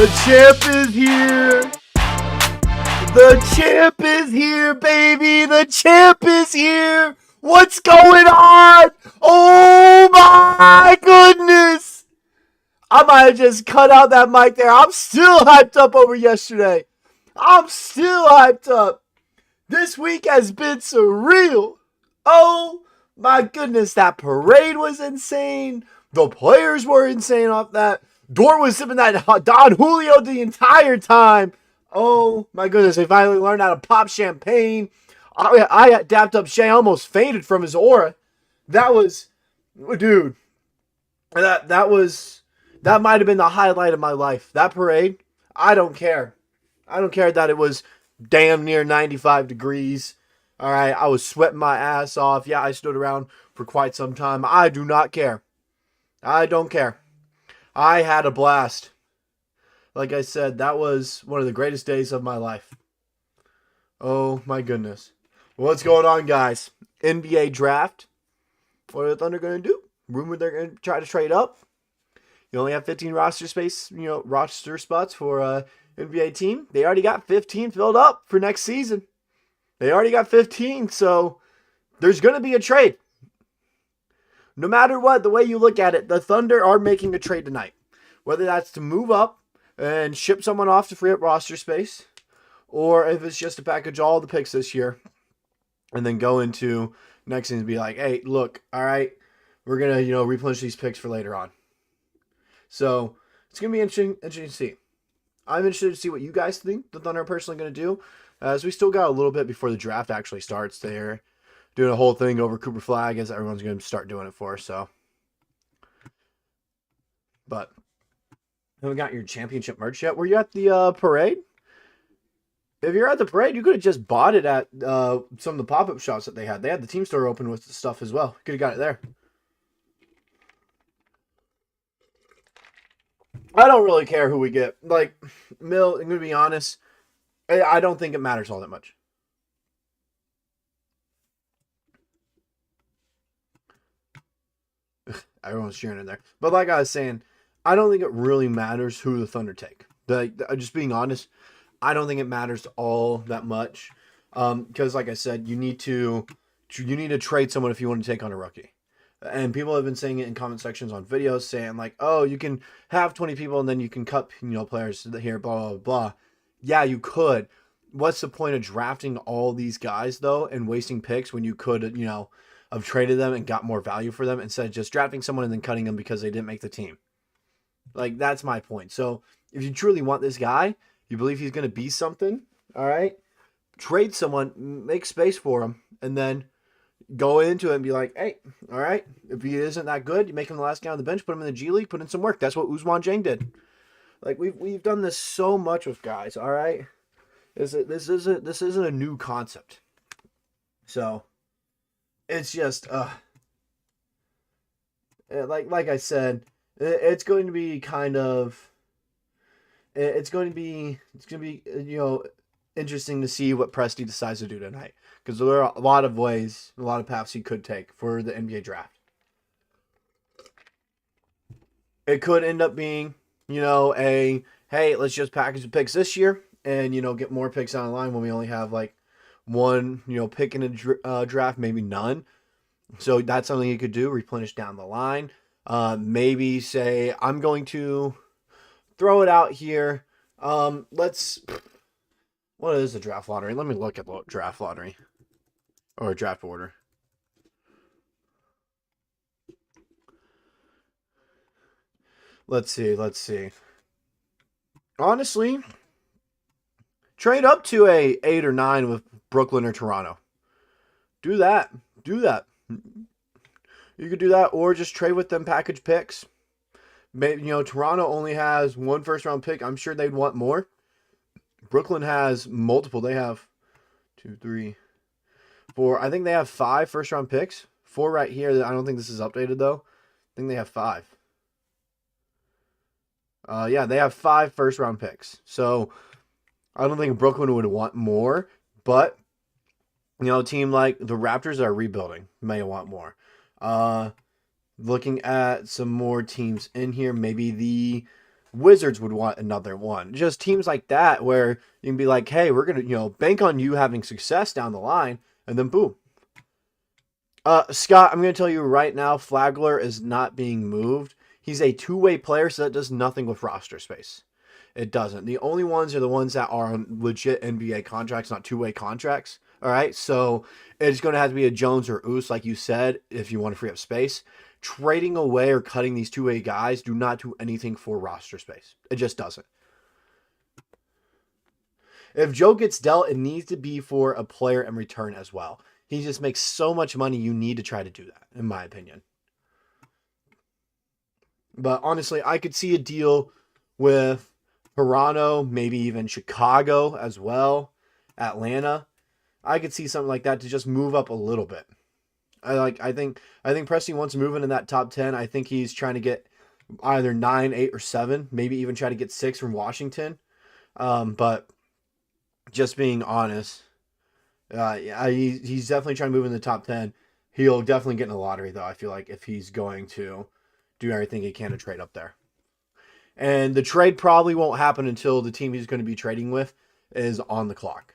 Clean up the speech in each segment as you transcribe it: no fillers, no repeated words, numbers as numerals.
The champ is here. The champ is here, baby. The champ is here. What's going on? Oh my goodness. I might have just cut out that mic there. I'm still hyped up over yesterday. I'm still hyped up. This week has been surreal. Oh my goodness, that parade was insane. The players were insane off that. Dort was sipping that Don Julio the entire time. Oh my goodness, they finally learned how to pop champagne. I dapped up Shai, almost fainted from his aura. That was, dude, that might have been the highlight of my life. That parade, I don't care. I don't care that it was damn near 95 degrees. All right, I was sweating my ass off. Yeah, I stood around for quite some time. I do not care. I don't care. I had a blast. Like I said, that was one of the greatest days of my life. Oh my goodness. What's going on, guys? NBA draft. What are the Thunder going to do? Rumored they're going to try to trade up. You only have 15 roster spots for a NBA team. They already got 15 filled up for next season. They already got 15, so there's going to be a trade. No matter what, the way you look at it, the Thunder are making a trade tonight. Whether that's to move up and ship someone off to free up roster space, or if it's just to package all the picks this year and then go into next season and be like, hey, look, all right, we're going to, replenish these picks for later on. So it's going to be interesting to see. I'm interested to see what you guys think the Thunder are personally going to do, as we still got a little bit before the draft actually starts. They're doing a whole thing over Cooper Flag, as everyone's going to start doing it for. So, but haven't got your championship merch yet. Were you at the parade? If you're at the parade, you could have just bought it at some of the pop-up shops that they had. They had the team store open with the stuff as well. Could have got it there. I don't really care who we get. Like, Mill, I'm going to be honest, I don't think it matters all that much. Everyone's cheering in there. But like I was saying, I don't think it really matters who the Thunder take. Just being honest, I don't think it matters all that much. Because like I said, you need to trade someone if you want to take on a rookie. And people have been saying it in comment sections on videos, saying like, oh, you can have 20 people and then you can cut players here, blah, blah, blah. Yeah, you could. What's the point of drafting all these guys, though, and wasting picks when you could, have traded them and got more value for them instead of just drafting someone and then cutting them because they didn't make the team? Like, that's my point. So if you truly want this guy, you believe he's going to be something, all right, trade someone, make space for him, and then go into it and be like, hey, all right, if he isn't that good, you make him the last guy on the bench, put him in the G League, put in some work. That's what Ousmane Dieng did. Like, we've done this so much with guys, all right? This isn't a new concept. So it's just like I said, it's going to be interesting to see what Presti decides to do tonight, because there are a lot of ways, a lot of paths he could take for the NBA draft. It could end up being, hey, let's just package the picks this year and, get more picks on the line when we only have like one, pick in a draft, maybe none. So that's something you could do, replenish down the line. Maybe say, I'm going to throw it out here. What is the draft lottery? Let me look at the draft lottery or draft order. Let's see. Honestly, trade up to a 8 or 9 with Brooklyn or Toronto. Do that. You could do that, or just trade with them package picks. Maybe, Toronto only has 1 first-round pick. I'm sure they'd want more. Brooklyn has multiple. They have 2, 3, 4. I think they have 5 first-round picks. 4 right here. I don't think this is updated, though. I think they have 5. Yeah, they have 5 first-round picks. So I don't think Brooklyn would want more, but a team like the Raptors that are rebuilding may want more. Looking at some more teams in here, maybe the Wizards would want another one. Just teams like that where you can be like, hey, we're going to, bank on you having success down the line, and then boom. Scott, I'm going to tell you right now, Flagler is not being moved. He's a two-way player, so that does nothing with roster space. It doesn't. The only ones are the ones that are on legit NBA contracts, not two-way contracts. All right, so it's going to have to be a Jones or Oos, like you said, if you want to free up space. Trading away or cutting these two-way guys do not do anything for roster space. It just doesn't. If Joe gets dealt, it needs to be for a player in return as well. He just makes so much money, you need to try to do that, in my opinion. But honestly, I could see a deal with Toronto, maybe even Chicago as well, Atlanta. I could see something like that to just move up a little bit. I think Presti wants to move into that top 10. I think he's trying to get either 9, 8, or 7, maybe even try to get 6 from Washington. But just being honest, he's definitely trying to move in the top 10. He'll definitely get in the lottery, though, I feel like, if he's going to do everything he can to trade up there. And the trade probably won't happen until the team he's going to be trading with is on the clock.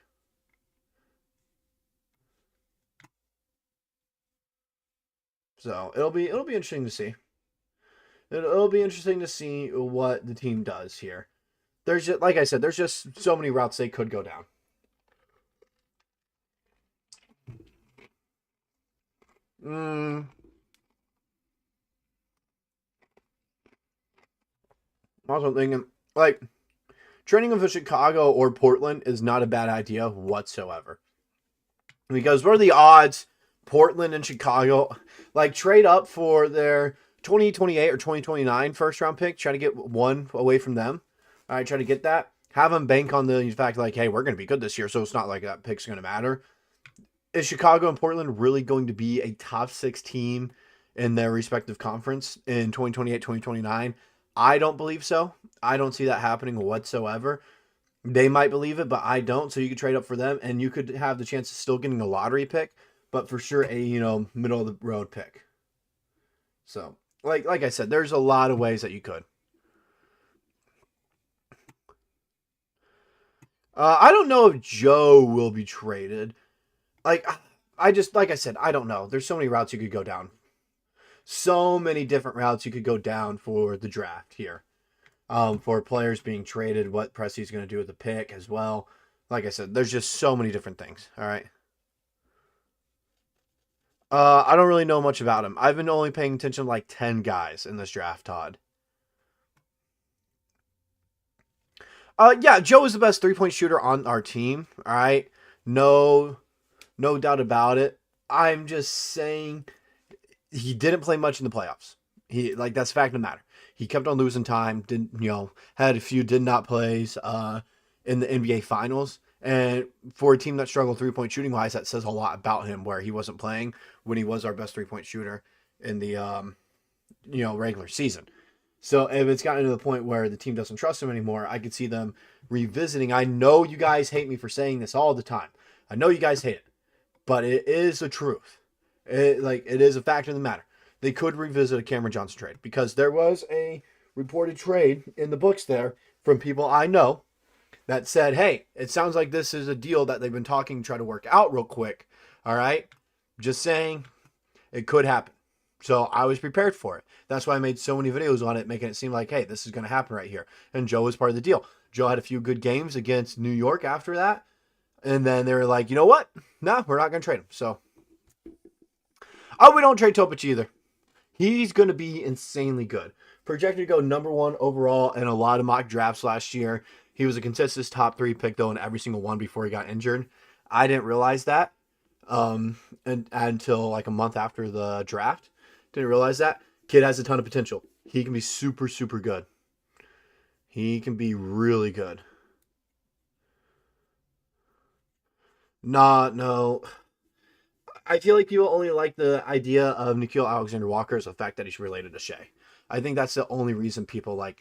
So it'll be interesting to see. It'll be interesting to see what the team does here. There's just, like I said, there's just so many routes they could go down. I'm also thinking, like, trading him for Chicago or Portland is not a bad idea whatsoever. Because what are the odds Portland and Chicago, like, trade up for their 2028 or 2029 first round pick, try to get one away from them. All right, try to get that. Have them bank on the fact, like, hey, we're going to be good this year, so it's not like that pick's going to matter. Is Chicago and Portland really going to be a top 6 team in their respective conference in 2028, 2029? I don't believe so. I don't see that happening whatsoever. They might believe it, but I don't. So you could trade up for them, and you could have the chance of still getting a lottery pick, but for sure a middle of the road pick. So like I said, there's a lot of ways that you could. I don't know if Joe will be traded. Like I said, I don't know. There's so many routes you could go down. So many different routes you could go down for the draft here. For players being traded, what Presti's going to do with the pick as well. Like I said, there's just so many different things. All right. I don't really know much about him. I've been only paying attention to like 10 guys in this draft, Todd. Yeah, Joe is the best 3-point shooter on our team. All right. No doubt about it. I'm just saying he didn't play much in the playoffs. That's a fact of the matter. He kept on losing time. Had a few did not plays in the NBA Finals. And for a team that struggled 3-point shooting wise, that says a lot about him. Where he wasn't playing when he was our best 3-point shooter in the regular season. So if it's gotten to the point where the team doesn't trust him anymore, I could see them revisiting. I know you guys hate me for saying this all the time. I know you guys hate it, but it is the truth. It is a fact of the matter. They could revisit a Cameron Johnson trade because there was a reported trade in the books there from people I know that said, hey, it sounds like this is a deal that they've been talking to try to work out real quick. All right. Just saying it could happen. So I was prepared for it. That's why I made so many videos on it, making it seem like, hey, this is going to happen right here. And Joe was part of the deal. Joe had a few good games against New York after that. And then they were like, you know what? No, we're not going to trade him. So, we don't trade Topic either. He's going to be insanely good. Projected to go number 1 overall in a lot of mock drafts last year. He was a consistent top 3 pick, though, in every single one before he got injured. I didn't realize that until like a month after the draft. Didn't realize that. Kid has a ton of potential. He can be super, super good. He can be really good. No. I feel like people only like the idea of Nickeil Alexander-Walker as the fact that he's related to Shai. I think that's the only reason people like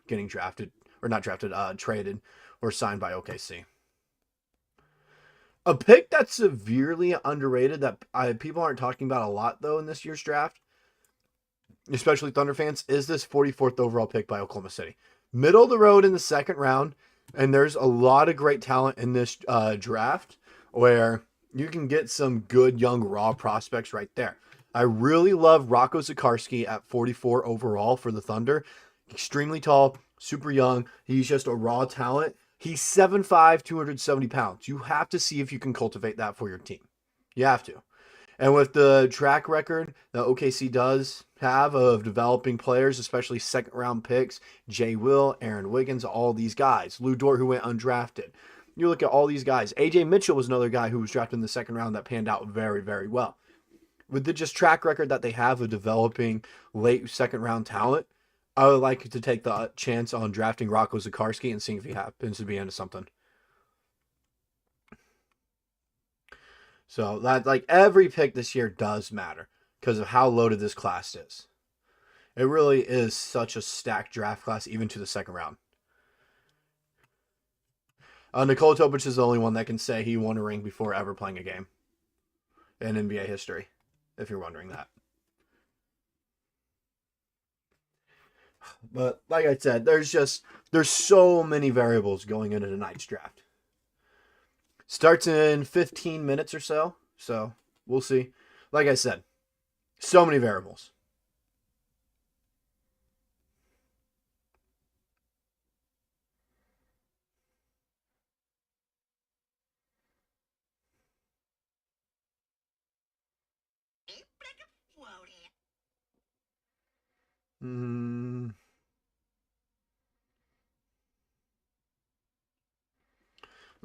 getting drafted, or not drafted, traded or signed by OKC. A pick that's severely underrated that people aren't talking about a lot, though, in this year's draft, especially Thunder fans, is this 44th overall pick by Oklahoma City. Middle of the road in the second round, and there's a lot of great talent in this draft where you can get some good young raw prospects right there. I really love Rocco Zikarsky at 44 overall for the Thunder. Extremely tall, super young. He's just a raw talent. He's 7'5", 270 pounds. You have to see if you can cultivate that for your team. You have to. And with the track record that OKC does have of developing players, especially second-round picks, Jay Will, Aaron Wiggins, all these guys, Lou Dort, who went undrafted. You look at all these guys. AJ Mitchell was another guy who was drafted in the second round that panned out very, very well. With the just track record that they have of developing late second-round talent, I would like to take the chance on drafting Rocco Zikarsky and seeing if he happens to be into something. So that, like, every pick this year does matter because of how loaded this class is. It really is such a stacked draft class, even to the second round. Nikola Topic is the only one that can say he won a ring before ever playing a game in NBA history, if you're wondering that. But like I said, there's so many variables going into tonight's draft. Starts in 15 minutes or so. So we'll see. Like I said, so many variables. I'm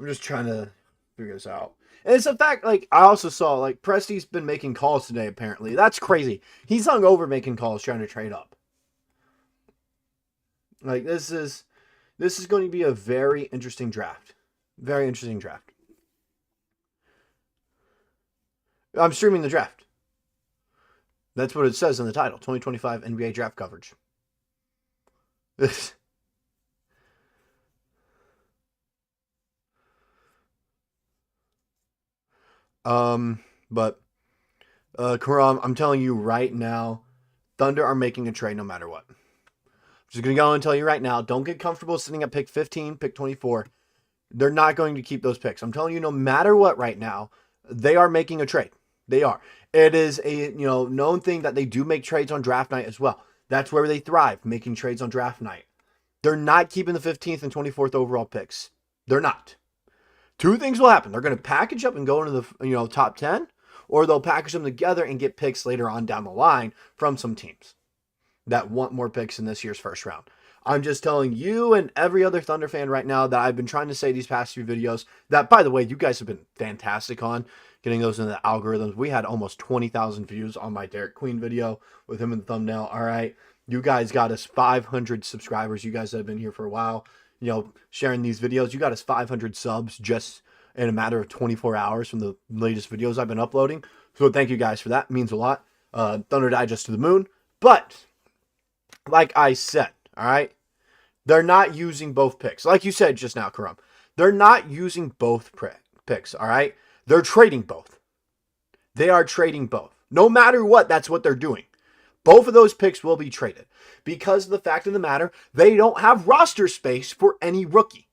just trying to figure this out. And it's a fact, like, I also saw, like, Presti's been making calls today, apparently. That's crazy. He's hung over making calls trying to trade up. Like, this is going to be a very interesting draft. Very interesting draft. I'm streaming the draft. That's what it says in the title. 2025 NBA draft coverage. But Karam, I'm telling you right now, Thunder are making a trade no matter what. I'm just going to go and tell you right now, don't get comfortable sitting at pick 15, pick 24. They're not going to keep those picks. I'm telling you, no matter what right now, they are making a trade. They are. It is a known thing that they do make trades on draft night as well. That's where they thrive, making trades on draft night. They're not keeping the 15th and 24th overall picks. They're not. Two things will happen. They're going to package up and go into the top 10, or they'll package them together and get picks later on down the line from some teams that want more picks in this year's first round. I'm just telling you and every other Thunder fan right now that I've been trying to say these past few videos that, by the way, you guys have been fantastic on getting those into the algorithms. We had almost 20,000 views on my Derek Queen video with him in the thumbnail. All right. You guys got us 500 subscribers. You guys have been here for a while, sharing these videos. You got us 500 subs just in a matter of 24 hours from the latest videos I've been uploading. So thank you guys for that. It means a lot. Thunder Digest to the moon. But like I said, all right, they're not using both picks. Like you said just now, Karam, they're not using both picks, all right? They're trading both. They are trading both. No matter what, that's what they're doing. Both of those picks will be traded because of the fact of the matter, they don't have roster space for any rookie.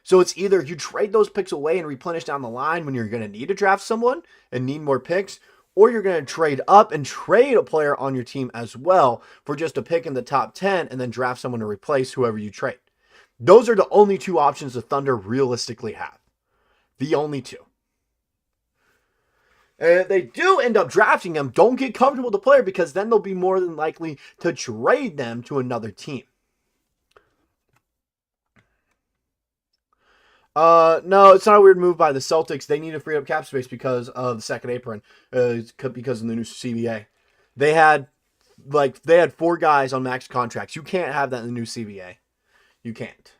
So it's either you trade those picks away and replenish down the line when you're going to need to draft someone and need more picks, or you're going to trade up and trade a player on your team as well for just a pick in the top 10 and then draft someone to replace whoever you trade. Those are the only two options the Thunder realistically have. The only two. And if they do end up drafting them, don't get comfortable with the player because then they'll be more than likely to trade them to another team. No, it's not a weird move by the Celtics. They need to free up cap space because of the second apron, because of the new CBA. They had 4 guys on max contracts. You can't have that in the new CBA. You can't.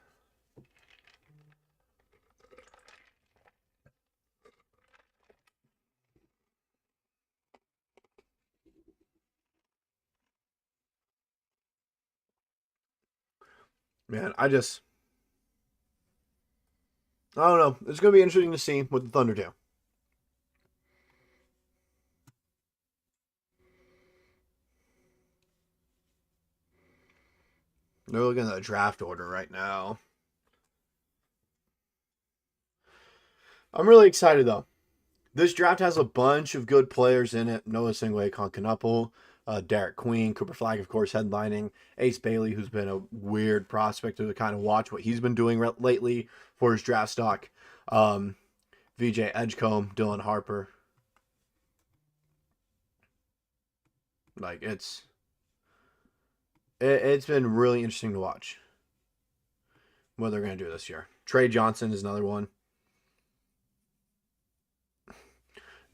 Man, I don't know. It's going to be interesting to see what the Thunder do. They're looking at the draft order right now. I'm really excited, though. This draft has a bunch of good players in it. Noah Singway, Concanapple, Derek Queen, Cooper Flagg, of course, headlining. Ace Bailey, who's been a weird prospect to kind of watch what he's been doing lately for his draft stock. VJ Edgecombe, Dylan Harper. Like, it's been really interesting to watch what they're going to do this year. Trey Johnson is another one.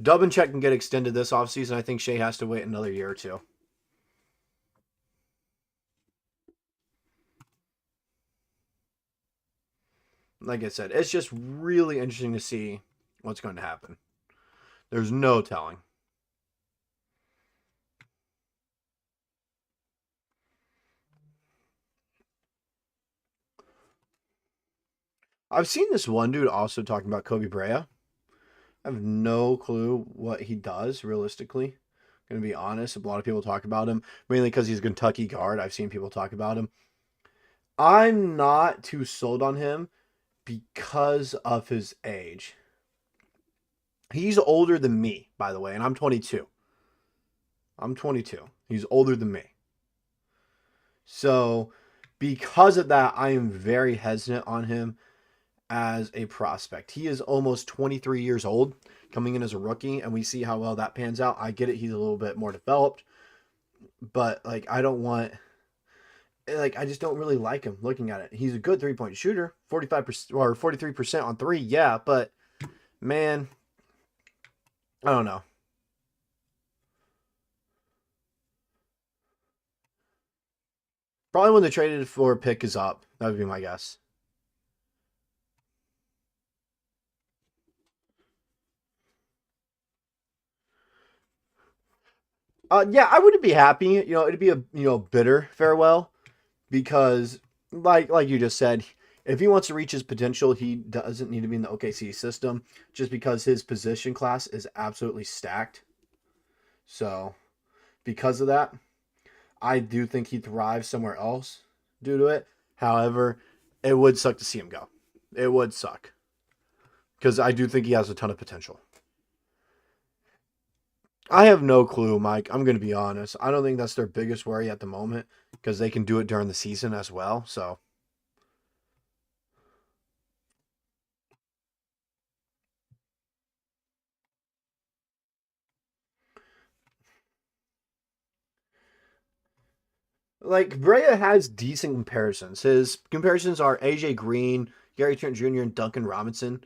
Dubincheck can get extended this offseason. I think Shai has to wait another year or two. Like I said, it's just really interesting to see what's going to happen. There's no telling. I've seen this one dude also talking about Kobe Bryant. I have no clue what he does realistically. Going to be honest, a lot of people talk about him, mainly because he's a Kentucky guard. I've seen people talk about him. I'm not too sold on him because of his age. He's older than me, by the way, and I'm 22. I'm 22. He's older than me. So, because of that, I am very hesitant on him as a prospect. He is almost 23 years old coming in as a rookie, and we see how well that pans out. I get it. He's a little bit more developed, but like, I just don't really like him looking at it. He's a good 3-point shooter, 45% or 43% on three. Yeah, but man, I don't know. Probably when they traded for a pick is up. That would be my guess. Yeah, I wouldn't be happy. It'd be a bitter farewell because, like you just said, if he wants to reach his potential, he doesn't need to be in the OKC system just because his position class is absolutely stacked. So, because of that, I do think he thrives somewhere else due to it. However, it would suck to see him go. It would suck because I do think he has a ton of potential. I have no clue, Mike. I'm going to be honest. I don't think that's their biggest worry at the moment because they can do it during the season as well. So, like, Brea has decent comparisons. His comparisons are AJ Green, Gary Trent Jr., and Duncan Robinson.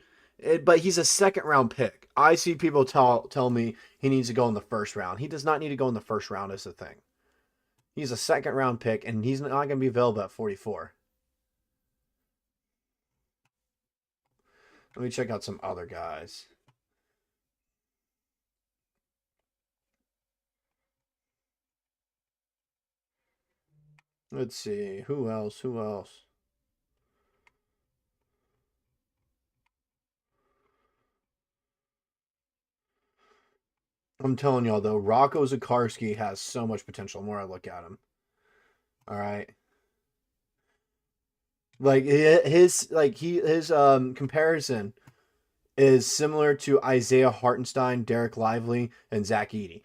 But he's a second round pick. I see people tell me he needs to go in the first round. He does not need to go in the first round, is the thing. He's a second round pick, and he's not going to be available at 44. Let me check out some other guys. Let's see. Who else? Who else? I'm telling y'all though, Rocco Zakarski has so much potential. The more I look at him, all right, like his comparison is similar to Isaiah Hartenstein, Derek Lively, and Zach Edey.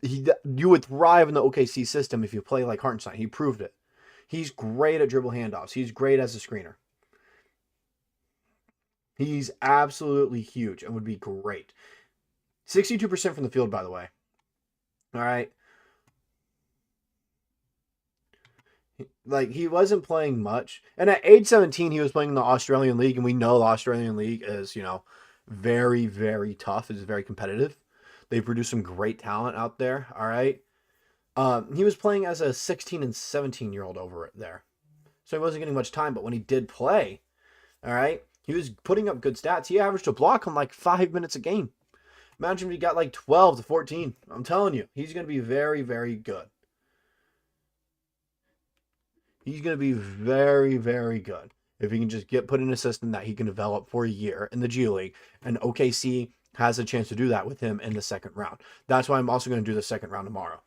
You would thrive in the OKC system if you play like Hartenstein. He proved it. He's great at dribble handoffs. He's great as a screener. He's absolutely huge and would be great. 62% from the field, by the way. All right. Like, he wasn't playing much. And at age 17, he was playing in the Australian League. And we know the Australian League is, very, very tough. It's very competitive. They produce some great talent out there. All right. He was playing as a 16 and 17-year-old over there. So he wasn't getting much time. But when he did play, all right, he was putting up good stats. He averaged a block on like 5 minutes a game. Imagine if he got like 12 to 14. I'm telling you, he's going to be very, very good. He's going to be very, very good if he can just get put in a system that he can develop for a year in the G League. And OKC has a chance to do that with him in the second round. That's why I'm also going to do the second round tomorrow.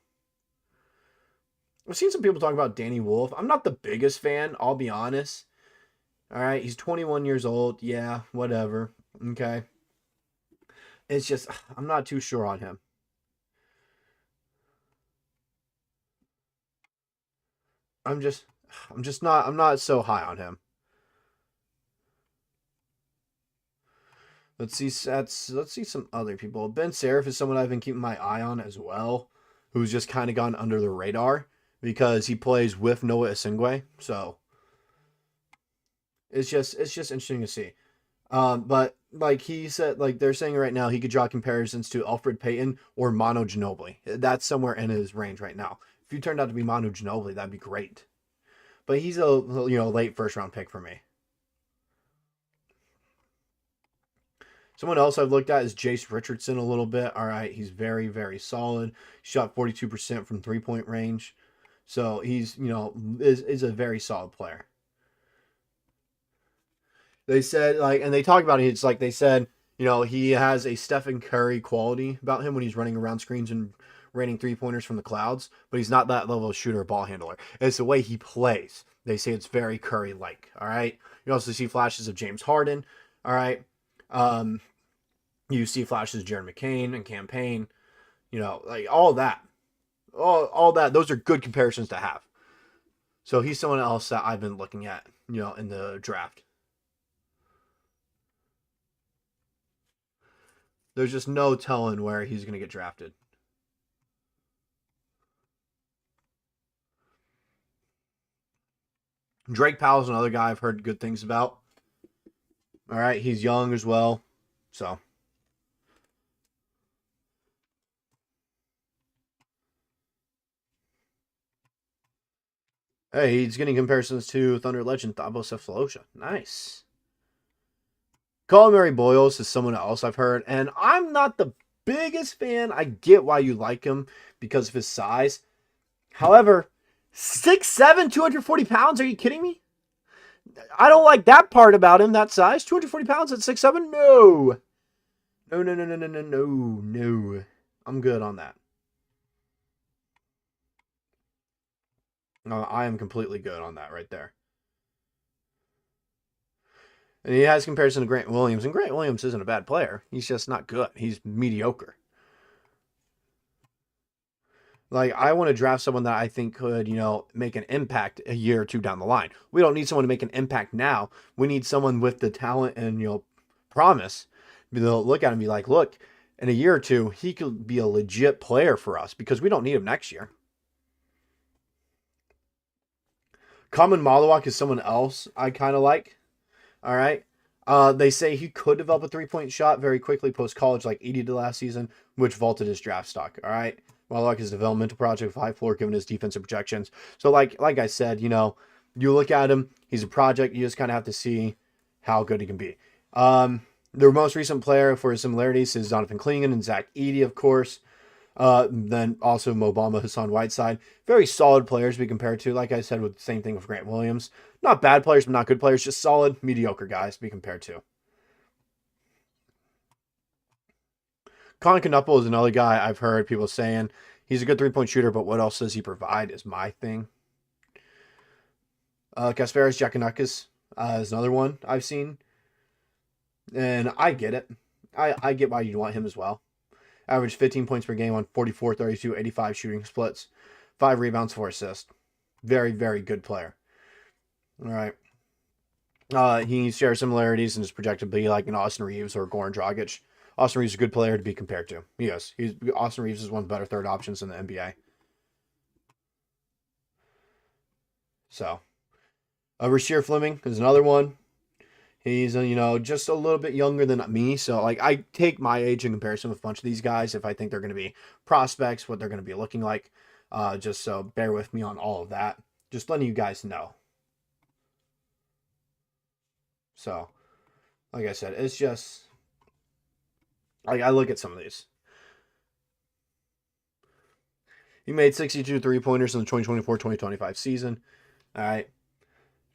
I've seen some people talk about Danny Wolf. I'm not the biggest fan, I'll be honest. All right, he's 21 years old. Yeah, whatever. Okay. It's just, I'm not too sure on him. I'm just, I'm not so high on him. Let's see, let's see some other people. Ben Seraph is someone I've been keeping my eye on as well, who's just kind of gone under the radar because he plays with Noah Isingwe. So it's just interesting to see. But like he said, like they're saying right now, he could draw comparisons to Alfred Payton or Manu Ginobili. That's somewhere in his range right now. If you turned out to be Manu Ginobili, that'd be great. But he's a late first round pick for me. Someone else I've looked at is Jace Richardson a little bit. All right, he's very, very solid. Shot 42% from 3-point range. So he's, is a very solid player. They said, and they talk about it, it's like they said, he has a Stephen Curry quality about him when he's running around screens and raining 3-pointers from the clouds, but he's not that level of shooter or ball handler. It's the way he plays. They say it's very Curry-like, all right? You also see flashes of James Harden, all right? You see flashes of Jared McCain and campaign, all that. All that. Those are good comparisons to have. So he's someone else that I've been looking at, in the draft. There's just no telling where he's going to get drafted. Drake Powell's another guy I've heard good things about. All right, he's young as well. So hey, he's getting comparisons to Thunder legend Thabo Sefolosha. Nice. Colin Murray Boyles is someone else I've heard, and I'm not the biggest fan. I get why you like him because of his size. However, 6'7", 240 pounds? Are you kidding me? I don't like that part about him, that size. 240 pounds at 6'7"? No. No. I'm good on that. No, I am completely good on that right there. And he has comparison to Grant Williams, and Grant Williams isn't a bad player. He's just not good. He's mediocre. Like, I want to draft someone that I think could, make an impact a year or two down the line. We don't need someone to make an impact now. We need someone with the talent and, promise. They'll look at him and be like, look, in a year or two, he could be a legit player for us because we don't need him next year. Common Malawak is someone else I kind of like. All right. They say he could develop a 3-point shot very quickly post-college, like 80 did last season, which vaulted his draft stock. All right. Malawak is a developmental project with high floor given his defensive projections. So like I said, you look at him, he's a project. You just kind of have to see how good he can be. Their most recent player for his similarities is Donovan Clingan and Zach Edey, of course. Then also Mobama, Hassan Whiteside. Very solid players to be compared to. Like I said, with the same thing with Grant Williams. Not bad players, but not good players. Just solid, mediocre guys to be compared to. Colin Knuppel is another guy I've heard people saying he's a good 3-point shooter, but what else does he provide is my thing. Kasparis Giannakis is another one I've seen. And I get it. I get why you'd want him as well. Averaged 15 points per game on 44, 32, 85 shooting splits. 5 rebounds, 4 assists. Very, very good player. All right. He shares similarities and is projected to be like an Austin Reeves or Goran Dragic. Austin Reeves is a good player to be compared to. Yes, Austin Reeves is one of the better third options in the NBA. So, Rasheer Fleming is another one. He's, just a little bit younger than me. So, I take my age in comparison with a bunch of these guys if I think they're going to be prospects, what they're going to be looking like. Just so bear with me on all of that. Just letting you guys know. So, like I said, it's just... I look at some of these. He made 62 3-pointers in the 2024-2025 season. All right.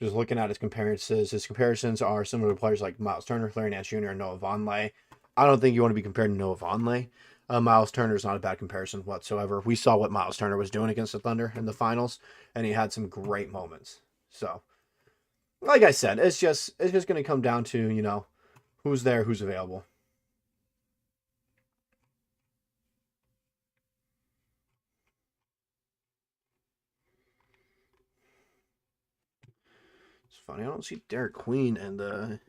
Just looking at his comparisons are similar to players like Miles Turner, Larry Nance Jr., and Noah Vonleh. I don't think you want to be compared to Noah Vonleh. Miles Turner is not a bad comparison whatsoever. We saw what Miles Turner was doing against the Thunder in the finals, and he had some great moments. So, like I said, it's just going to come down to, you know, who's there, who's available. It's funny, I don't see Derek Queen and the...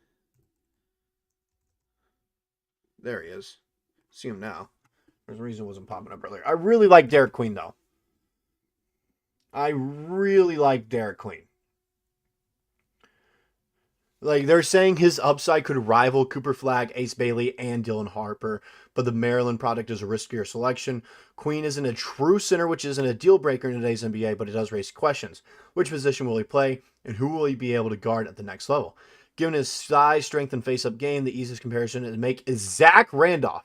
There he is. See him now. There's a reason it wasn't popping up earlier. I really like Derek Queen, though. I really like Derek Queen. Like, they're saying his upside could rival Cooper Flagg, Ace Bailey, and Dylan Harper, but the Maryland product is a riskier selection. Queen isn't a true center, which isn't a deal breaker in today's NBA, but it does raise questions. Which position will he play, and who will he be able to guard at the next level? Given his size, strength, and face-up game, the easiest comparison to make is Zach Randolph,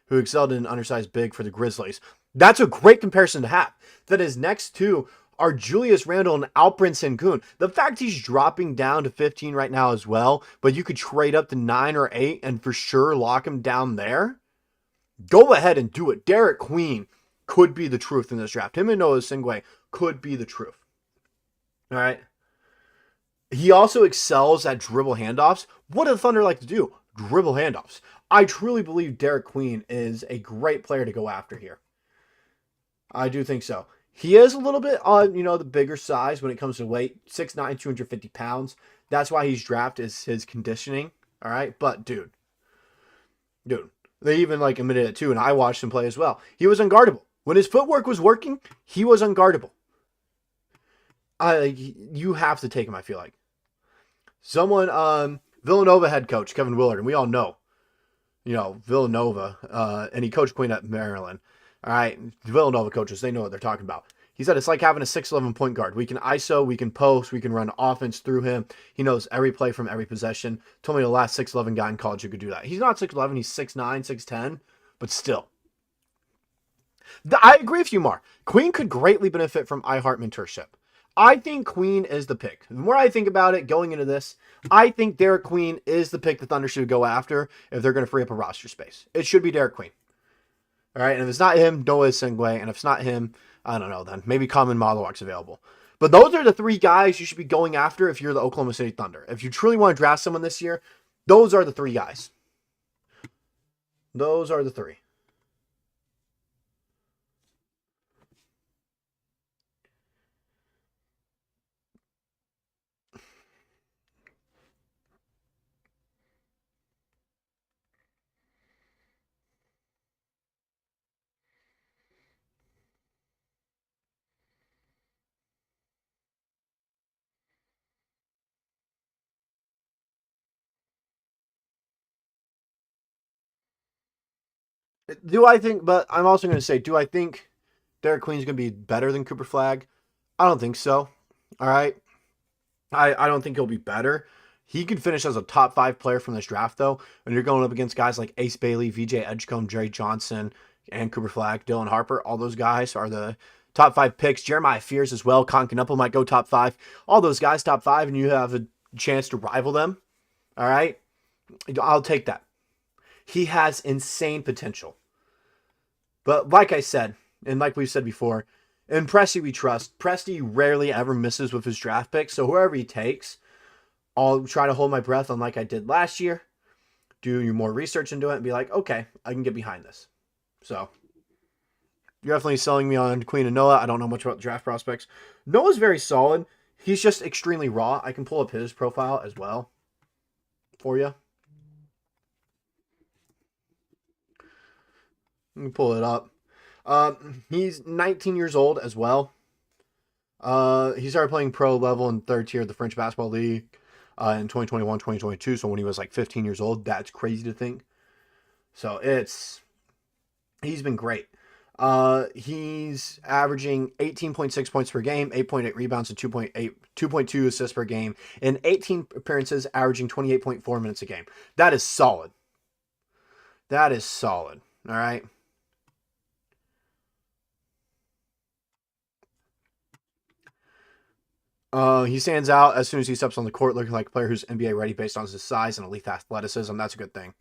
who excelled in an undersized big for the Grizzlies. That's a great comparison to have. That his next two are Julius Randle and Alperen Sengun. The fact he's dropping down to 15 right now as well, but you could trade up to 9 or 8 and for sure lock him down there, go ahead and do it. Derek Queen could be the truth in this draft. Him and Noah Singwe could be the truth. All right. He also excels at dribble handoffs. What do the Thunder like to do? Dribble handoffs. I truly believe Derek Queen is a great player to go after here. I do think so. He is a little bit on, you know, the bigger size when it comes to weight. 6'9", 250 pounds. That's why he's drafted, is his conditioning. All right? But, dude. They even, like, admitted it, too, and I watched him play as well. He was unguardable. When his footwork was working, he was unguardable. You have to take him, I feel like. Someone, Villanova head coach, Kevin Willard, and we all know, you know, Villanova, and he coached Queen at Maryland. All right, Villanova coaches, they know what they're talking about. He said it's like having a 6'11 point guard. We can ISO, we can post, we can run offense through him. He knows every play from every possession. Told me the last 6'11 guy in college who could do that. He's not 6'11, he's 6'9, 6'10, but still. I agree with you, Mar. Queen could greatly benefit from iHeart mentorship. I think Queen is the pick. The more I think about it going into this, I think Derek Queen is the pick the Thunder should go after if they're going to free up a roster space. It should be Derek Queen. All right, and if it's not him, Noah Singwe, and if it's not him, I don't know then. Maybe Common Malawak's available. But those are the three guys you should be going after if you're the Oklahoma City Thunder. If you truly want to draft someone this year, those are the three guys. Those are the three. Do I think, but I'm also going to say, do I think Derek Queen's going to be better than Cooper Flagg? I don't think so. All right. I don't think he'll be better. He could finish as a top 5 player from this draft, though. And you're going up against guys like Ace Bailey, VJ Edgecombe, Jerry Johnson, and Cooper Flagg, Dylan Harper. All those guys are the top 5 picks. Jeremiah Fears as well. Con Knuppel might go top 5. All those guys top 5, and you have a chance to rival them. All right. I'll take that. He has insane potential. But like I said, and like we've said before, in Presti we trust. Presti rarely ever misses with his draft picks, so whoever he takes, I'll try to hold my breath on like I did last year, do more research into it, and be like, okay, I can get behind this. So, you're definitely selling me on Queen and Noah. I don't know much about draft prospects. Noah's very solid. He's just extremely raw. I can pull up his profile as well for you. Let me pull it up. He's 19 years old as well. He started playing pro level in 3rd tier of the French Basketball League in 2021, 2022. So when he was like 15 years old, that's crazy to think. So he's been great. He's averaging 18.6 points per game, 8.8 rebounds, and 2.2 assists per game, in 18 appearances, averaging 28.4 minutes a game. That is solid. That is solid. All right. He stands out as soon as he steps on the court, looking like a player who's NBA ready based on his size and elite athleticism. That's a good thing.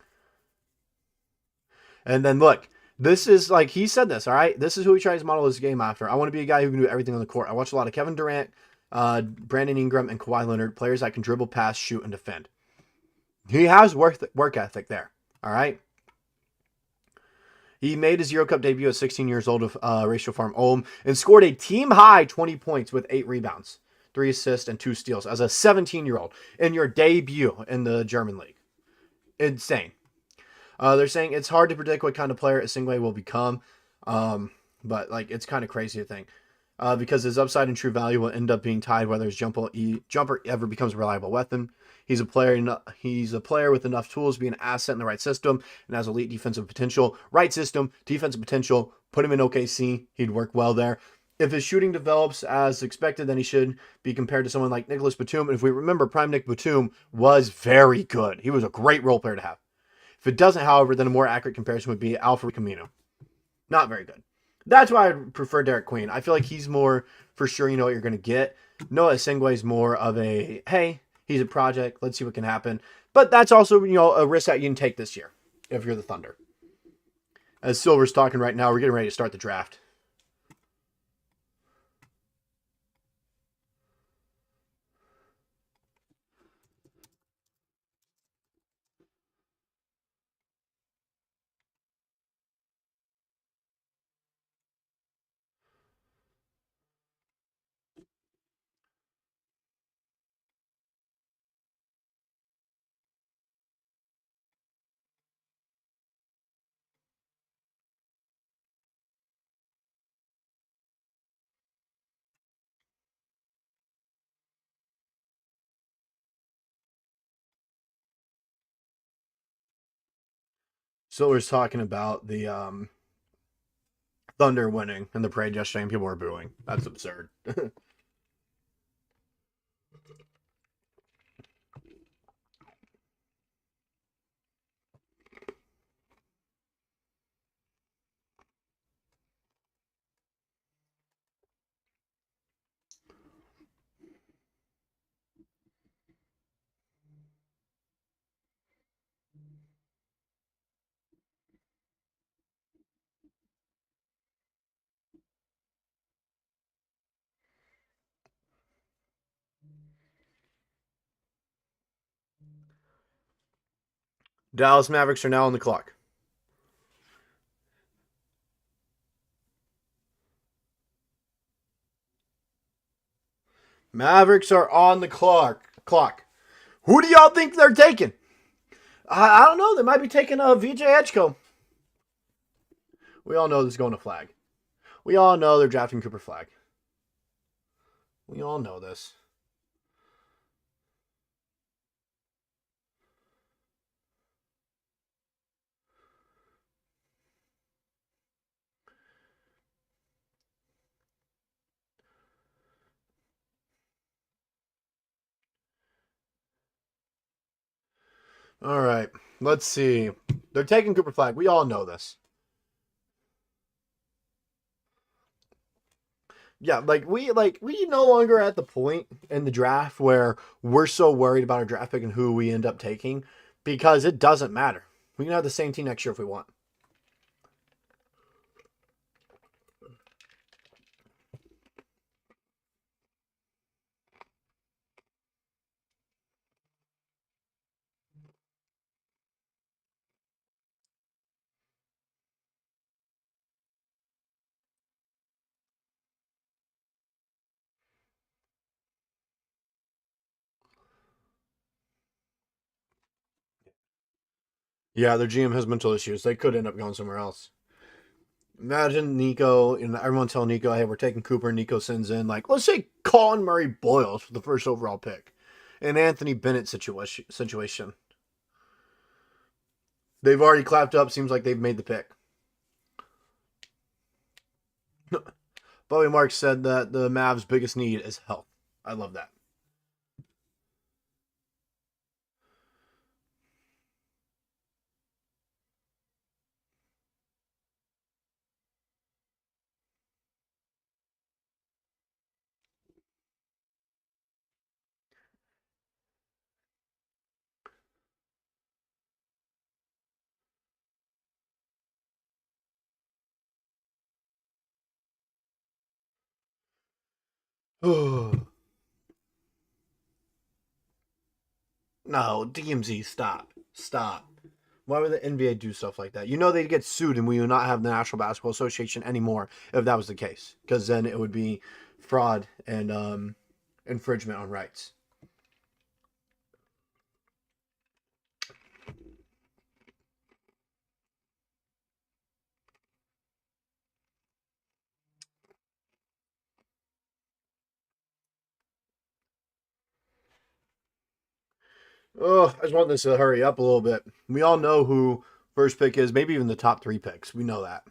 And then look, This is like he said this. All right, this is who he tries to model his game after. I want to be a guy who can do everything on the court. I watch a lot of Kevin Durant, Brandon Ingram, and Kawhi Leonard, players that can dribble, pass, shoot, and defend. He has work ethic there. All right. He made his Euro Cup debut at 16 years old with Ratio Farm Ulm and scored a team high 20 points with 8 rebounds, 3 assists, and 2 steals as a 17-year-old in your debut in the German league. Insane. They're saying it's hard to predict what kind of player Asingwe will become, but like it's kind of crazy to think because his upside and true value will end up being tied whether his jumper ever becomes a reliable weapon. He's a player. He's a player with enough tools to be an asset in the right system and has elite defensive potential. Right system, defensive potential. Put him in OKC, he'd work well there. If his shooting develops as expected, then he should be compared to someone like Nicholas Batum. And if we remember, Prime Nick Batum was very good. He was a great role player to have. If it doesn't, however, then a more accurate comparison would be Alfred Camino. Not very good. That's why I prefer Derek Queen. I feel like he's more for sure you know what you're going to get. Noah Singway is more of a, hey, he's a project. Let's see what can happen. But that's also, a risk that you can take this year if you're the Thunder. As Silver's talking right now, we're getting ready to start the draft. Silver's talking about the Thunder winning in the parade yesterday, and people were booing. That's absurd. Dallas Mavericks are now on the clock. Mavericks are on the clock. Who do y'all think they're taking? I don't know. They might be taking VJ Edgecombe. We all know this is going to Flag. We all know they're drafting Cooper Flag. We all know this. All right. Let's see. They're taking Cooper Flag. We all know this. Yeah, we no longer at the point in the draft where we're so worried about our draft pick and who we end up taking because it doesn't matter. We can have the same team next year if we want. Yeah, their GM has mental issues. They could end up going somewhere else. Imagine Nico and everyone tell Nico, hey, we're taking Cooper. Nico sends in, like, let's say Colin Murray Boyles for the first overall pick. An Anthony Bennett situation. They've already clapped up. Seems like they've made the pick. Bobby Marks said that the Mavs' biggest need is health. I love that. No, DMZ, stop. Stop. Why would the NBA do stuff like that? You know they'd get sued and we would not have the National Basketball Association anymore if that was the case. Because then it would be fraud and infringement on rights. Oh, I just want this to hurry up a little bit. We all know who first pick is, maybe even the top 3 picks. We know that.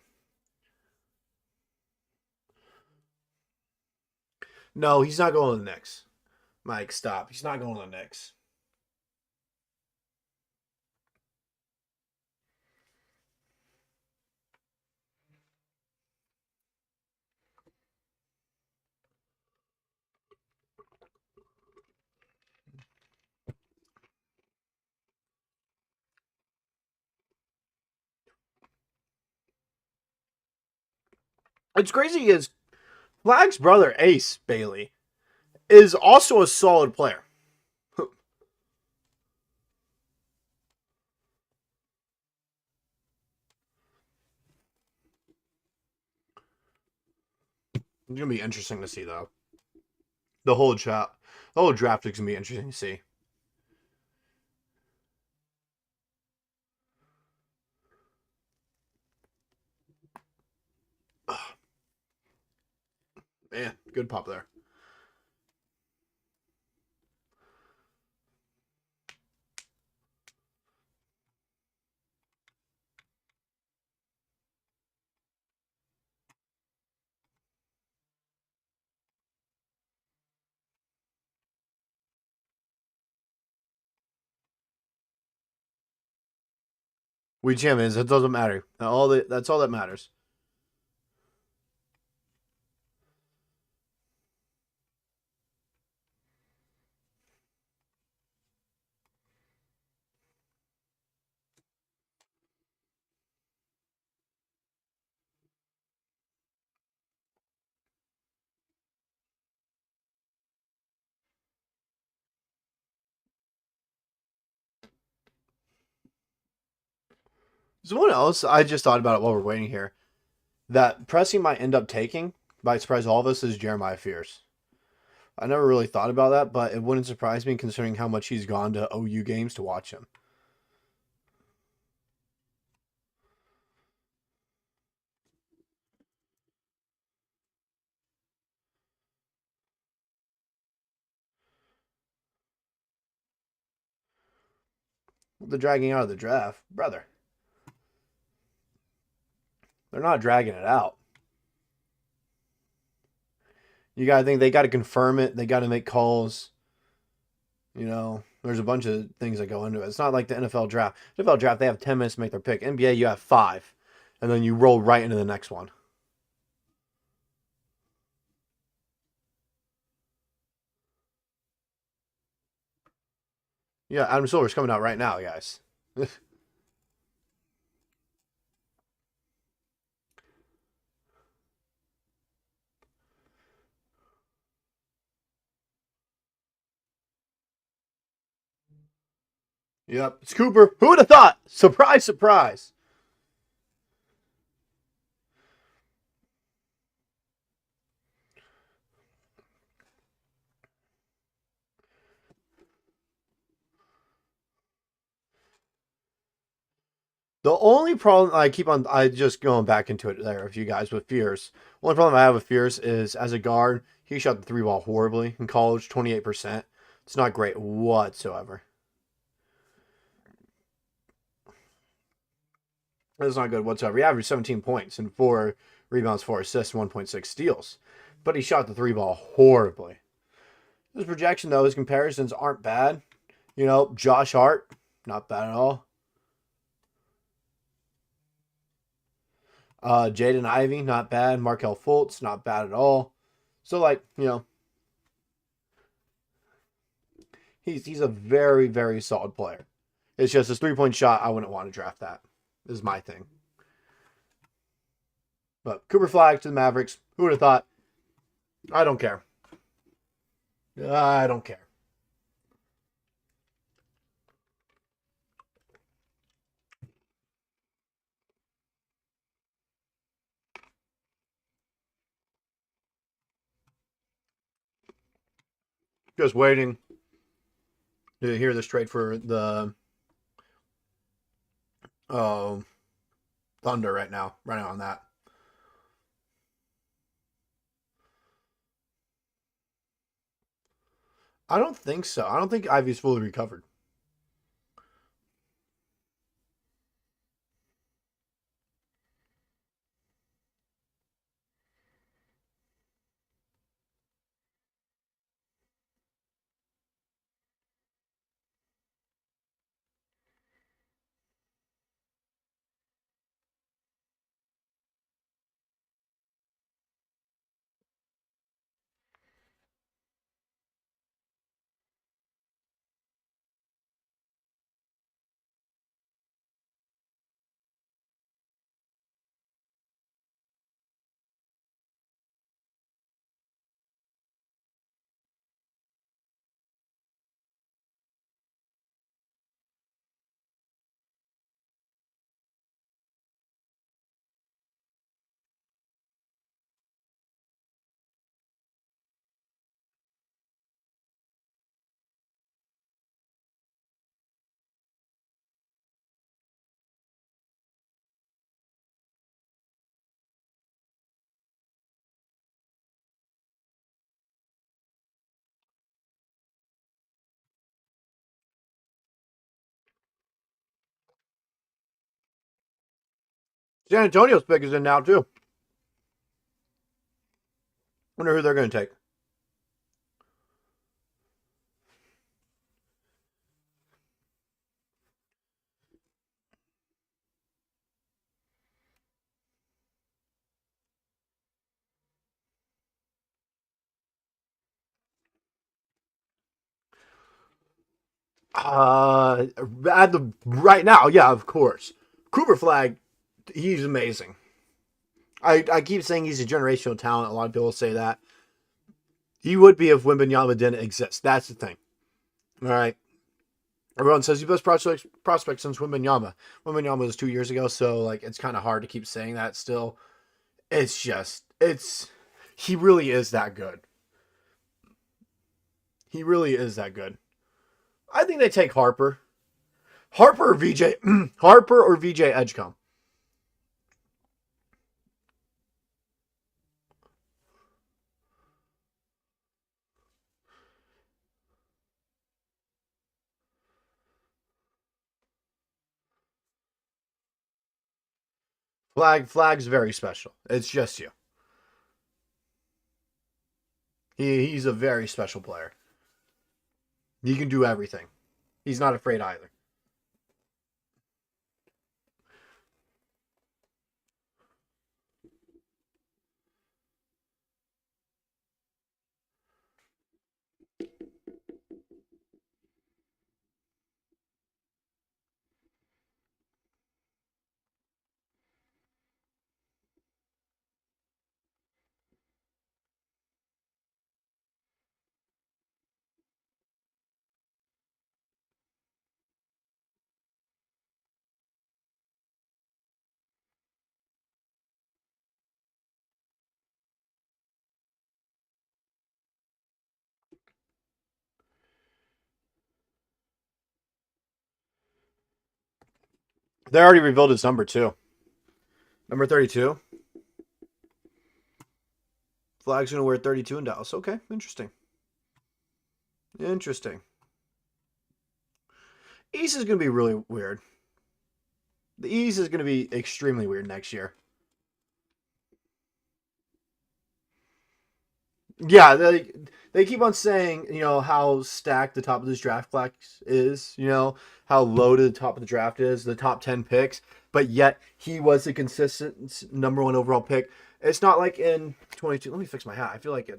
No, he's not going to the Knicks. Mike, stop. He's not going to the Knicks. What's crazy is Flag's brother, Ace Bailey, is also a solid player. It's going to be interesting to see, though. The whole draft is going to be interesting to see. Man, good pop there. We champions. It doesn't matter. That's all that matters. Someone else, I just thought about it while we're waiting here, that Presti might end up taking, by surprise all of us, is Jeremiah Fierce. I never really thought about that, but it wouldn't surprise me considering how much he's gone to OU games to watch him. They're dragging out of the draft, brother. They're not dragging it out. You gotta think they gotta confirm it. They gotta make calls. There's a bunch of things that go into it. It's not like the NFL draft. NFL draft, they have 10 minutes to make their pick. NBA, you have 5, and then you roll right into the next one. Yeah, Adam Silver's coming out right now, guys. Yep, it's Cooper. Who would have thought? Surprise, surprise. The only problem I just going back into it there with you guys with Fierce. Only problem I have with Fierce is as a guard, he shot the 3 ball horribly in college, 28%. It's not great whatsoever. It's not good whatsoever. He averaged 17 points and 4 rebounds, 4 assists, 1.6 steals. But he shot the 3 ball horribly. His projection, though, his comparisons aren't bad. Josh Hart, not bad at all. Jaden Ivey, not bad. Markel Fultz, not bad at all. So, he's a very, very solid player. It's just his 3-point shot, I wouldn't want to draft that. Is my thing. But Cooper Flag to the Mavericks. Who would have thought? I don't care. I don't care. Just waiting to hear this trade for the uh, Thunder right now. Right now on that. I don't think so. I don't think Ivy's fully recovered. San Antonio's pick is in now too. Wonder who they're going to take. At the right now, yeah, of course. Cooper Flag, he's amazing. I keep saying he's a generational talent. A lot of people say that. He would be if Wembanyama didn't exist. That's the thing. All right. Everyone says he's best prospect since Wembanyama. Wembanyama was 2 years ago, so like it's kind of hard to keep saying that still. It's he really is that good. He really is that good. I think they take Harper. Harper or VJ Harper or VJ Edgecombe. Flag's very special. It's just you. He's a very special player. He can do everything. He's not afraid either. They already revealed his number too. Number 32. Flag's gonna wear 32 in Dallas. Okay, interesting. Interesting. East is gonna be really weird. The East is gonna be extremely weird next year. Yeah, they keep on saying, how stacked the top of this draft class is, how loaded the top of the draft is, the top 10 picks, but yet he was a consistent number one overall pick. It's not like in 22. Let me fix my hat. I feel like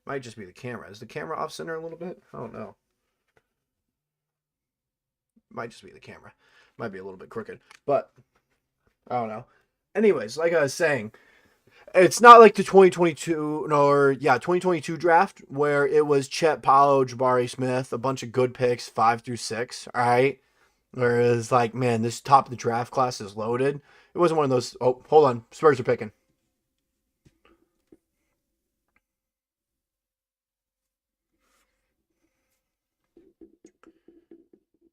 might just be the camera. Is the camera off center a little bit? I don't know. Might just be the camera. Might be a little bit crooked, but I don't know. Anyways, like I was saying, It's not like the 2022 or 2022 draft where it was Chet, Paolo, Jabari Smith, a bunch of good picks 5 through 6. All right, whereas like man, this top of the draft class is loaded. It wasn't one of those. Oh, hold on, Spurs are picking.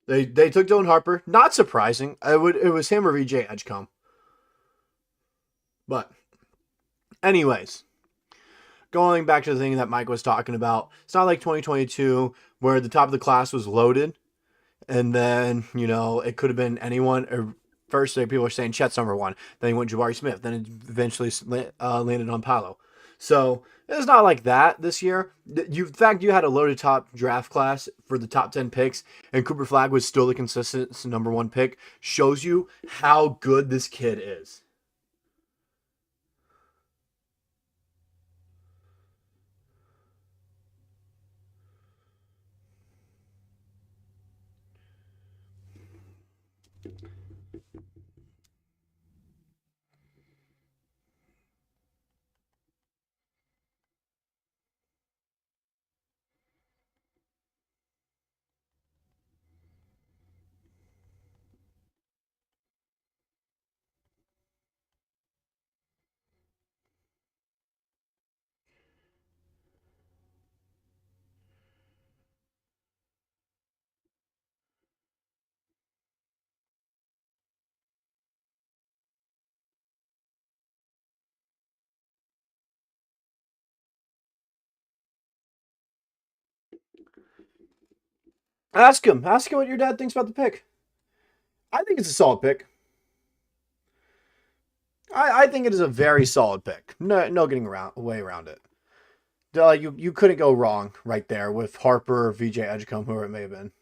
They took Dylan Harper. Not surprising. It was him or VJ Edgecombe. But anyways, going back to the thing that Mike was talking about, it's not like 2022 where the top of the class was loaded, and then it could have been anyone. Or first, people were saying Chet's number one. Then he went Jabari Smith. Then it eventually landed on Paolo. So it's not like that this year. In fact, you had a loaded top draft class for the top 10 picks, and Cooper Flagg was still the consistent number one pick. Shows you how good this kid is. Ask him. Ask him what your dad thinks about the pick. I think it's a solid pick. I think it is a very solid pick. No getting way around it. You couldn't go wrong right there with Harper, VJ Edgecombe, whoever it may have been.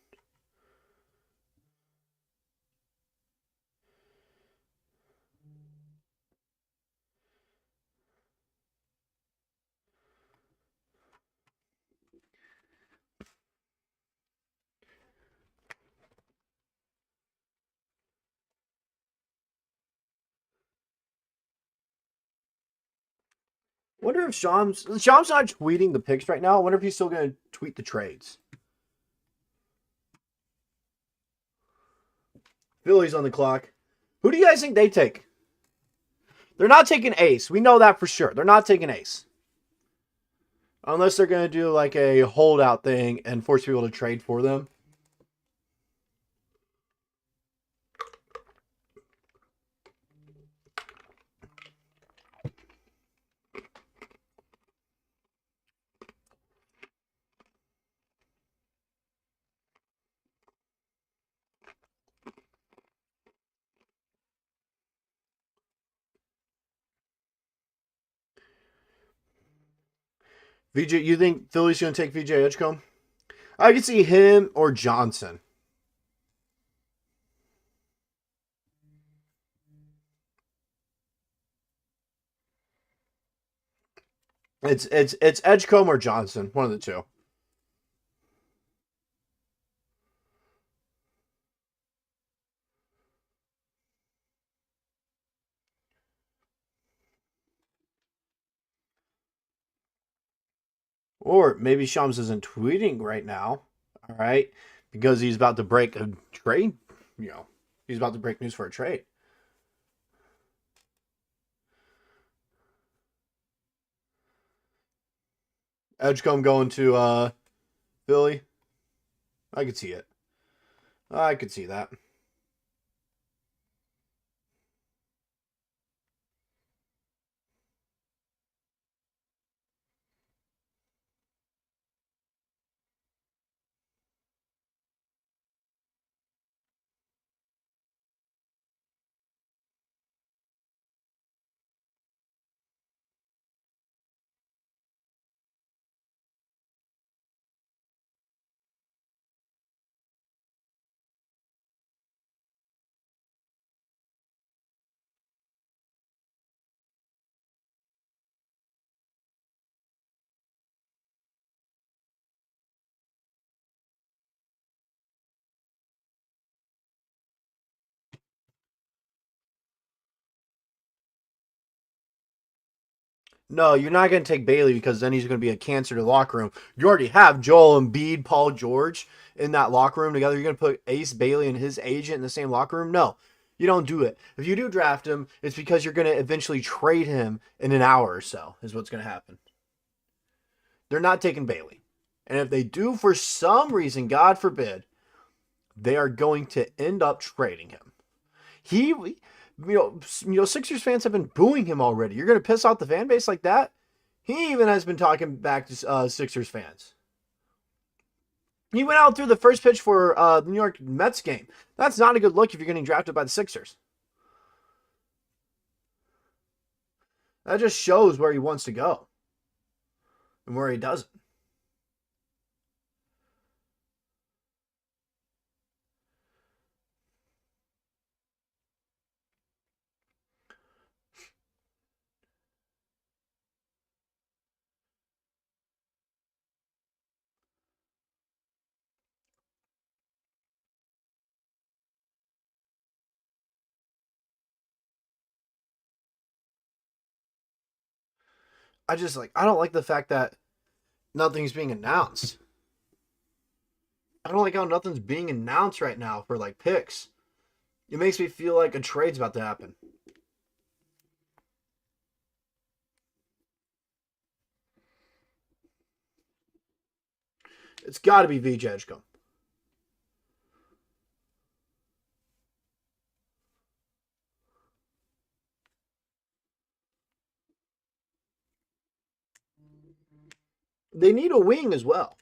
Wonder if Shams not tweeting the picks right now. I wonder if he's still going to tweet the trades. Philly's on the clock. Who do you guys think they take? They're not taking Ace. We know that for sure. They're not taking Ace. Unless they're going to do like a holdout thing and force people to trade for them. VJ, you think Philly's going to take VJ Edgecombe? I could see him or Johnson. It's Edgecombe or Johnson, one of the two. Or maybe Shams isn't tweeting right now. All right. Because he's about to break a trade. He's about to break news for a trade. Edgecombe going to Philly. I could see it. I could see that. No, you're not going to take Bailey because then he's going to be a cancer to the locker room. You already have Joel Embiid, Paul George in that locker room together. You're going to put Ace Bailey and his agent in the same locker room? No, you don't do it. If you do draft him, it's because you're going to eventually trade him in an hour or so, is what's going to happen. They're not taking Bailey. And if they do, for some reason, God forbid, they are going to end up trading him. Sixers fans have been booing him already. You're going to piss off the fan base like that? He even has been talking back to Sixers fans. He went out through the first pitch for the New York Mets game. That's not a good look if you're getting drafted by the Sixers. That just shows where he wants to go and where he doesn't. I don't like the fact that nothing's being announced. I don't like how nothing's being announced right now for like picks. It makes me feel like a trade's about to happen. It's got to be VJ Edgecombe. They need a wing as well.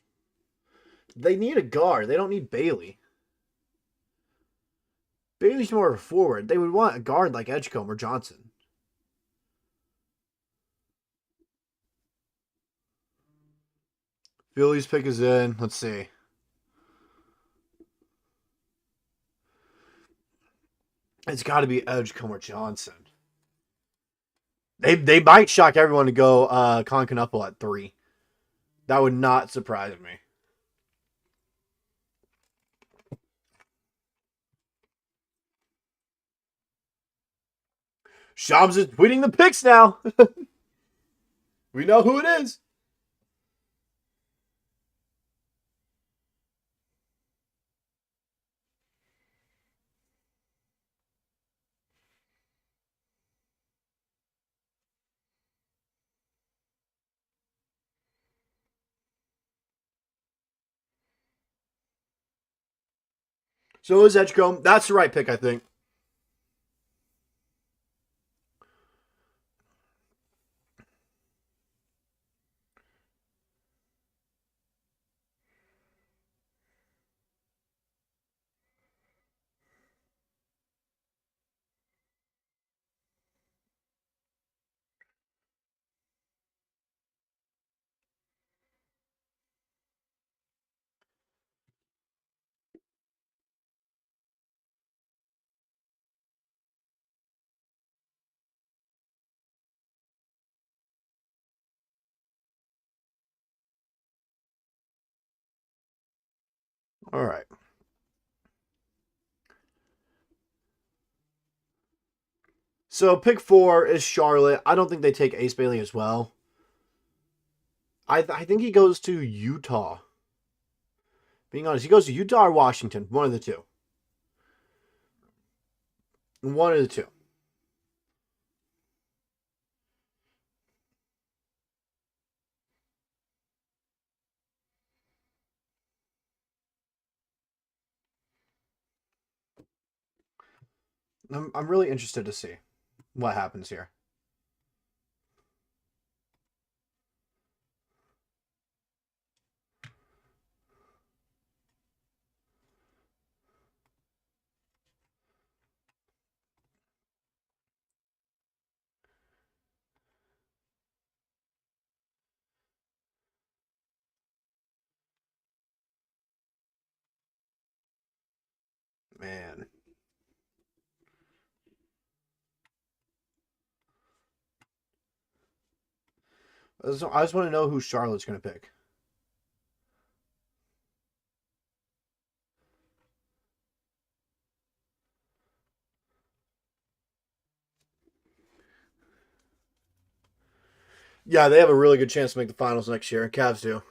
They need a guard. They don't need Bailey. Bailey's more of a forward. They would want a guard like Edgecombe or Johnson. Philly's pick is in. Let's see. It's got to be Edgecombe or Johnson. They might shock everyone to go Con Knuckle at 3. That would not surprise me. Shams is tweeting the picks now. We know who it is. So is Edgecombe. That's the right pick, I think. All right. So pick 4 is Charlotte. I don't think they take Ace Bailey as well. I think he goes to Utah. Being honest, he goes to Utah or Washington. One of the two. One of the two. I'm really interested to see what happens here. Man. I just want to know who Charlotte's going to pick. Yeah, they have a really good chance to make the finals next year. Cavs do.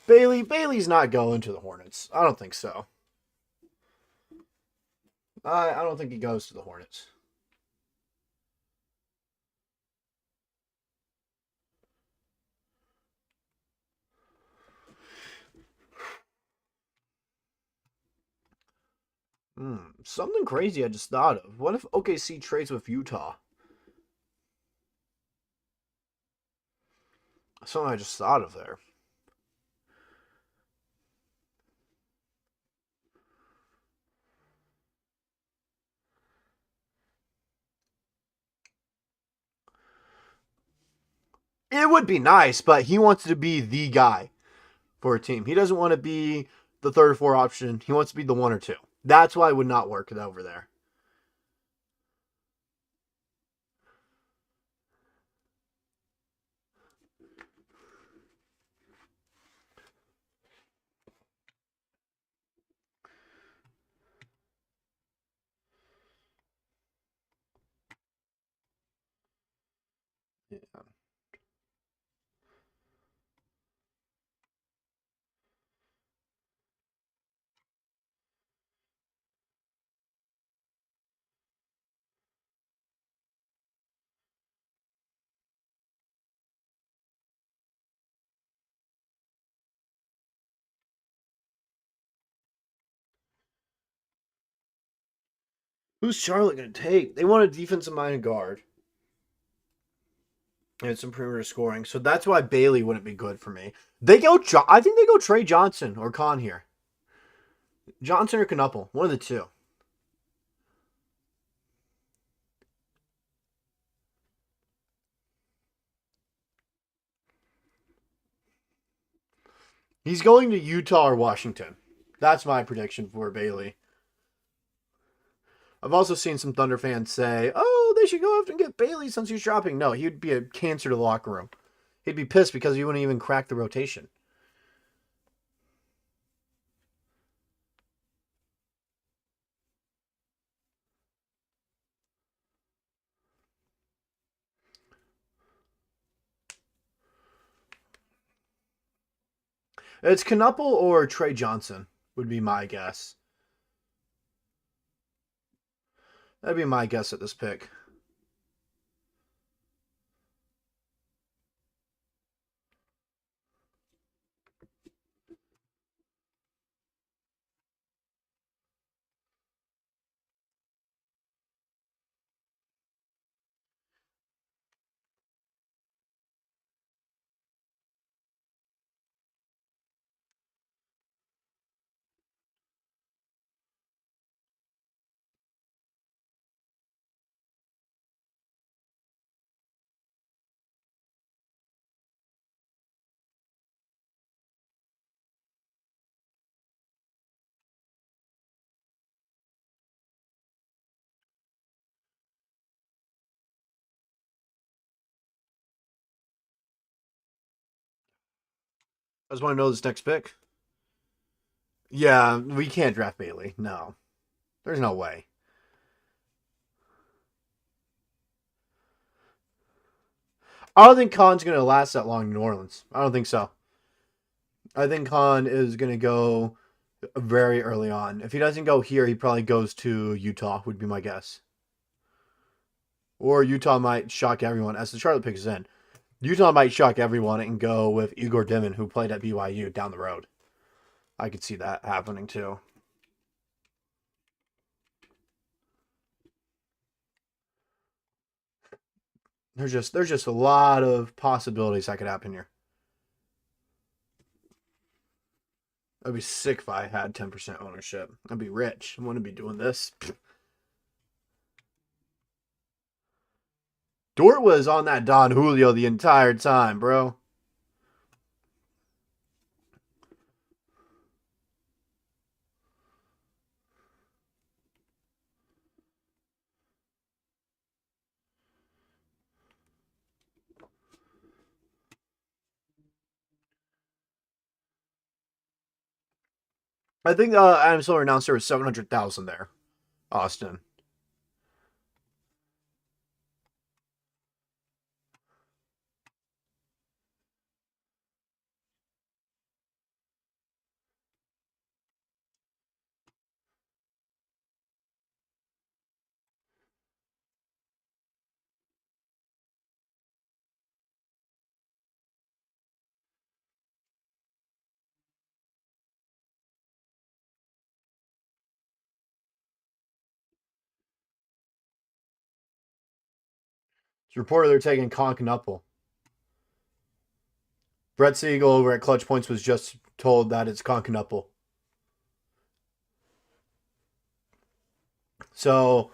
Bailey's not going to the Hornets. I don't think so. I don't think he goes to the Hornets. Something crazy I just thought of. What if OKC trades with Utah? Something I just thought of there. It would be nice, but he wants to be the guy for a team. He doesn't want to be the third or fourth option. He wants to be the one or two. That's why it would not work over there. Yeah. Who's Charlotte going to take? They want a defensive minded guard and some perimeter scoring. So that's why Bailey wouldn't be good for me. I think they go Trey Johnson or Khan here. Johnson or Knuppel. One of the two. He's going to Utah or Washington. That's my prediction for Bailey. I've also seen some Thunder fans say, oh, they should go after and get Bailey since he's dropping. No, he'd be a cancer to the locker room. He'd be pissed because he wouldn't even crack the rotation. It's Knuppel or Trey Johnson would be my guess. That'd be my guess at this pick. I just want to know this next pick. Yeah, we can't draft Bailey. No. There's no way. I don't think Khan's going to last that long in New Orleans. I don't think so. I think Khan is going to go very early on. If he doesn't go here, he probably goes to Utah, would be my guess. Or Utah might shock everyone as the Charlotte pick is in. Utah might shock everyone and go with Igor Dimmon, who played at BYU down the road. I could see that happening too. There's just a lot of possibilities that could happen here. I'd be sick if I had 10% ownership. I'd be rich. I wouldn't be doing this. Dort was on that Don Julio the entire time, bro. I think Adam Silver announced there was 700,000 there, Austin. It's reported they're taking Constantinople. Brett Siegel over at Clutch Points was just told that it's Constantinople. So,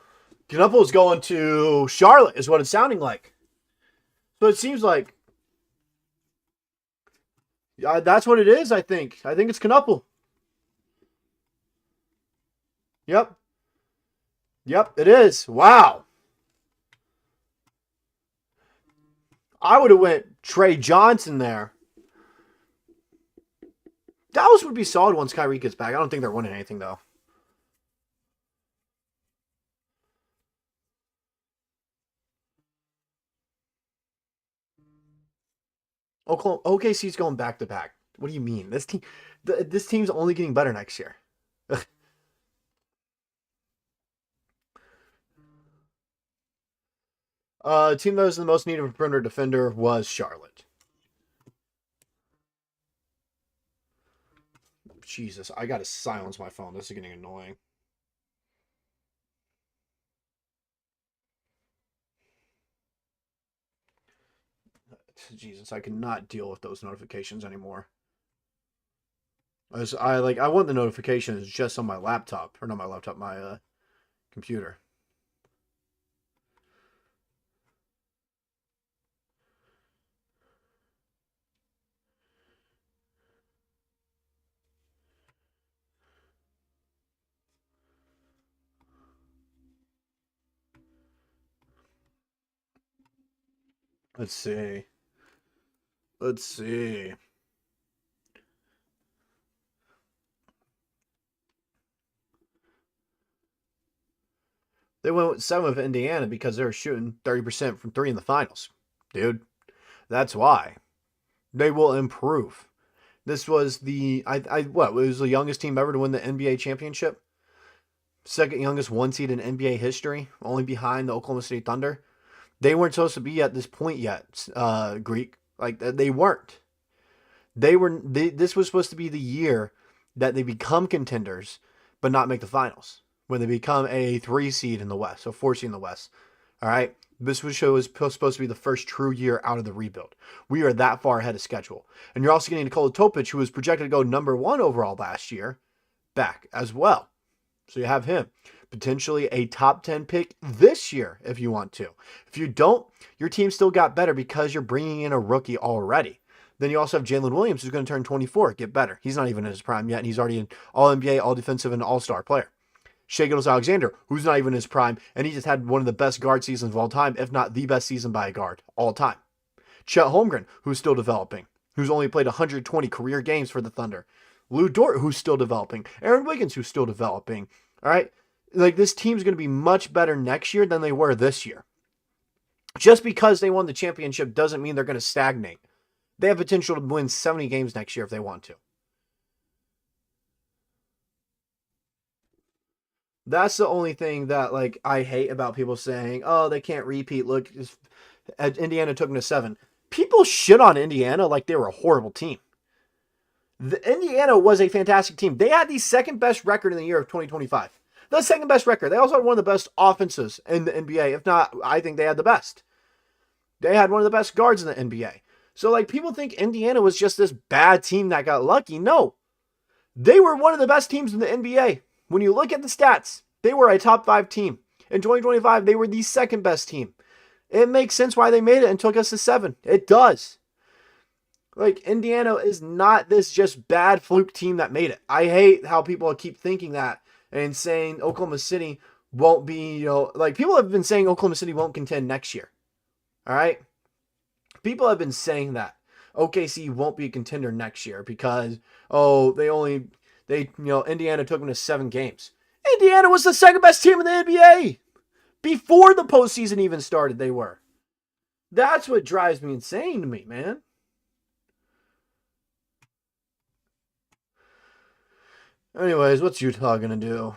Knupple's going to Charlotte, is what it's sounding like. So it seems like that's what it is, I think. I think it's Knuppel. Yep. Yep, it is. Wow. I would have went Trey Johnson there. Dallas would be solid once Kyrie gets back. I don't think they're winning anything, though. Oklahoma, OKC's going back to back. What do you mean? This team's only getting better next year. Team that was the most needed perimeter defender was Charlotte. Jesus, I gotta silence my phone. This is getting annoying. Jesus, I cannot deal with those notifications anymore. I want the notifications just on my laptop, or not my laptop, my computer. Let's see. Let's see. They went with 7 with Indiana because they were shooting 30% from 3 in the finals. Dude, that's why. They will improve. This was what? It was the youngest team ever to win the NBA championship. Second youngest one seed in NBA history, only behind the Oklahoma City Thunder. They weren't supposed to be at this point yet, Greek. Like, they weren't. This was supposed to be the year that they become contenders, but not make the finals. When they become a 3 seed in the West, so 4 seed in the West. All right? This was supposed to be the first true year out of the rebuild. We are that far ahead of schedule. And you're also getting Nikola Topic, who was projected to go number 1 overall last year, back as well. So you have him. Potentially a top 10 pick this year if you want to. If you don't, your team still got better because you're bringing in a rookie already. Then you also have Jalen Williams, who's going to turn 24, get better. He's not even in his prime yet, and he's already an All-NBA, All-Defensive, and All-Star player. Shai Gilgeous-Alexander, who's not even in his prime, and he just had one of the best guard seasons of all time, if not the best season by a guard all time. Chet Holmgren, who's still developing, who's only played 120 career games for the Thunder. Dort, who's still developing. Aaron Wiggins, who's still developing. All right? Like, this team's going to be much better next year than they were this year. Just because they won the championship doesn't mean they're going to stagnate. They have potential to win 70 games next year if they want to. That's the only thing that, like, I hate about people saying, oh, they can't repeat. Look, Indiana took them to 7. People shit on Indiana like they were a horrible team. Indiana was a fantastic team. They had the second best record in the year of 2025. The second best record. They also had one of the best offenses in the NBA. If not, I think they had the best. They had one of the best guards in the NBA. So, like, people think Indiana was just this bad team that got lucky. No. They were one of the best teams in the NBA. When you look at the stats, they were a top 5 team. In 2025, they were the second best team. It makes sense why they made it and took us to 7. It does. Like, Indiana is not this just bad fluke team that made it. I hate how people keep thinking that and saying Oklahoma City won't be, like, people have been saying Oklahoma City won't contend next year. All right? People have been saying that OKC won't be a contender next year because, Indiana took them to 7 games. Indiana was the second best team in the NBA. Before the postseason even started, they were. That's what drives me insane to me, man. Anyways, what's Utah going to do?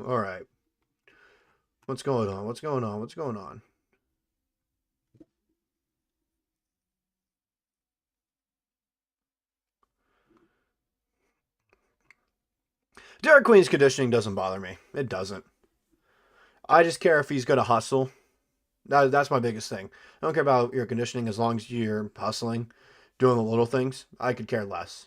All right. What's going on? What's going on? What's going on? Derek Queen's conditioning doesn't bother me. It doesn't. I just care if he's going to hustle. That's my biggest thing. I don't care about your conditioning as long as you're hustling, doing the little things. I could care less.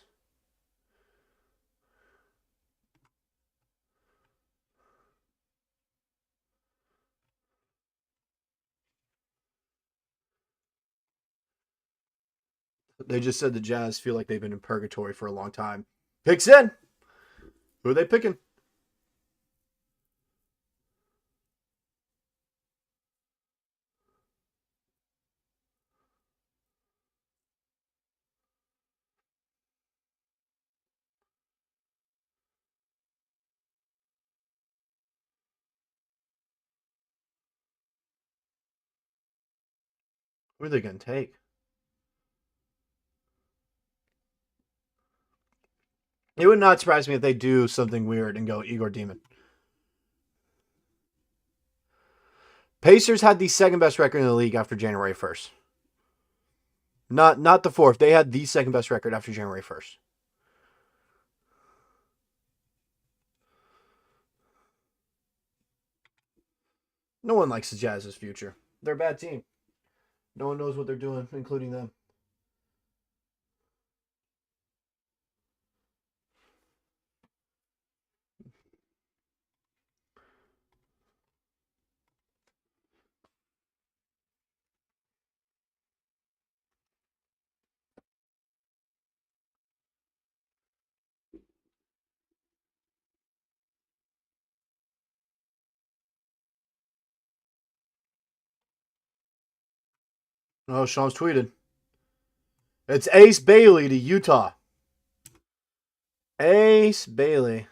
They just said the Jazz feel like they've been in purgatory for a long time. Picks in. Who are they picking? Who are they going to take? It would not surprise me if they do something weird and go Igor Demon. Pacers had the second best record in the league after January 1st. Not the fourth. They had the second best record after January 1st. No one likes the Jazz's future. They're a bad team. No one knows what they're doing, including them. Oh, Sean's tweeted. It's Ace Bailey to Utah. Ace Bailey.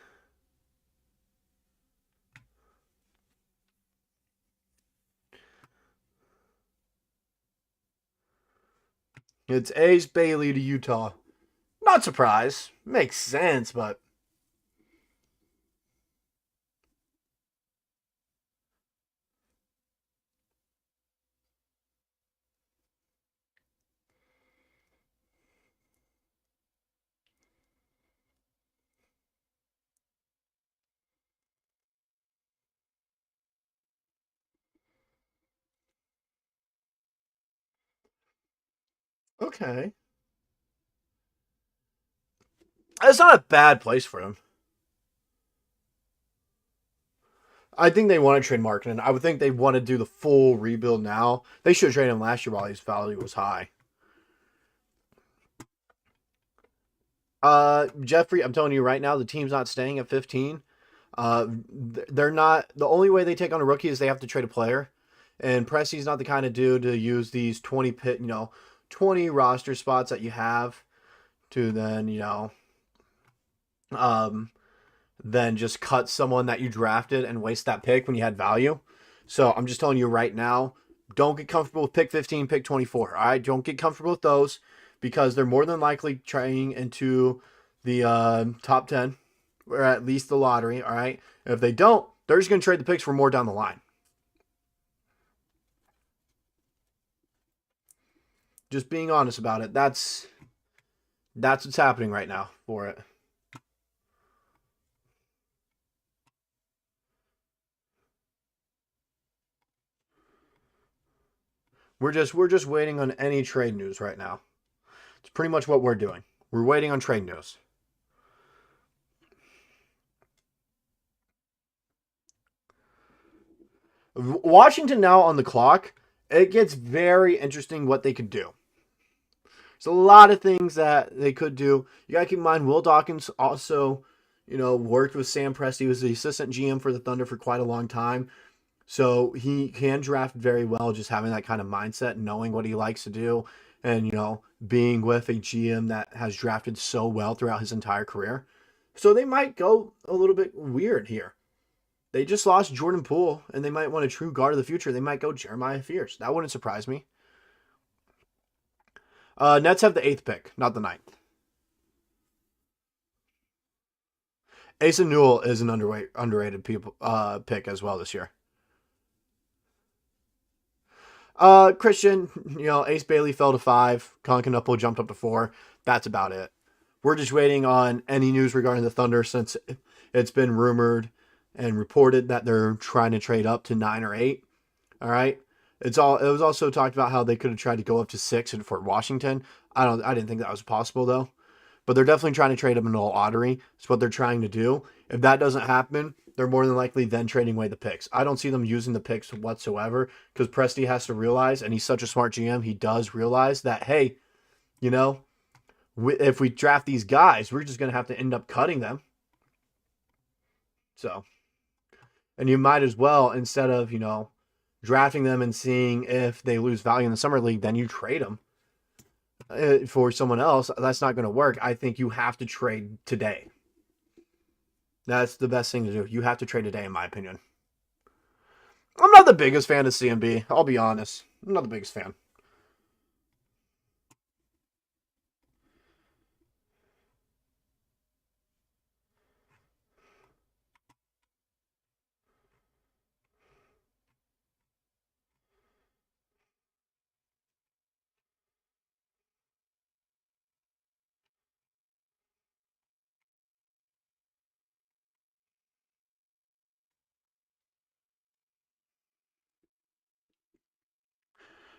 It's Ace Bailey to Utah. Not surprised. Makes sense, but okay. It's not a bad place for him. I think they want to trade Markkanen. I would think they want to do the full rebuild now. They should have traded him last year while his value was high. Jeffrey, I'm telling you right now, the team's not staying at 15. They're not. The only way they take on a rookie is they have to trade a player, and Presti's not the kind of dude to use these 20 roster spots that you have to then then just cut someone that you drafted and waste that pick when you had value. So I'm just telling you right now, don't get comfortable with pick 15, pick 24. All right, don't get comfortable with those because they're more than likely trying into the top 10 or at least the lottery. All right, and if they don't, they're just going to trade the picks for more down the line. Just being honest about it. That's what's happening right now for it. We're just waiting on any trade news right now. It's pretty much what we're doing. We're waiting on trade news. Washington now on the clock. It gets very interesting what they could do. There's a lot of things that they could do. You got to keep in mind, Will Dawkins also, worked with Sam Presti. He was the assistant GM for the Thunder for quite a long time. So he can draft very well, just having that kind of mindset, knowing what he likes to do, and, being with a GM that has drafted so well throughout his entire career. So they might go a little bit weird here. They just lost Jordan Poole, and they might want a true guard of the future. They might go Jeremiah Fierce. That wouldn't surprise me. Nets have the 8th pick, not the 9th. Asa Newell is an underrated pick as well this year. Christian, Ace Bailey fell to 5. Colin Knuppel jumped up to 4. That's about it. We're just waiting on any news regarding the Thunder since It's been rumored and reported that they're trying to trade up to 9 or 8. All right. It was also talked about how they could have tried to go up to 6 for Washington. I didn't think that was possible though. But they're definitely trying to trade him in the lottery. It's what they're trying to do. If that doesn't happen, they're more than likely then trading away the picks. I don't see them using the picks whatsoever because Presti has to realize, and he's such a smart GM, he does realize that, hey, you know, if we draft these guys, we're just going to have to end up cutting them. So, and you might as well, instead of, drafting them and seeing if they lose value in the summer league, then you trade them for someone else. That's not going to work. I think you have to trade today. That's the best thing to do. You have to trade today, in my opinion. I'm not the biggest fan of CMB. I'll be honest. I'm not the biggest fan.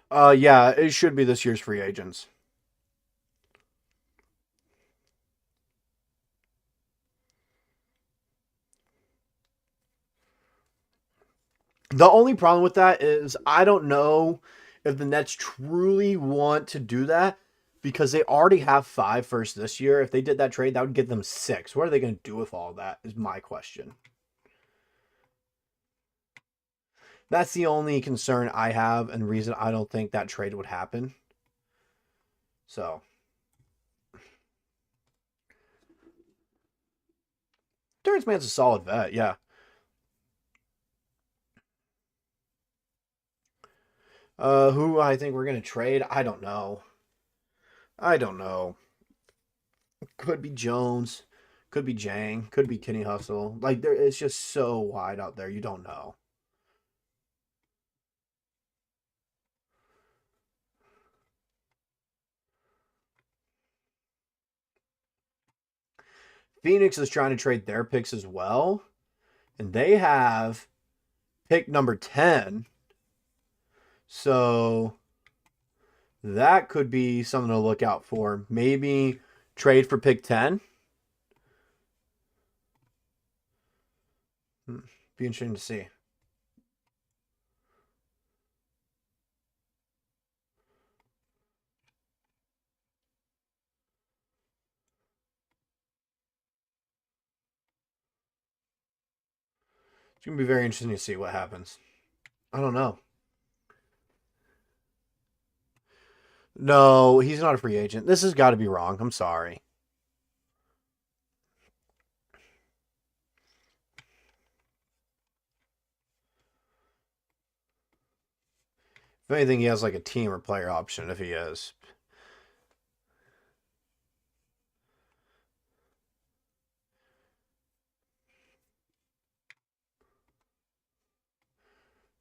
Yeah, it should be this year's free agents. The only problem with that is I don't know if the Nets truly want to do that because they already have 5 first this year. If they did that trade, that would give them 6. What are they going to do with all that is my question. That's the only concern I have and reason I don't think that trade would happen. So, Terrence Mann's a solid vet, yeah. Who I think we're going to trade, I don't know. I don't know. Could be Jones, could be Jang, could be Kenny Hustle. Like it's just so wide out there. You don't know. Phoenix is trying to trade their picks as well, and they have pick number 10. So that could be something to look out for. Maybe trade for pick 10. Be interesting to see. It's going to be very interesting to see what happens. I don't know. No, he's not a free agent. This has got to be wrong. I'm sorry. If anything, he has like a team or player option if he is.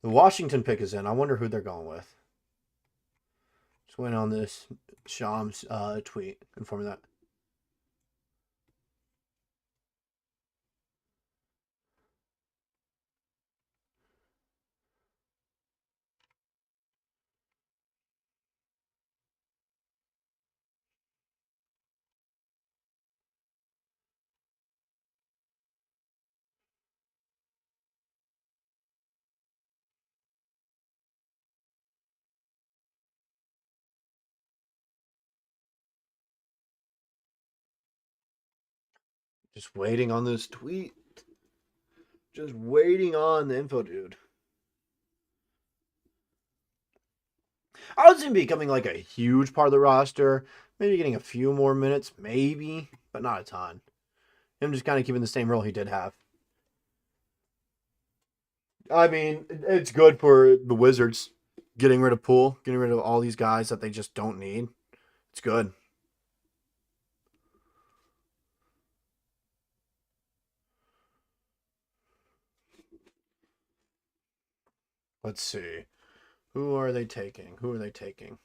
The Washington pick is in. I wonder who they're going with. Just went on this Sham's tweet informing that. Just waiting on this tweet. Just waiting on the info, dude. I was him becoming like a huge part of the roster. Maybe getting a few more minutes, maybe, but not a ton. Him just kind of keeping the same role he did have. I mean, it's good for the Wizards getting rid of Poole, getting rid of all these guys that they just don't need. It's good. Let's see. Who are they taking? Who are they taking?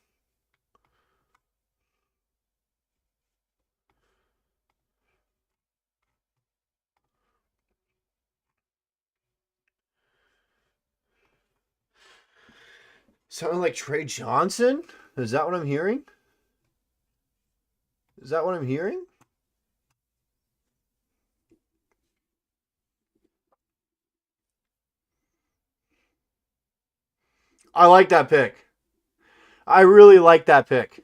Sounding like Trey Johnson? Is that what I'm hearing? Is that what I'm hearing? I like that pick. I really like that pick.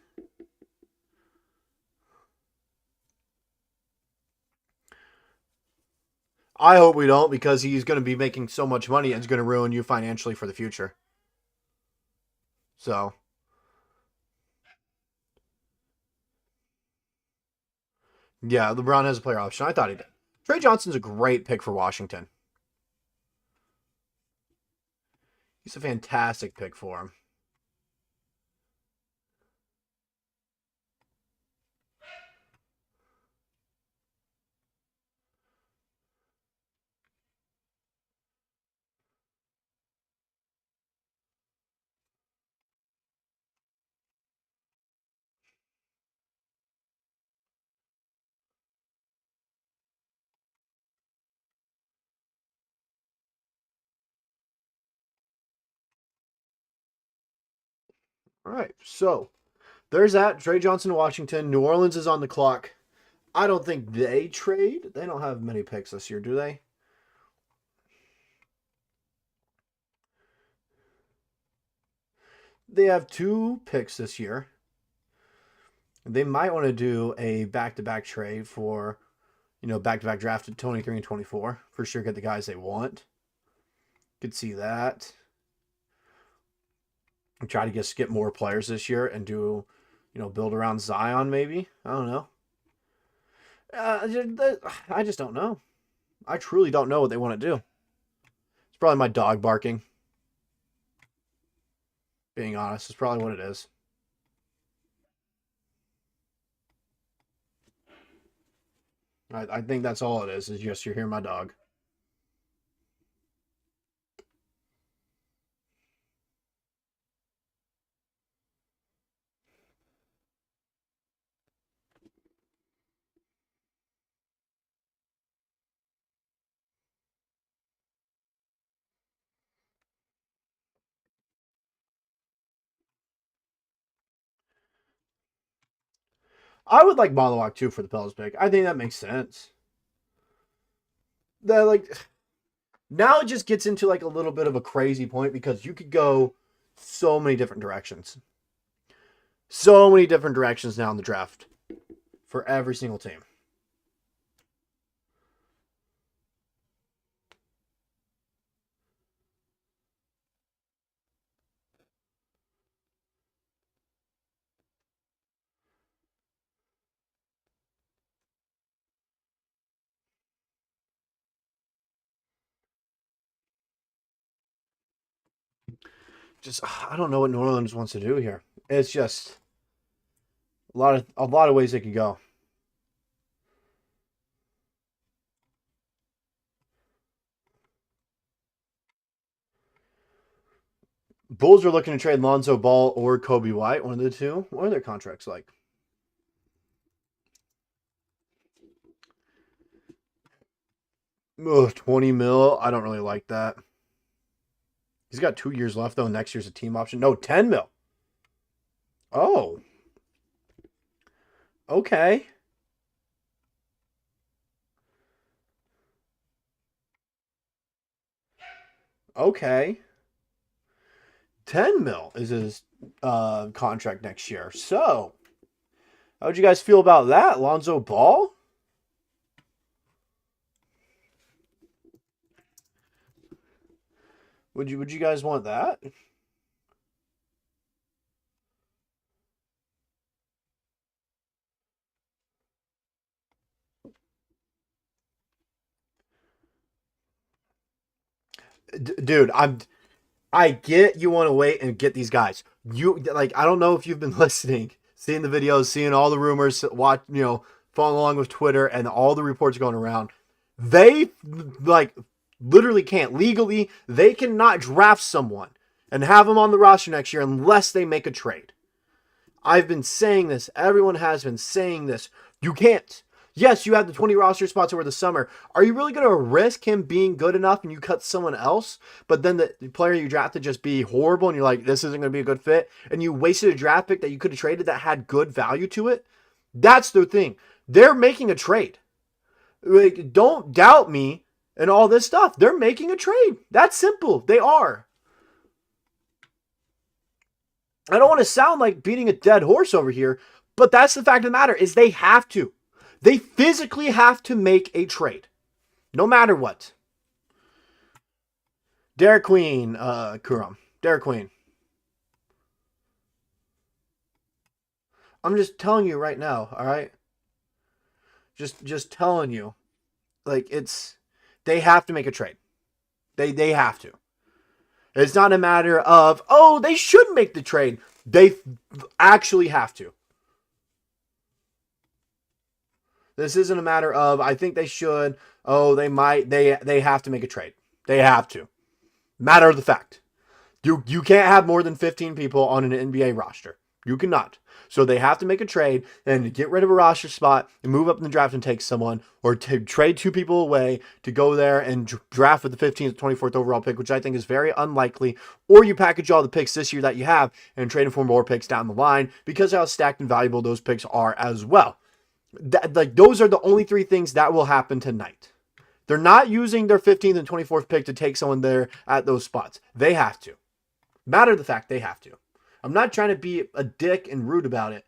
I hope we don't, because he's going to be making so much money and it's going to ruin you financially for the future. So, yeah, LeBron has a player option. I thought he did. Trey Johnson's a great pick for Washington. He's a fantastic pick for him. All right, so there's that. Trey Johnson, Washington. New Orleans is on the clock. I don't think they trade. They don't have many picks this year, do they? They have 2 picks this year. They might want to do a back-to-back trade for, back-to-back drafted 23 and 24. For sure, get the guys they want. Could see that. Try to just get more players this year and do, build around Zion maybe. I don't know. I just don't know. I truly don't know what they want to do. It's probably my dog barking. Being honest, it's probably what it is. I think that's all it is just you're hearing my dog. I would like Malawak too for the Pels pick. I think that makes sense. That now it just gets into like a little bit of a crazy point because you could go so many different directions. So many different directions now in the draft for every single team. Just I don't know what New Orleans wants to do here. It's just a lot of ways they could go. Bulls are looking to trade Lonzo Ball or Kobe White, one of the two. What are their contracts like? Ugh, 20 mil. I don't really like that. He's got 2 years left, though. Next year's a team option. No, 10 mil. Oh. Okay. Okay. 10 mil is his contract next year. So, how would you guys feel about that? Lonzo Ball? Would you guys want that? Dude, I get you want to wait and get these guys. I don't know if you've been listening, seeing the videos, seeing all the rumors, following along with Twitter and all the reports going around. They literally can't legally. They cannot draft someone and have them on the roster next year unless they make a trade. I've been saying this. Everyone has been saying this. You can't. Yes, you have the 20 roster spots over the summer. Are you really going to risk him being good enough and you cut someone else, but then the player you drafted just be horrible and you're like, this isn't going to be a good fit, and you wasted a draft pick that you could have traded that had good value to it? That's the thing. They're making a trade. Like, don't doubt me and all this stuff. They're making a trade. That's simple. They are. I don't want to sound like beating a dead horse over here, but that's the fact of the matter is they have to. They physically have to make a trade, no matter what. Derek Queen, Kuram. Derek Queen. I'm just telling you right now, all right? Just telling you. Like, they have to make a trade. They have to. It's not a matter of, oh, they should make the trade. They actually have to. This isn't a matter of, I think they should, oh, they might, they have to make a trade. They have to. Matter of the fact. You can't have more than 15 people on an NBA roster. You cannot. So they have to make a trade and get rid of a roster spot and move up in the draft and take someone, or to trade two people away to go there and draft with the 15th, 24th overall pick, which I think is very unlikely. Or you package all the picks this year that you have and trade them for more picks down the line because of how stacked and valuable those picks are as well. Those are the only three things that will happen tonight. They're not using their 15th and 24th pick to take someone there at those spots. They have to. Matter of the fact, they have to. I'm not trying to be a dick and rude about it.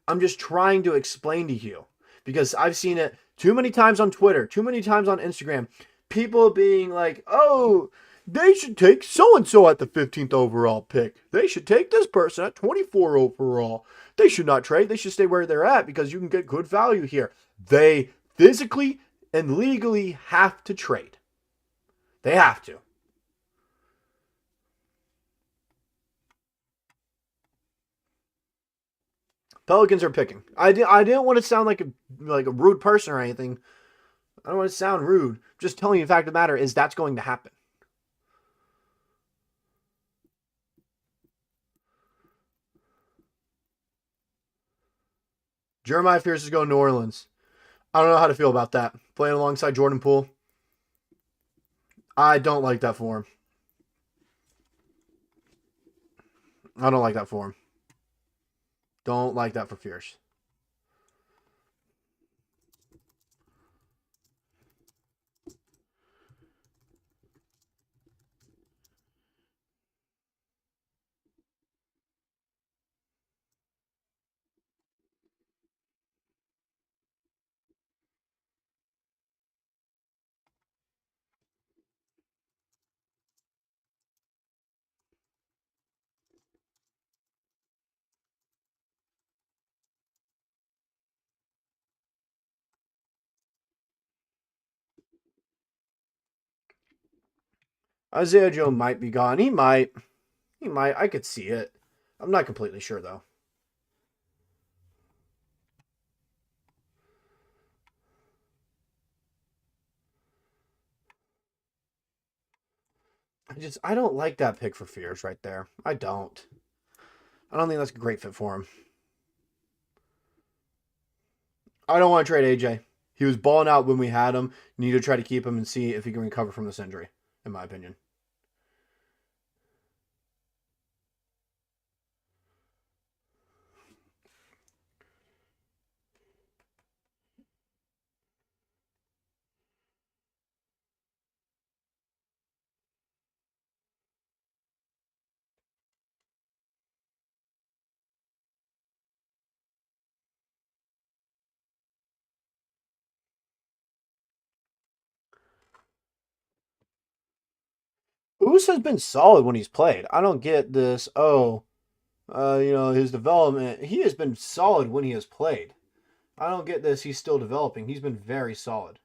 I'm just trying to explain to you because I've seen it too many times on Twitter, too many times on Instagram. People being like, oh, they should take so-and-so at the 15th overall pick. They should take this person at 24 overall. They should not trade. They should stay where they're at because you can get good value here. They physically and legally have to trade. They have to. Pelicans are picking. I didn't want to sound like a rude person or anything. I don't want to sound rude. Just telling you the fact of the matter is that's going to happen. Jeremiah Fears is going to New Orleans. I don't know how to feel about that. Playing alongside Jordan Poole. I don't like that for him. I don't like that for him. Don't like that for Fierce. Isaiah Joe might be gone. He might. I could see it. I'm not completely sure, though. I don't like that pick for Fears right there. I don't. I don't think that's a great fit for him. I don't want to trade AJ. He was balling out when we had him. Need to try to keep him and see if he can recover from this injury, in my opinion. Oos has been solid when he's played. I don't get this, his development. He has been solid when he has played. I don't get this. He's still developing. He's been very solid.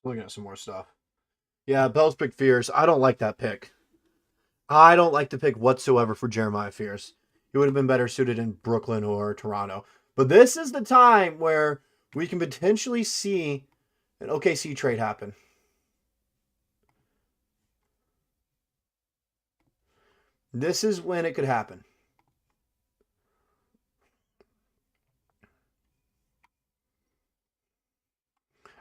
Looking at some more stuff. Yeah, Bell's pick Fierce. I don't like that pick. I don't like the pick whatsoever for Jeremiah Fears. He would have been better suited in Brooklyn or Toronto. But this is the time where we can potentially see an OKC trade happen. This is when it could happen.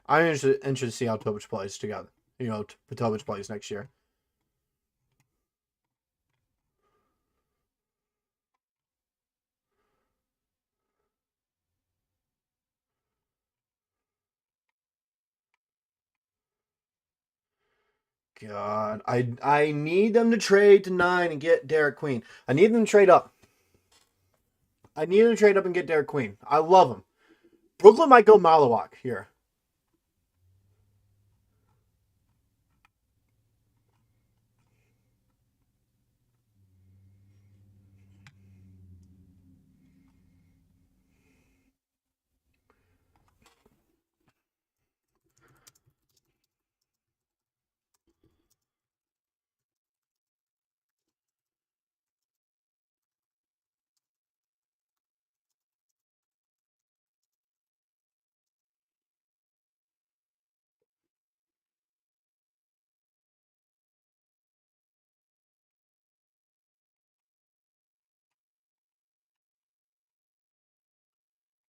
I'm interested to see how Tobic plays together. Tobic plays next year. God, I need them to trade to 9 and get Derek Queen. I need them to trade up. I need them to trade up and get Derek Queen. I love him. Brooklyn might go Malawak here.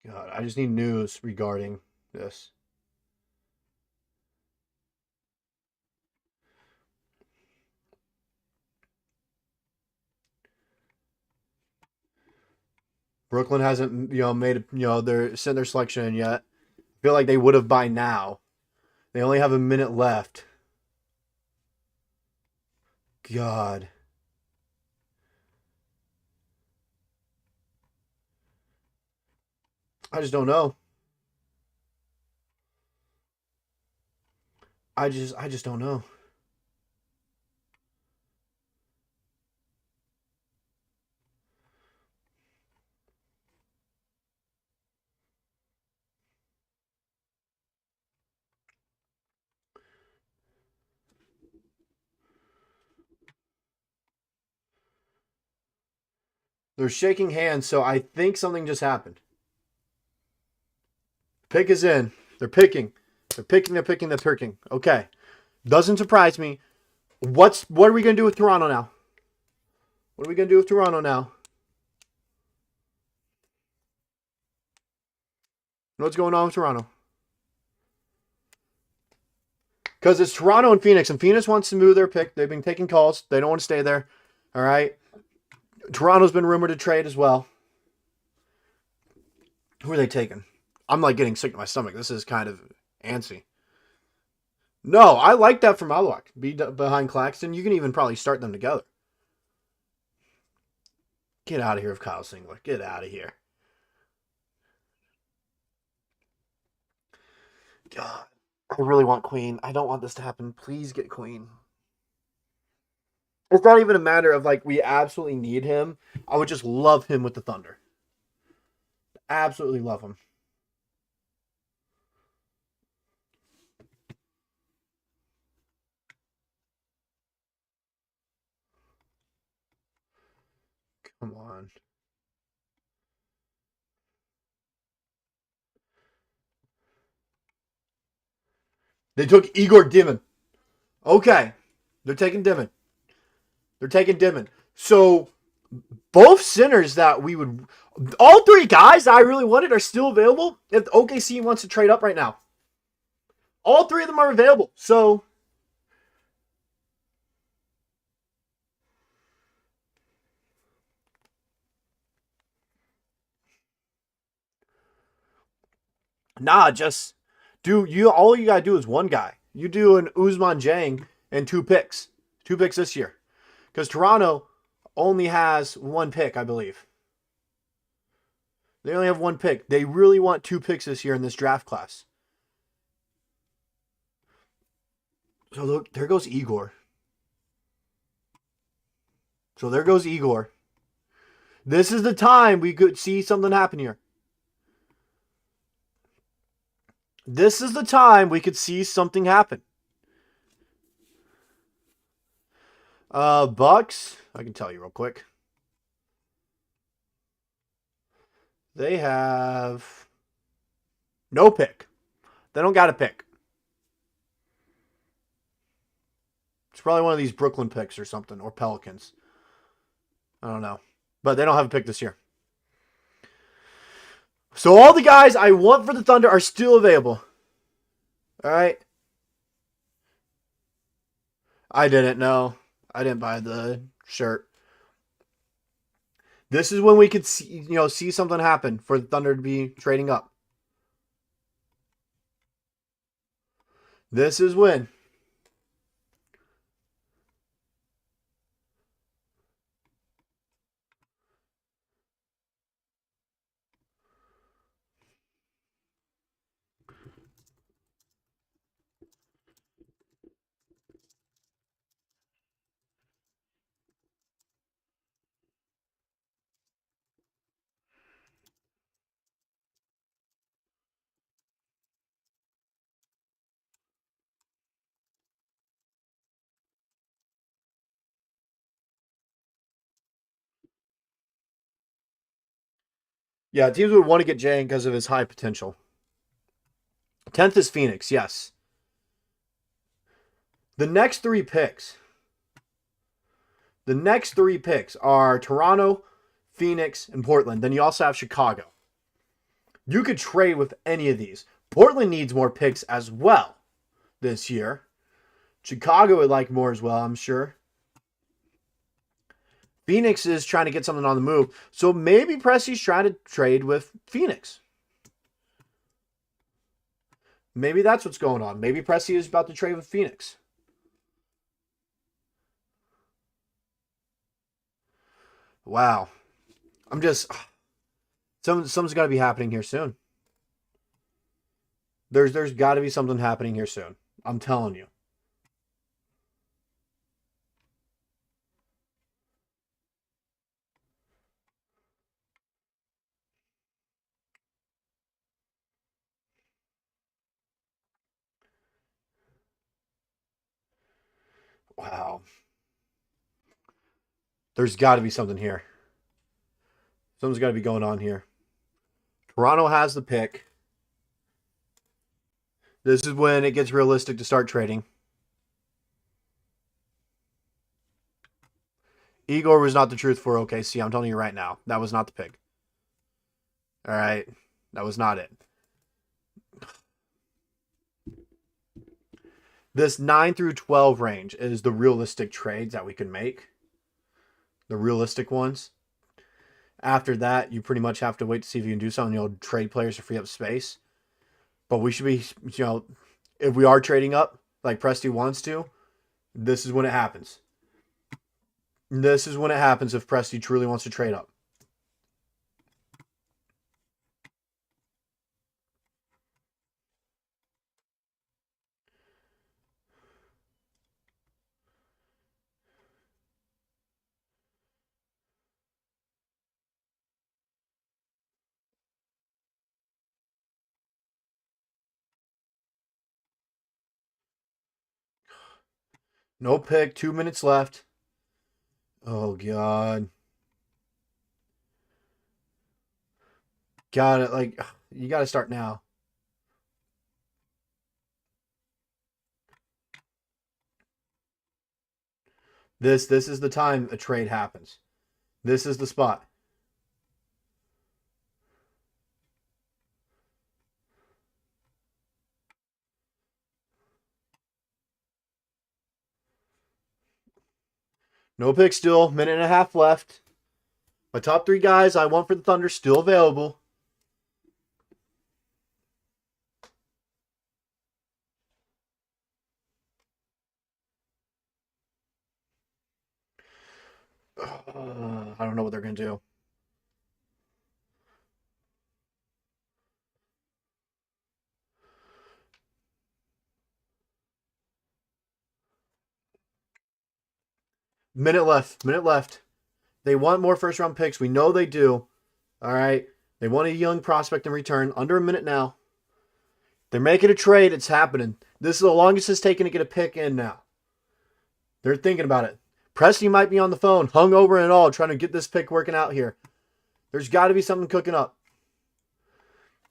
God, I just need news regarding this. Brooklyn hasn't, made they're sent their selection in yet. I feel like they would have by now. They only have a minute left. God. I just don't know. I just don't know. They're shaking hands, so I think something just happened. Pick is in. They're picking. They're picking. They're picking. They're picking. Okay. Doesn't surprise me. What are we gonna do with Toronto now? What are we gonna do with Toronto now? What's going on with Toronto? Because it's Toronto and Phoenix wants to move their pick. They've been taking calls. They don't want to stay there. All right. Toronto's been rumored to trade as well. Who are they taking? I'm like getting sick to my stomach. This is kind of antsy. No, I like that from Malawak. Be behind Claxton. You can even probably start them together. Get out of here with Kyle Singler. Get out of here. God, I really want Queen. I don't want this to happen. Please get Queen. It's not even a matter of like we absolutely need him. I would just love him with the Thunder. Absolutely love him. Come on. They took Igor Dimon. Okay. They're taking Dimon. They're taking Dimon. So both centers that we would, all three guys I really wanted are still available if OKC wants to trade up right now. All three of them are available. So just do you. All you gotta do is one guy. You do an Usman Jang and 2 picks, 2 picks this year, because Toronto only has 1 pick, I believe. They only have 1 pick. They really want 2 picks this year in this draft class. So look, there goes Igor. So there goes Igor. This is the time we could see something happen here. This is the time we could see something happen. Bucks, I can tell you real quick. They have no pick. They don't got a pick. It's probably one of these Brooklyn picks or something, or Pelicans. I don't know. But they don't have a pick this year. So all the guys I want for the Thunder are still available. All right. I didn't know. I didn't buy the shirt. This is when we could see something happen for the Thunder to be trading up. This is when. Yeah, teams would want to get Jay because of his high potential. 10th is Phoenix, yes. The next three picks are Toronto, Phoenix, and Portland. Then you also have Chicago. You could trade with any of these. Portland needs more picks as well this year. Chicago would like more as well, I'm sure. Phoenix is trying to get something on the move. So maybe Presti's trying to trade with Phoenix. Maybe that's what's going on. Maybe Presti is about to trade with Phoenix. Wow. I'm just... Something's got to be happening here soon. There's got to be something happening here soon. I'm telling you. Wow. There's got to be something here. Something's got to be going on here. Toronto has the pick. This is when it gets realistic to start trading. Igor was not the truth for OKC. I'm telling you right now. That was not the pick. All right. That was not it. This 9 through 12 range is the realistic trades that we can make. The realistic ones. After that, you pretty much have to wait to see if you can do something. Trade players to free up space. But we should be, if we are trading up, like Presti wants to, this is when it happens. This is when it happens if Presti truly wants to trade up. No pick. 2 minutes left. Oh, God. Got it. You got to start now. This is the time a trade happens. This is the spot. No pick still. Minute and a half left. My top 3 guys I want for the Thunder still available. I don't know what they're going to do. Minute left. They want more first round picks. We know they do. All right. They want a young prospect in return. Under a minute now. They're making a trade. It's happening. This is the longest it's taken to get a pick in now. They're thinking about it. Presti might be on the phone, hungover and all, trying to get this pick working out here. There's got to be something cooking up.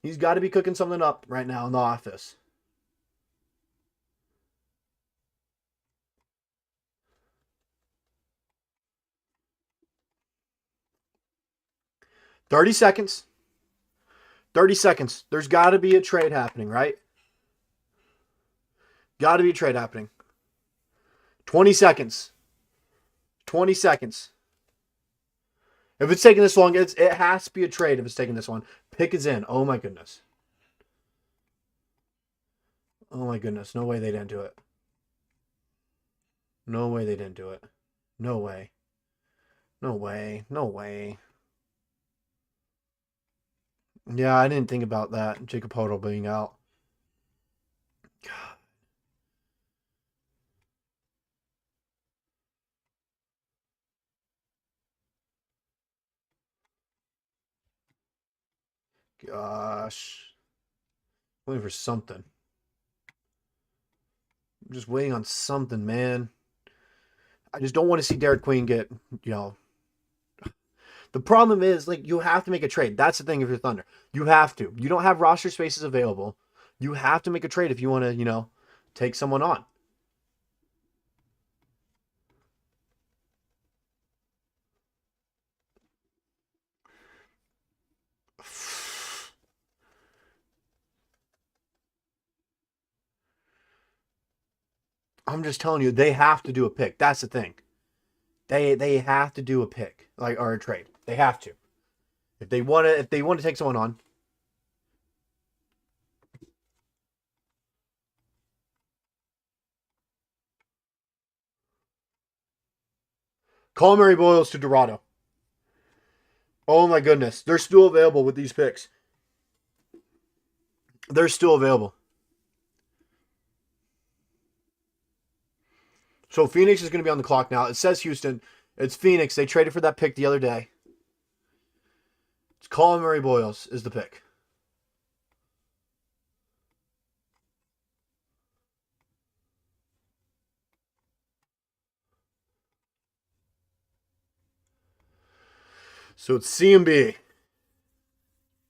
He's got to be cooking something up right now in the office. "30 seconds. 30 seconds. There's got to be a trade happening, right? Got to be a trade happening. 20 seconds. 20 seconds. If it's taking this long, it has to be a trade if it's taking this long. Pick is in. Oh, my goodness. Oh, my goodness. No way they didn't do it. No way they didn't do it. No way. No way. No way. Yeah, I didn't think about that. Jacob Podol being out. Gosh. Waiting for something. I'm just waiting on something, man. I just don't want to see Derek Queen get, The problem is, you have to make a trade. That's the thing if you're Thunder. You have to. You don't have roster spaces available. You have to make a trade if you want to, take someone on. I'm just telling you, they have to do a pick. That's the thing. They have to do a pick, or a trade. They have to. If they want to take someone on. Call Mary Boyles to Dorado. Oh my goodness. They're still available with these picks. They're still available. So Phoenix is going to be on the clock now. It says Houston. It's Phoenix. They traded for that pick the other day. It's Colin Murray Boyles is the pick. So it's CMB.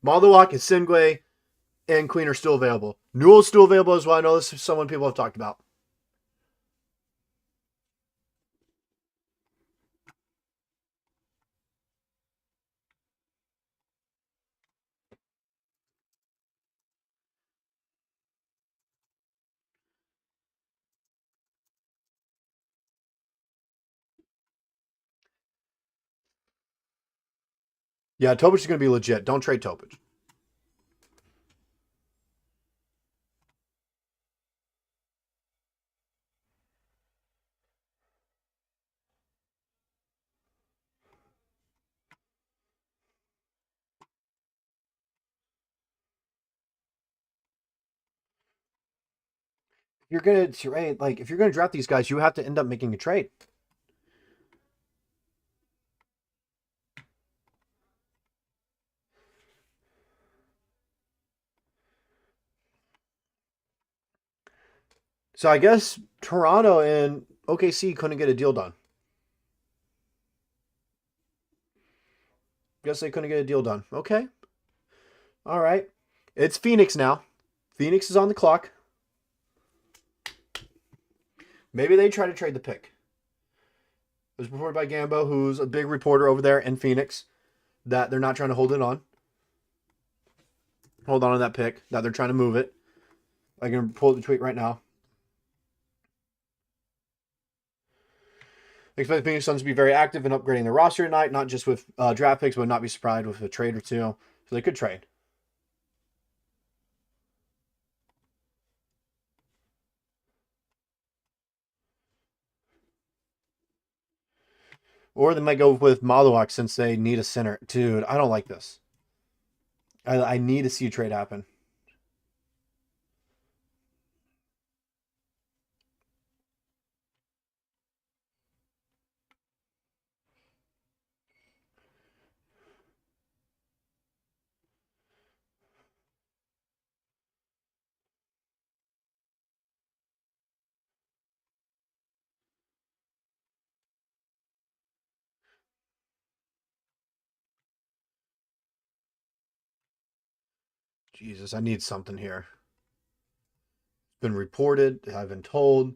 Maldoak, Singwe, and Queen are still available. Newell's still available as well. I know this is someone people have talked about. Yeah, Topic is going to be legit. Don't trade Topic. You're going to trade, if you're going to draft these guys, you have to end up making a trade. So I guess Toronto and OKC couldn't get a deal done. Guess they couldn't get a deal done. Okay. All right. It's Phoenix now. Phoenix is on the clock. Maybe they try to trade the pick. It was reported by Gambo, who's a big reporter over there in Phoenix, that they're not trying to hold it on. Hold on to that pick, that they're trying to move it. I can pull the tweet right now. Expect the Phoenix Suns to be very active in upgrading their roster tonight, not just with draft picks, but not be surprised with a trade or two. So they could trade. Or they might go with Maldoak since they need a center. Dude, I don't like this. I need to see a trade happen. Jesus, I need something here. It's been reported. I've been told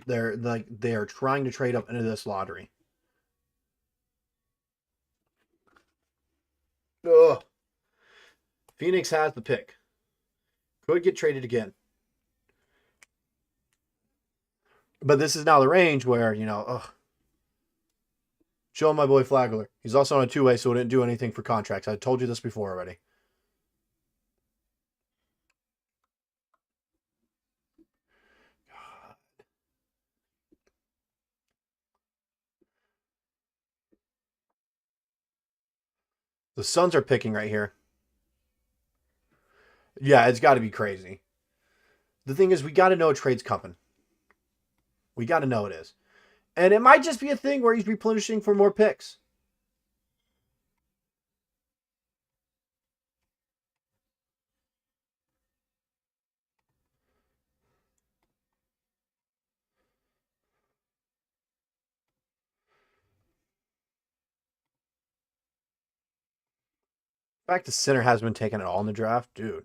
they are trying to trade up into this lottery. Ugh. Phoenix has the pick. Could get traded again. But this is now the range where, show my boy Flagler. He's also on a two-way, so it didn't do anything for contracts. I told you this before already. The Suns are picking right here. Yeah, it's got to be crazy. The thing is, we got to know a trade's coming. We got to know it is. And it might just be a thing where he's replenishing for more picks. In fact, the center has been taken at all in the draft, dude.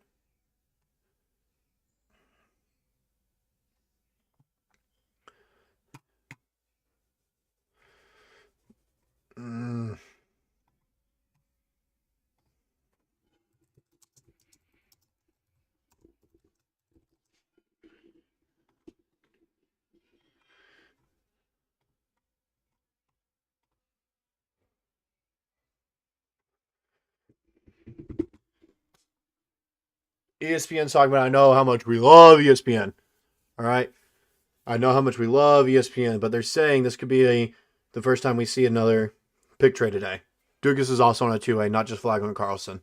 ESPN's talking about, I know how much we love ESPN. All right. I know how much we love ESPN, but they're saying this could be the first time we see another pick trade today. Dugas is also on a two-way, not just Flagler and Carlson.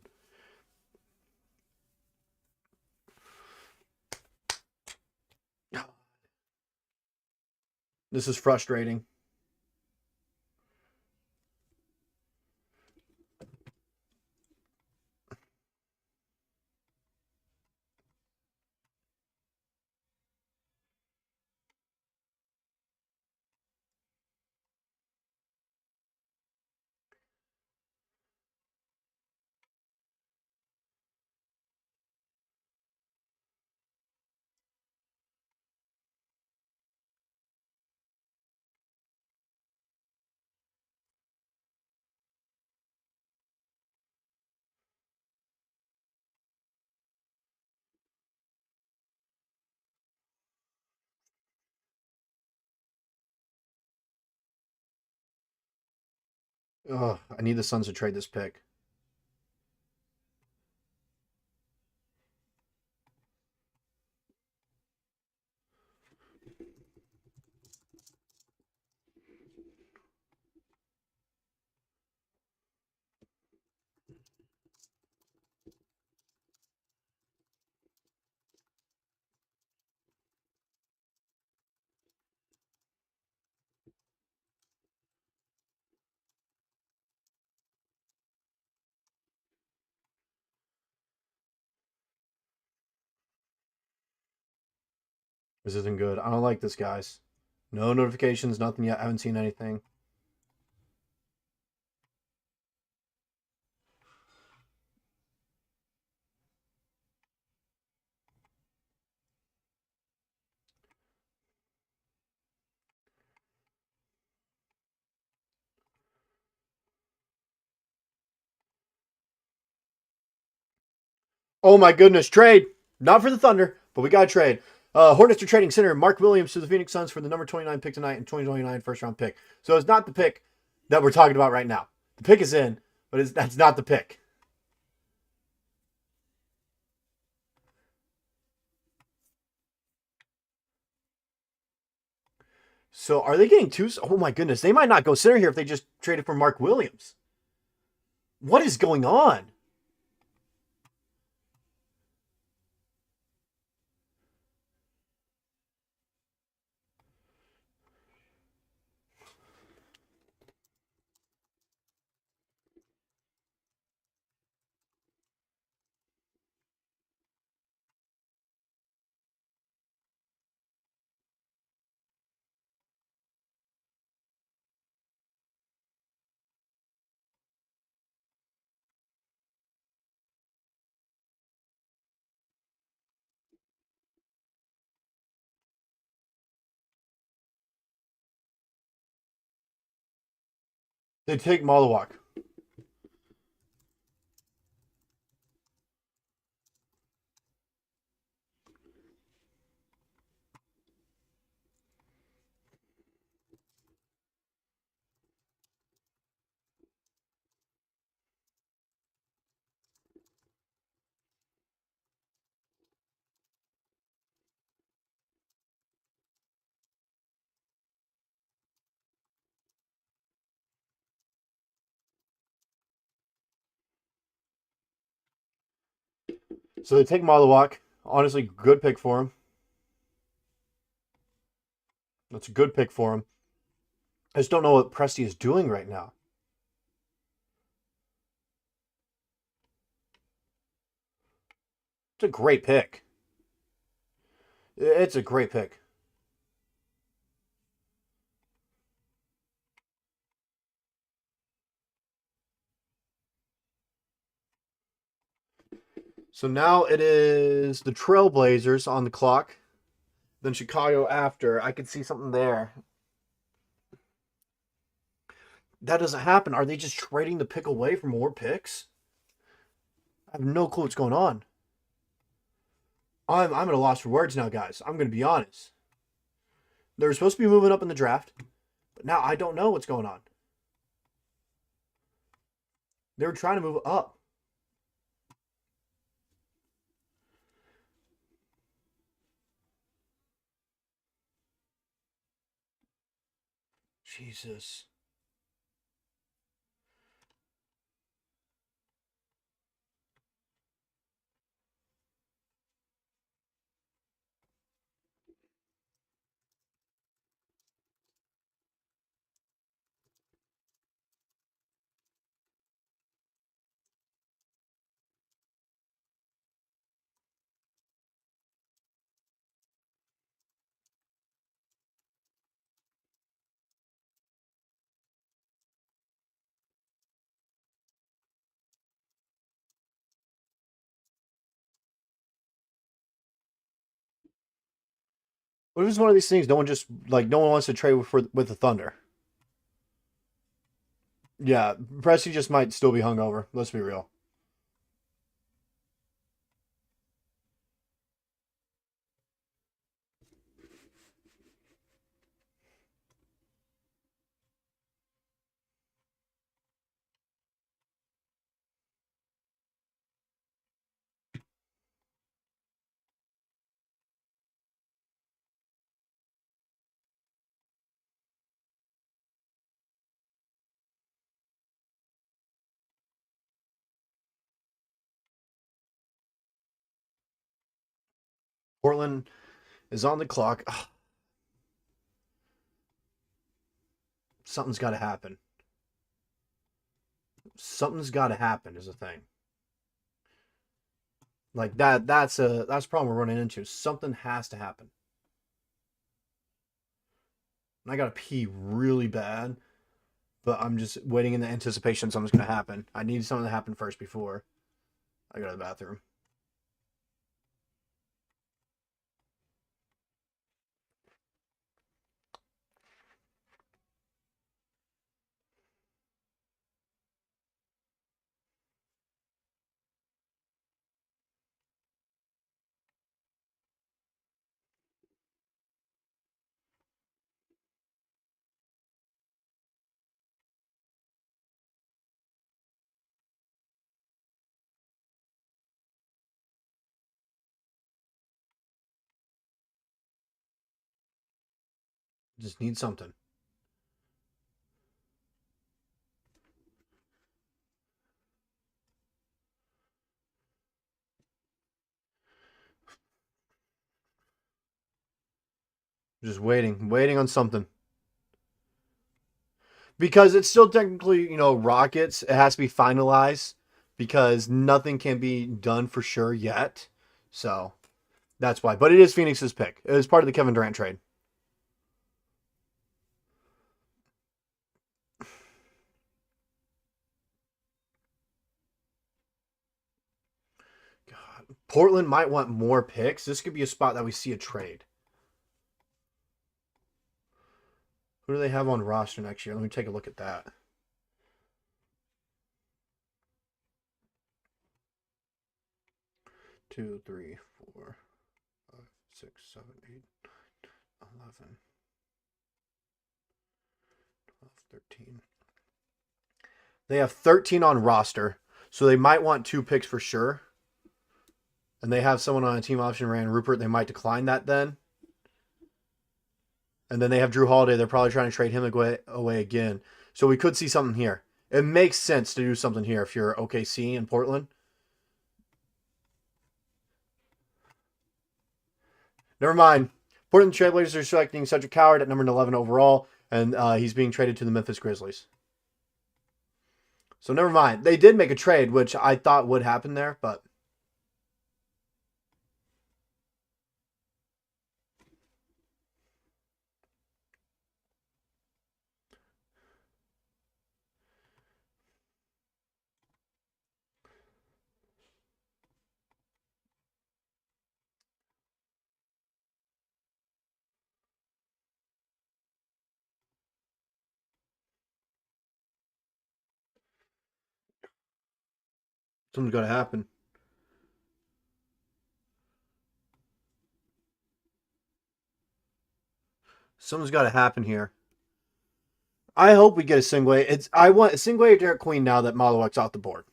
This is frustrating. Ugh, I need the Suns to trade this pick. This isn't good. I don't like this, guys. No notifications, nothing yet. I haven't seen anything. Oh my goodness, trade. Not for the Thunder, but we got to trade. Hornets are trading center Mark Williams to the Phoenix Suns for the number 29 pick tonight and 2029 first round pick. So it's not the pick that we're talking about right now. The pick is in, but that's not the pick. So are they getting two? Oh my goodness, they might not go center here if they just traded for Mark Williams. What is going on? They take Malawak. So they take Malawak. Honestly, good pick for him. That's a good pick for him. I just don't know what Presti is doing right now. It's a great pick. It's a great pick. So now it is the Trailblazers on the clock. Then Chicago after. I could see something there. That doesn't happen. Are they just trading the pick away for more picks? I have no clue what's going on. I'm at a loss for words now, guys. I'm going to be honest. They're supposed to be moving up in the draft, but now I don't know what's going on. They were trying to move up. Jesus. What if it's one of these things? No one wants to trade with the Thunder. Yeah, Presti just might still be hungover. Let's be real. Portland is on the clock. Ugh. Something's got to happen. Something's got to happen is a thing. Like that's a problem we're running into. Something has to happen. And I gotta pee really bad, but I'm just waiting in the anticipation something's gonna happen. I need something to happen first before I go to the bathroom. Just need something. Just waiting on something. Because it's still technically, Rockets. It has to be finalized because nothing can be done for sure yet. So that's why. But it is Phoenix's pick. It was part of the Kevin Durant trade. God. Portland might want more picks. This could be a spot that we see a trade. Who do they have on roster next year? Let me take a look at that. 2, 3, 4, 5, 6, 7, 8, 11, 12, 13. They have 13 on roster, so they might want 2 picks for sure. And they have someone on a team option, Rand Rupert. They might decline that then. And then they have Drew Holiday. They're probably trying to trade him away again. So we could see something here. It makes sense to do something here if you're OKC in Portland. Never mind. Portland Trailblazers are selecting Cedric Howard at number 11 overall, and he's being traded to the Memphis Grizzlies. So never mind. They did make a trade, which I thought would happen there, but something's got to happen. Something's got to happen here. I hope we get a Singway. I want a Singway or Derek Queen now that Malawek's off the board.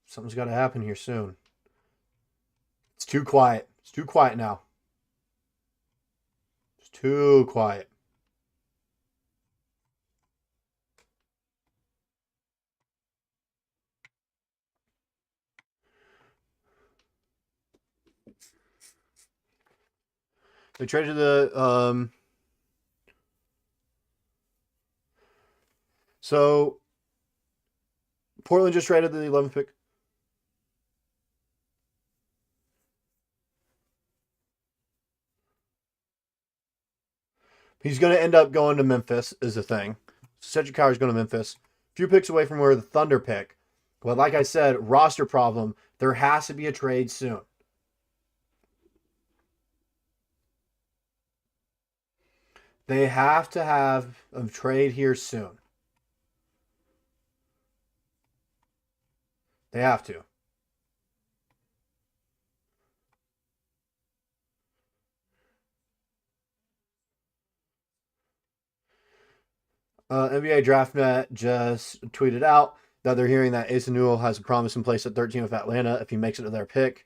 Something's got to happen here soon. It's too quiet. It's too quiet now. It's too quiet. They traded the so Portland just traded the 11th pick. He's going to end up going to Memphis is the thing. Cedric Howard's going to Memphis. A few picks away from where the Thunder pick. But like I said, roster problem. There has to be a trade soon. They have to have a trade here soon. They have to. NBA DraftNet just tweeted out that they're hearing that Ace Newell has a promise in place at 13 with Atlanta if he makes it to their pick.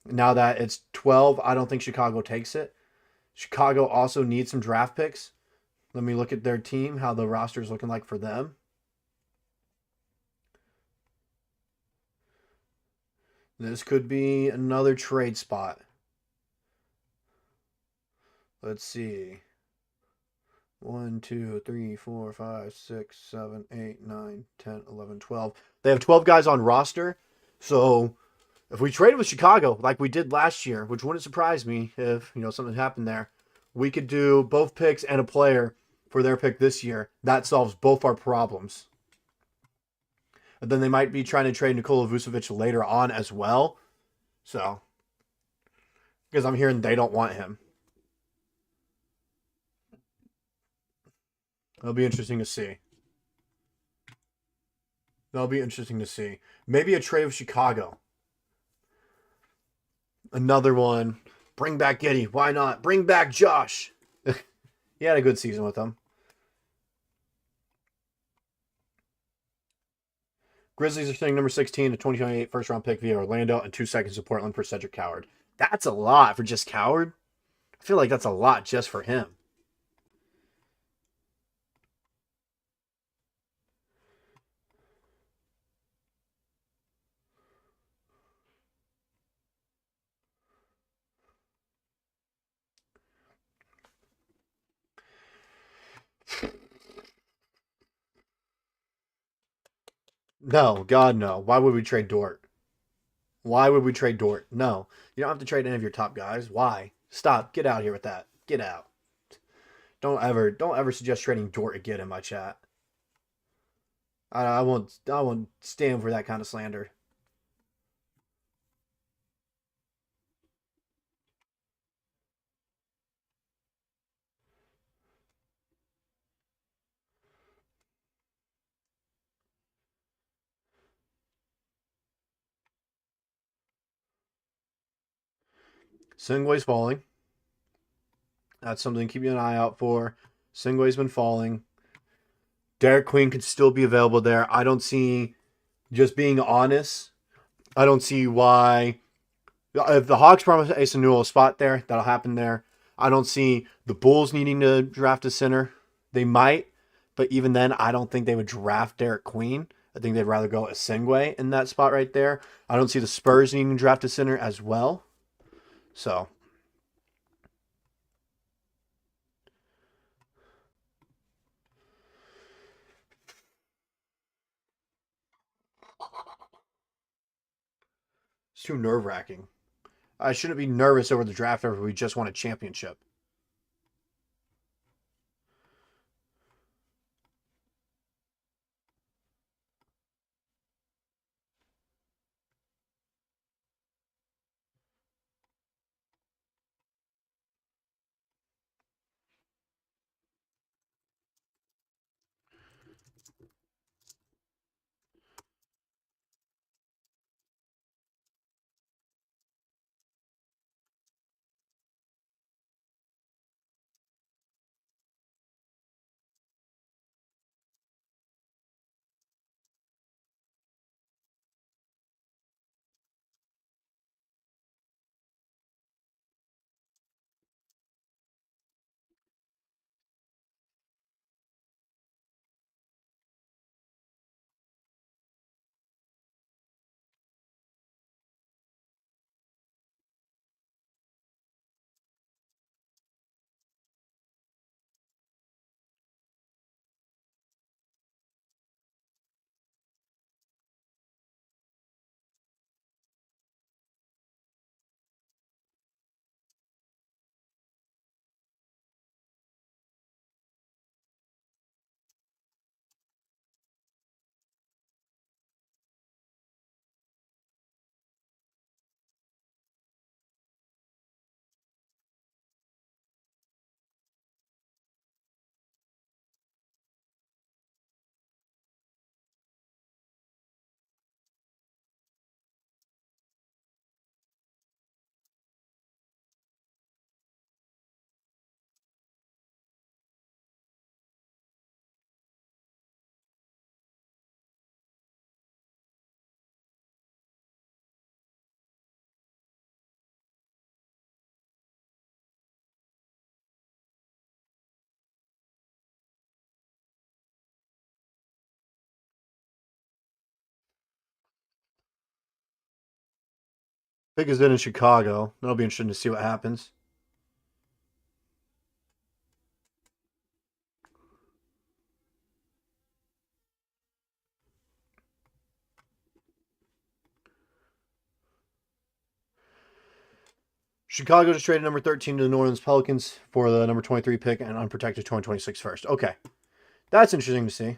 Now that it's 12, I don't think Chicago takes it. Chicago also needs some draft picks. Let me look at their team, how the roster is looking like for them. This could be another trade spot. Let's see. 1, 2, 3, 4, 5, 6, 7, 8, 9, 10, 11, 12. They have 12 guys on roster. So if we traded with Chicago like we did last year, which wouldn't surprise me if, something happened there, we could do both picks and a player for their pick this year. That solves both our problems. And then they might be trying to trade Nikola Vucevic later on as well. So, because I'm hearing they don't want him. That'll be interesting to see. Maybe a trade with Chicago. Another one. Bring back Giddey. Why not? Bring back Josh. He had a good season with them. Grizzlies are saying number 16 to 2028 first round pick via Orlando and 2 seconds to Portland for Cedric Howard. That's a lot for just Howard. I feel like that's a lot just for him. No, God, no. Why would we trade Dort? No. You don't have to trade any of your top guys. Why? Stop. Get out here with that. Get out. Don't ever suggest trading Dort again in my chat. I won't stand for that kind of slander. Singway's falling. That's something to keep an eye out for. Singway's been falling. Derek Queen could still be available there. I don't see, just being honest, I don't see why. If the Hawks promise Asa Newell a spot there, that'll happen there. I don't see the Bulls needing to draft a center. They might, but even then, I don't think they would draft Derek Queen. I think they'd rather go a Singway in that spot right there. I don't see the Spurs needing to draft a center as well. So, it's too nerve-wracking. I shouldn't be nervous over the draft if we just won a championship. Pick is in Chicago. That'll be interesting to see what happens. Chicago just traded number 13 to the New Orleans Pelicans for the number 23 pick and unprotected 2026 first. Okay. That's interesting to see.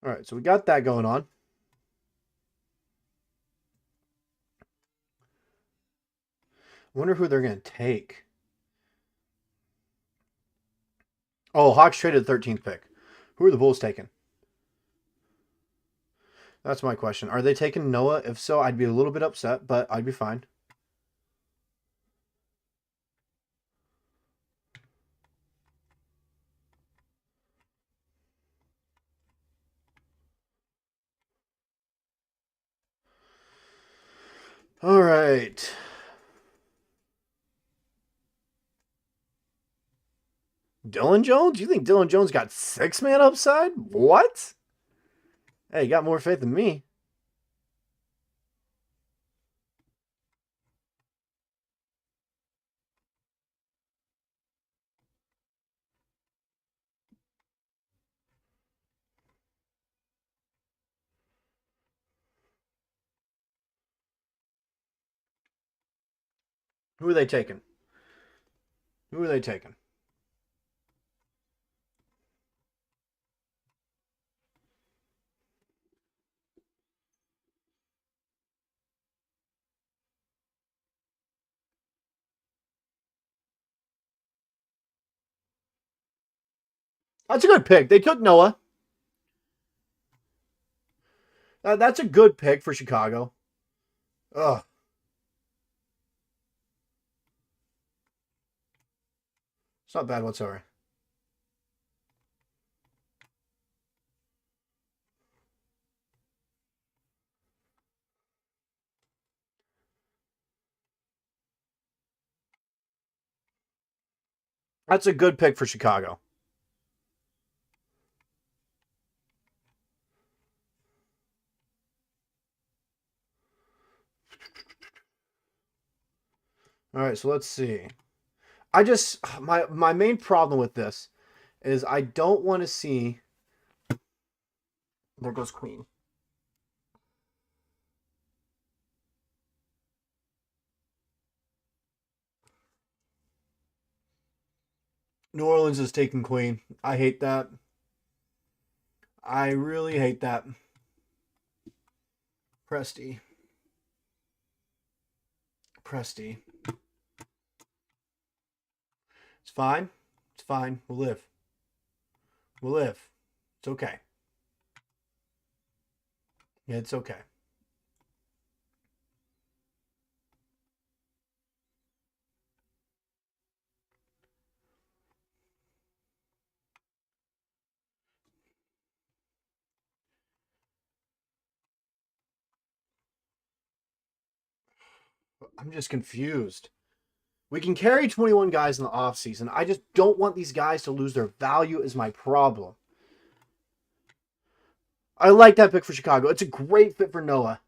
All right, so we got that going on. I wonder who they're going to take. Oh, Hawks traded the 13th pick. Who are the Bulls taking? That's my question. Are they taking Noah? If so, I'd be a little bit upset, but I'd be fine. All right. Dylan Jones? You think Dylan Jones got 6-man upside? What? Hey, you got more faith than me. Who are they taking? Who are they taking? That's a good pick. They took Noah. That's a good pick for Chicago. Ugh. It's not bad whatsoever. That's a good pick for Chicago. All right, so let's see. I just my main problem with this is I don't want to see. There goes Queen. New Orleans is taking Queen. I hate that. I really hate that. Presti. Presti. It's fine. It's fine. We'll live. We'll live. It's okay. Yeah, it's okay. I'm just confused. We can carry 21 guys in the offseason. I just don't want these guys to lose their value is my problem. I like that pick for Chicago. It's a great fit for Noah.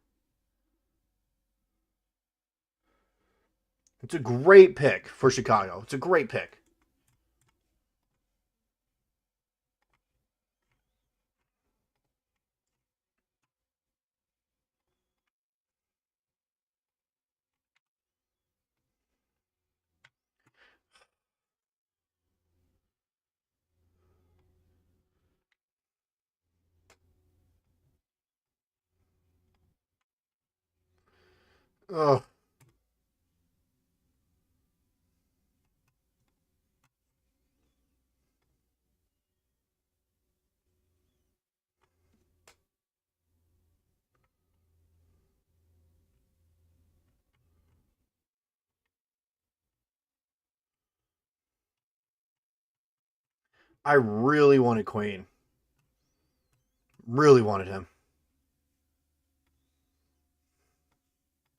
It's a great pick for Chicago. It's a great pick. Ugh. I really wanted Queen. Really wanted him.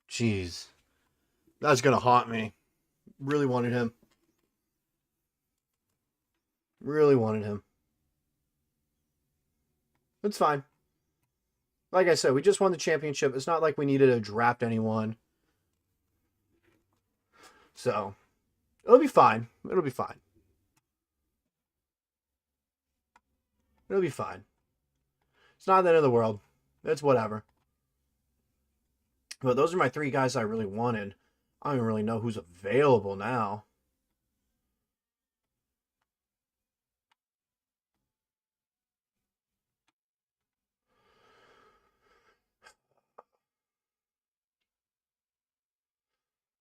Jeez. That's going to haunt me. Really wanted him. Really wanted him. It's fine. Like I said, we just won the championship. It's not like we needed to draft anyone. So, it'll be fine. It'll be fine. It'll be fine. It's not the end of the world. It's whatever. But those are my three guys I really wanted. I don't even really know who's available now.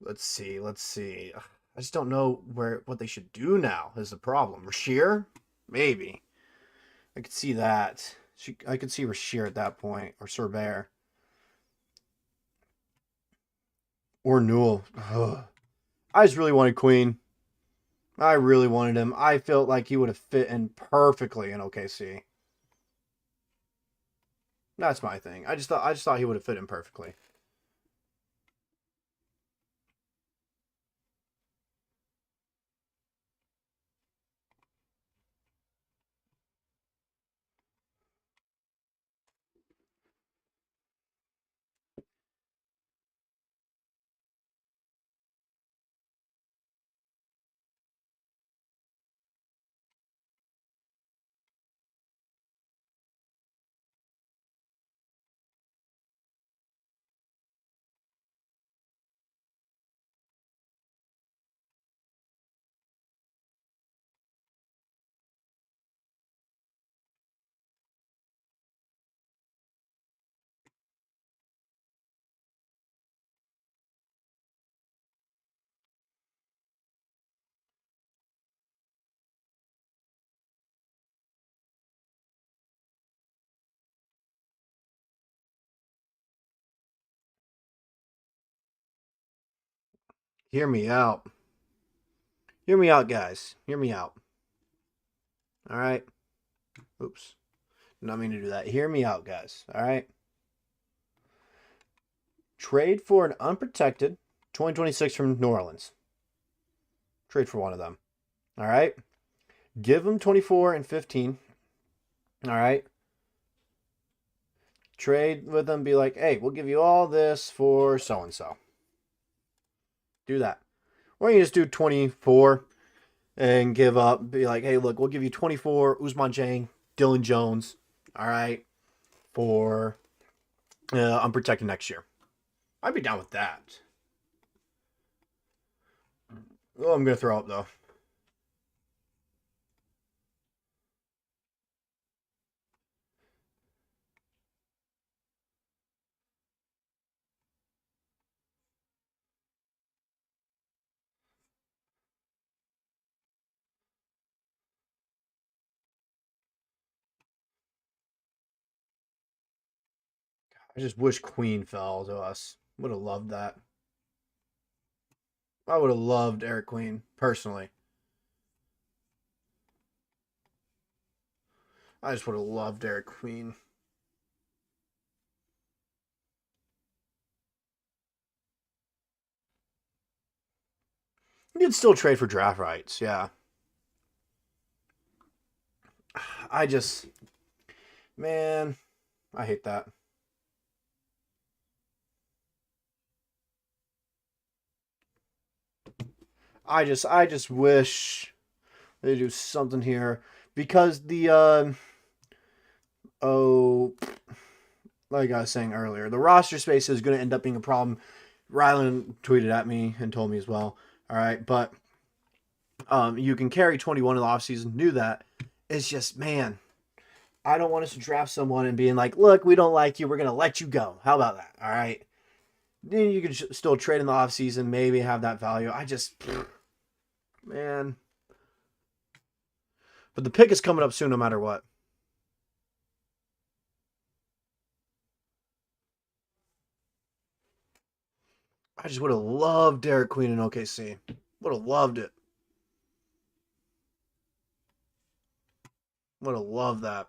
Let's see. Let's see. I just don't know what they should do now is the problem. Rasheer? Maybe. I could see that. I could see Rasheer at that point. Or Sorber. Or Newell. Ugh. I just really wanted Queen. I really wanted him. I felt like he would have fit in perfectly in OKC. That's my thing. I just thought he would have fit in perfectly. Hear me out. Hear me out, guys. Hear me out. All right. Oops. Not mean to do that. Hear me out, guys. All right. Trade for an unprotected 2026 from New Orleans. Trade for one of them. All right. Give them 24 and 15. All right. Trade with them. Be like, hey, we'll give you all this for so and so. Do that. Or you just do 24 and give up. Be like, hey, look, we'll give you 24, Ousmane Dieng, Dylan Jones, all right, for unprotected next year. I'd be down with that. Oh, I'm going to throw up, though. I just wish Queen fell to us. Would have loved that. I would have loved Eric Queen, personally. I just would have loved Eric Queen. You could still trade for draft rights, yeah. I just, man, I hate that. I just wish they do something here because oh, like I was saying earlier, the roster space is going to end up being a problem. Rylan tweeted at me and told me as well. All right, but you can carry 21 in the offseason, do that. It's just, man, I don't want us to draft someone and being like, look, we don't like you. We're going to let you go. How about that? All right. Then you can still trade in the offseason, maybe have that value. I just, man. But the pick is coming up soon no matter what. I just would have loved Derek Queen in OKC. Would have loved it. Would have loved that.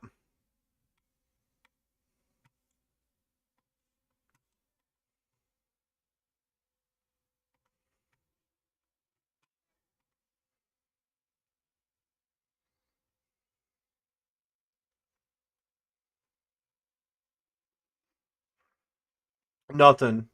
Nothing.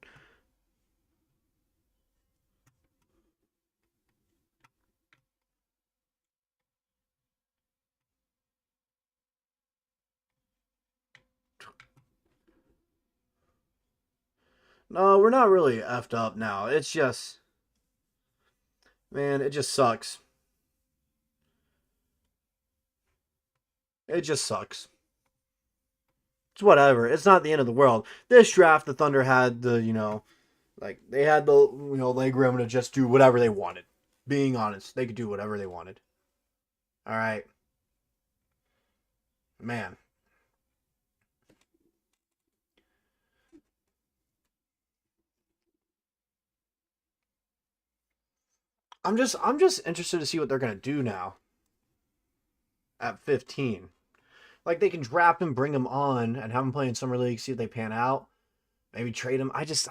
No, we're not really effed up now. It's just, man, it just sucks. It just sucks. It's whatever. It's not the end of the world. This draft, the Thunder had like they had the leg room to just do whatever they wanted. Being honest, they could do whatever they wanted. All right, man. I'm just interested to see what they're gonna do now at 15. Like they can draft him, bring him on, and have him play in summer league, see if they pan out. Maybe trade him. I just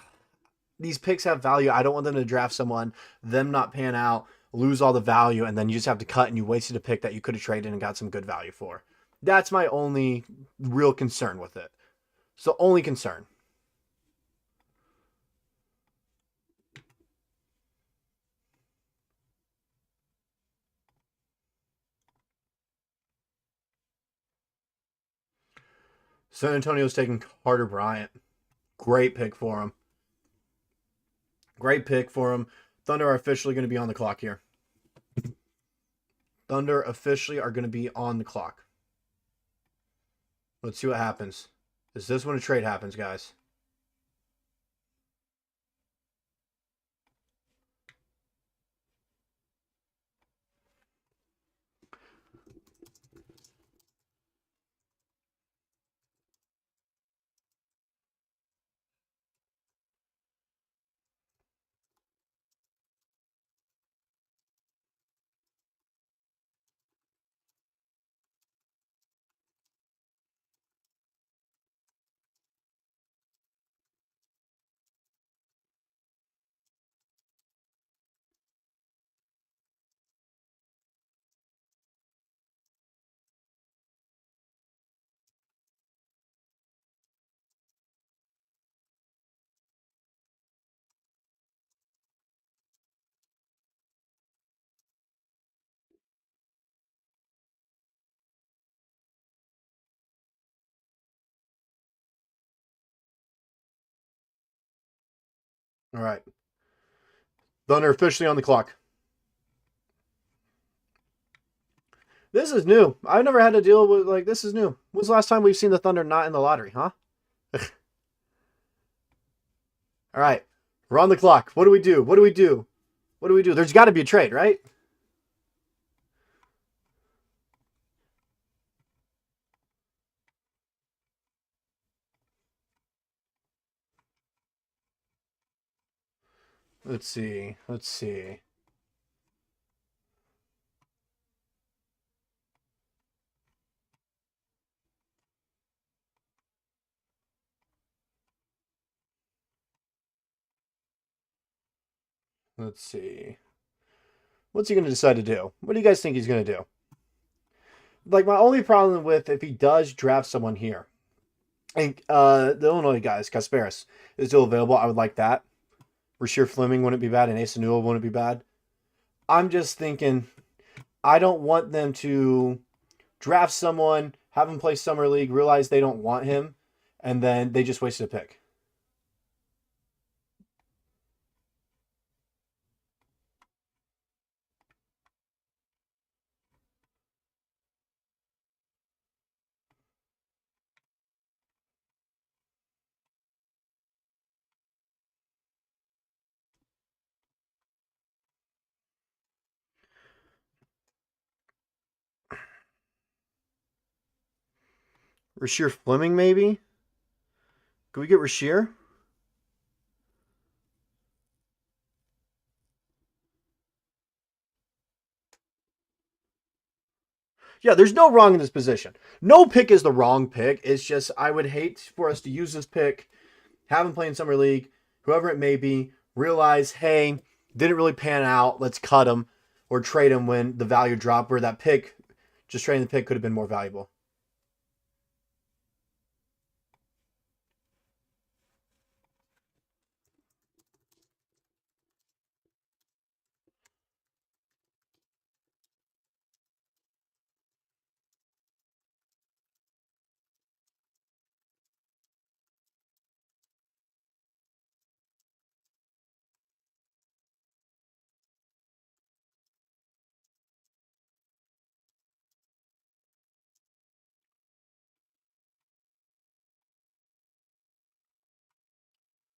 these picks have value. I don't want them to draft someone, them not pan out, lose all the value, and then you just have to cut and you wasted a pick that you could have traded and got some good value for. That's my only real concern with it. It's the only concern. San Antonio's taking Carter Bryant. Great pick for him. Great pick for him. Thunder are officially going to be on the clock here. Thunder officially are going to be on the clock. Let's see what happens. Is this when a trade happens, guys? All right. Thunder officially on the clock. This is new. I've never had to deal with like this is new. When's the last time we've seen the Thunder not in the lottery, huh? All right. We're on the clock. What do we do? What do we do? What do we do? There's got to be a trade, right? Let's see. Let's see. Let's see. What's he going to decide to do? What do you guys think he's going to do? Like, my only problem with if he does draft someone here, and the Illinois guys, Kasparis, is still available. I would like that. Rasheer Fleming wouldn't be bad, and Asa Newell wouldn't be bad. I'm just thinking, I don't want them to draft someone, have him play summer league, realize they don't want him, and then they just wasted a pick. Rasheer Fleming, maybe? Can we get Rasheer? Yeah, there's no wrong in this position. No pick is the wrong pick. It's just I would hate for us to use this pick, have him play in summer league, whoever it may be, realize, hey, didn't really pan out. Let's cut him or trade him when the value dropped. Where that pick, just trading the pick, could have been more valuable.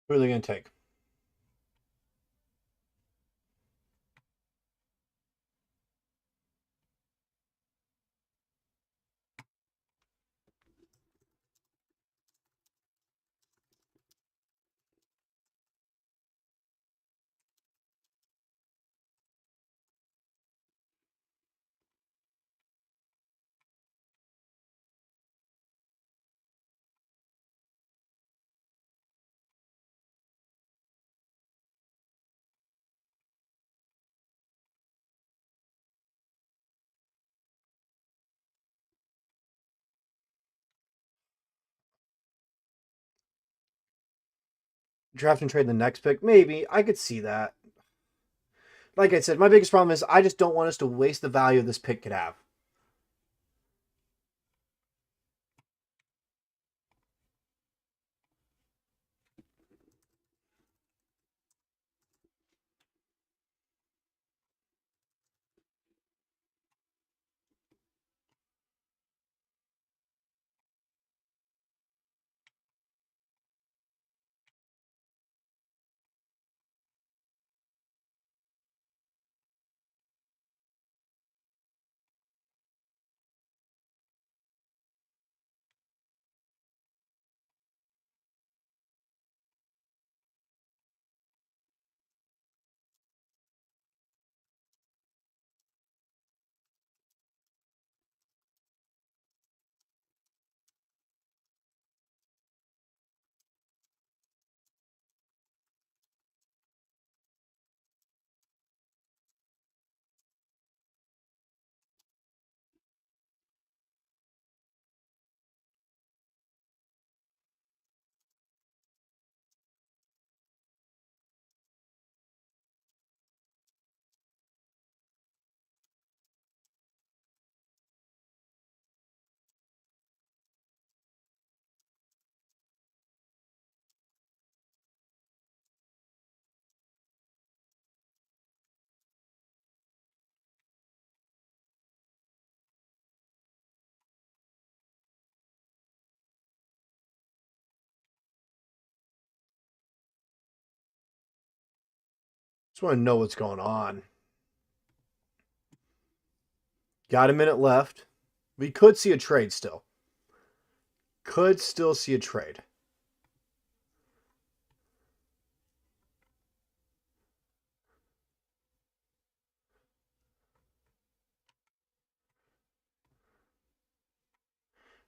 Who are they going to take? Draft and trade the next pick? Maybe. I could see that. Like I said, my biggest problem is I just don't want us to waste the value this pick could have. Just want to know what's going on. Got a minute left. We could see a trade still. Could still see a trade.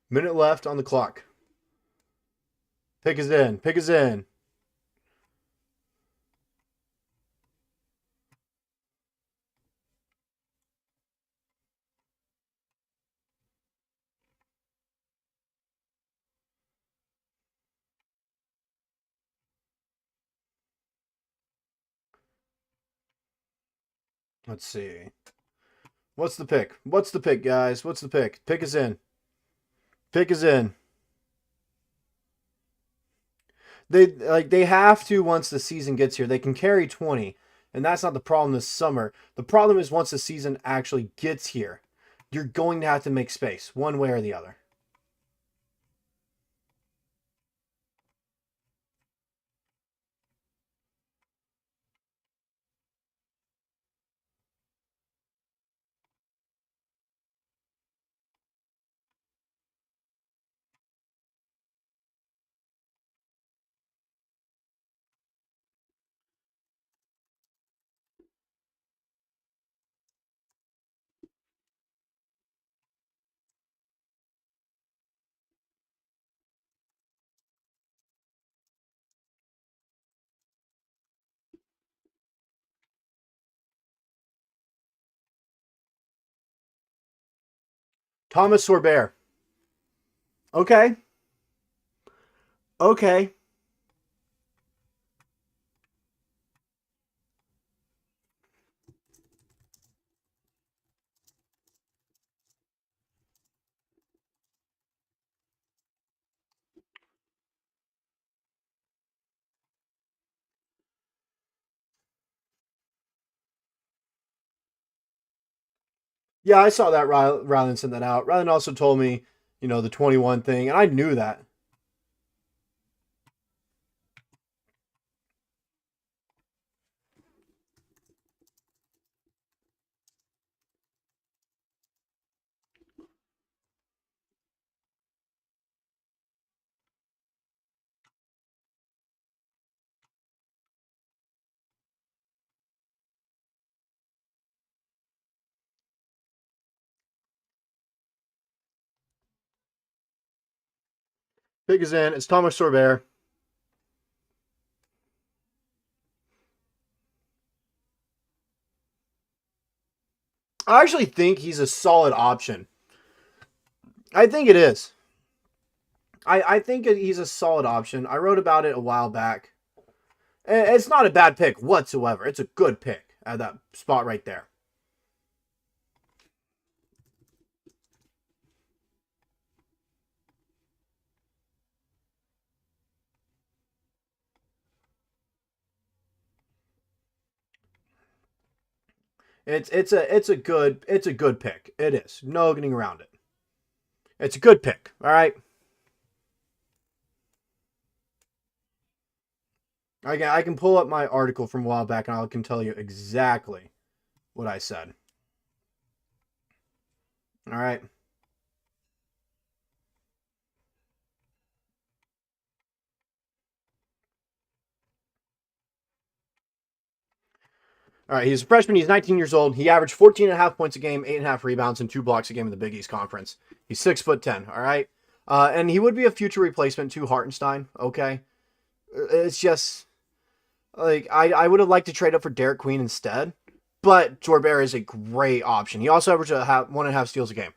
Minute left on the clock. Pick is in. Pick is in. Let's see. What's the pick? What's the pick, guys? What's the pick? Pick is in. Pick is in. They have to once the season gets here. They can carry 20, and that's not the problem this summer. The problem is once the season actually gets here, you're going to have to make space one way or the other. Thomas Sorber. Okay. Okay. Yeah, I saw that Rylan sent that out. Rylan also told me, the 21 thing, and I knew that. Pick is in. It's Thomas Sorber. I actually think he's a solid option. I think it is. I think he's a solid option. I wrote about it a while back. It's not a bad pick whatsoever. It's a good pick at that spot right there. It's a good pick. It is. No getting around it. It's a good pick. All right. I can pull up my article from a while back and I can tell you exactly what I said. All right. All right, he's a freshman. He's 19 years old. He averaged 14 and a half points a game, 8.5 rebounds, and 2 blocks a game in the Big East Conference. He's 6'10". All right, and he would be a future replacement to Hartenstein. Okay, it's just like I would have liked to trade up for Derek Queen instead, but Sorber is a great option. He also averaged 1.5 steals a game.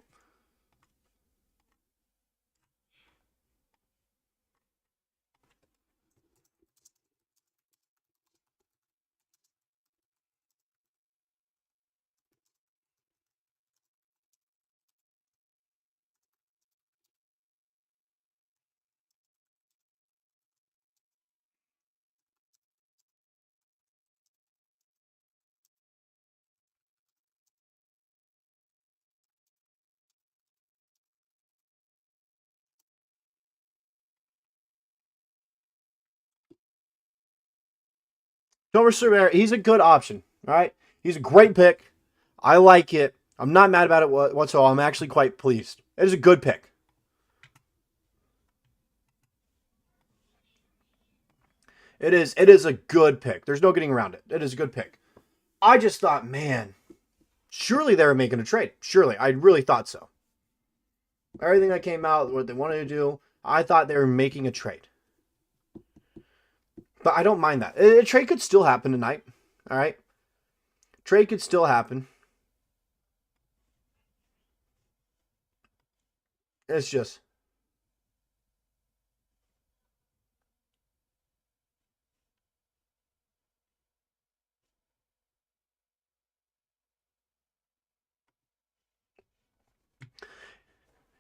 Thomas Sorber, he's a good option. All right, he's a great pick. I like it. I'm not mad about it whatsoever. I'm actually quite pleased. It is a good pick. It is. It is a good pick. There's no getting around it. It is a good pick. I just thought, man, surely they were making a trade. Surely, I really thought so. Everything that came out, what they wanted to do, I thought they were making a trade. But I don't mind that. A trade could still happen tonight. All right, trade could still happen. It's just.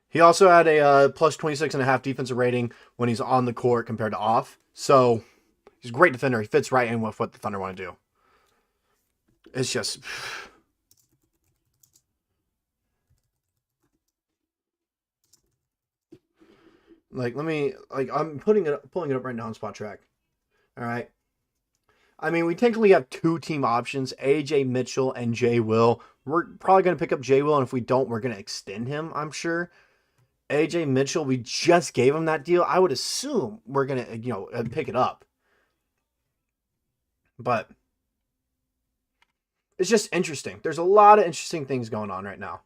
He also had a plus 26.5 defensive rating when he's on the court compared to off. So he's a great defender. He fits right in with what the Thunder want to do. It's just. Like, let me. Like, I'm pulling it up right now on Spot Track. All right. I mean, we technically have two team options, AJ Mitchell and Jay Will. We're probably going to pick up Jay Will, and if we don't, we're going to extend him, I'm sure. AJ Mitchell, we just gave him that deal. I would assume we're going to, pick it up. But it's just interesting. There's a lot of interesting things going on right now.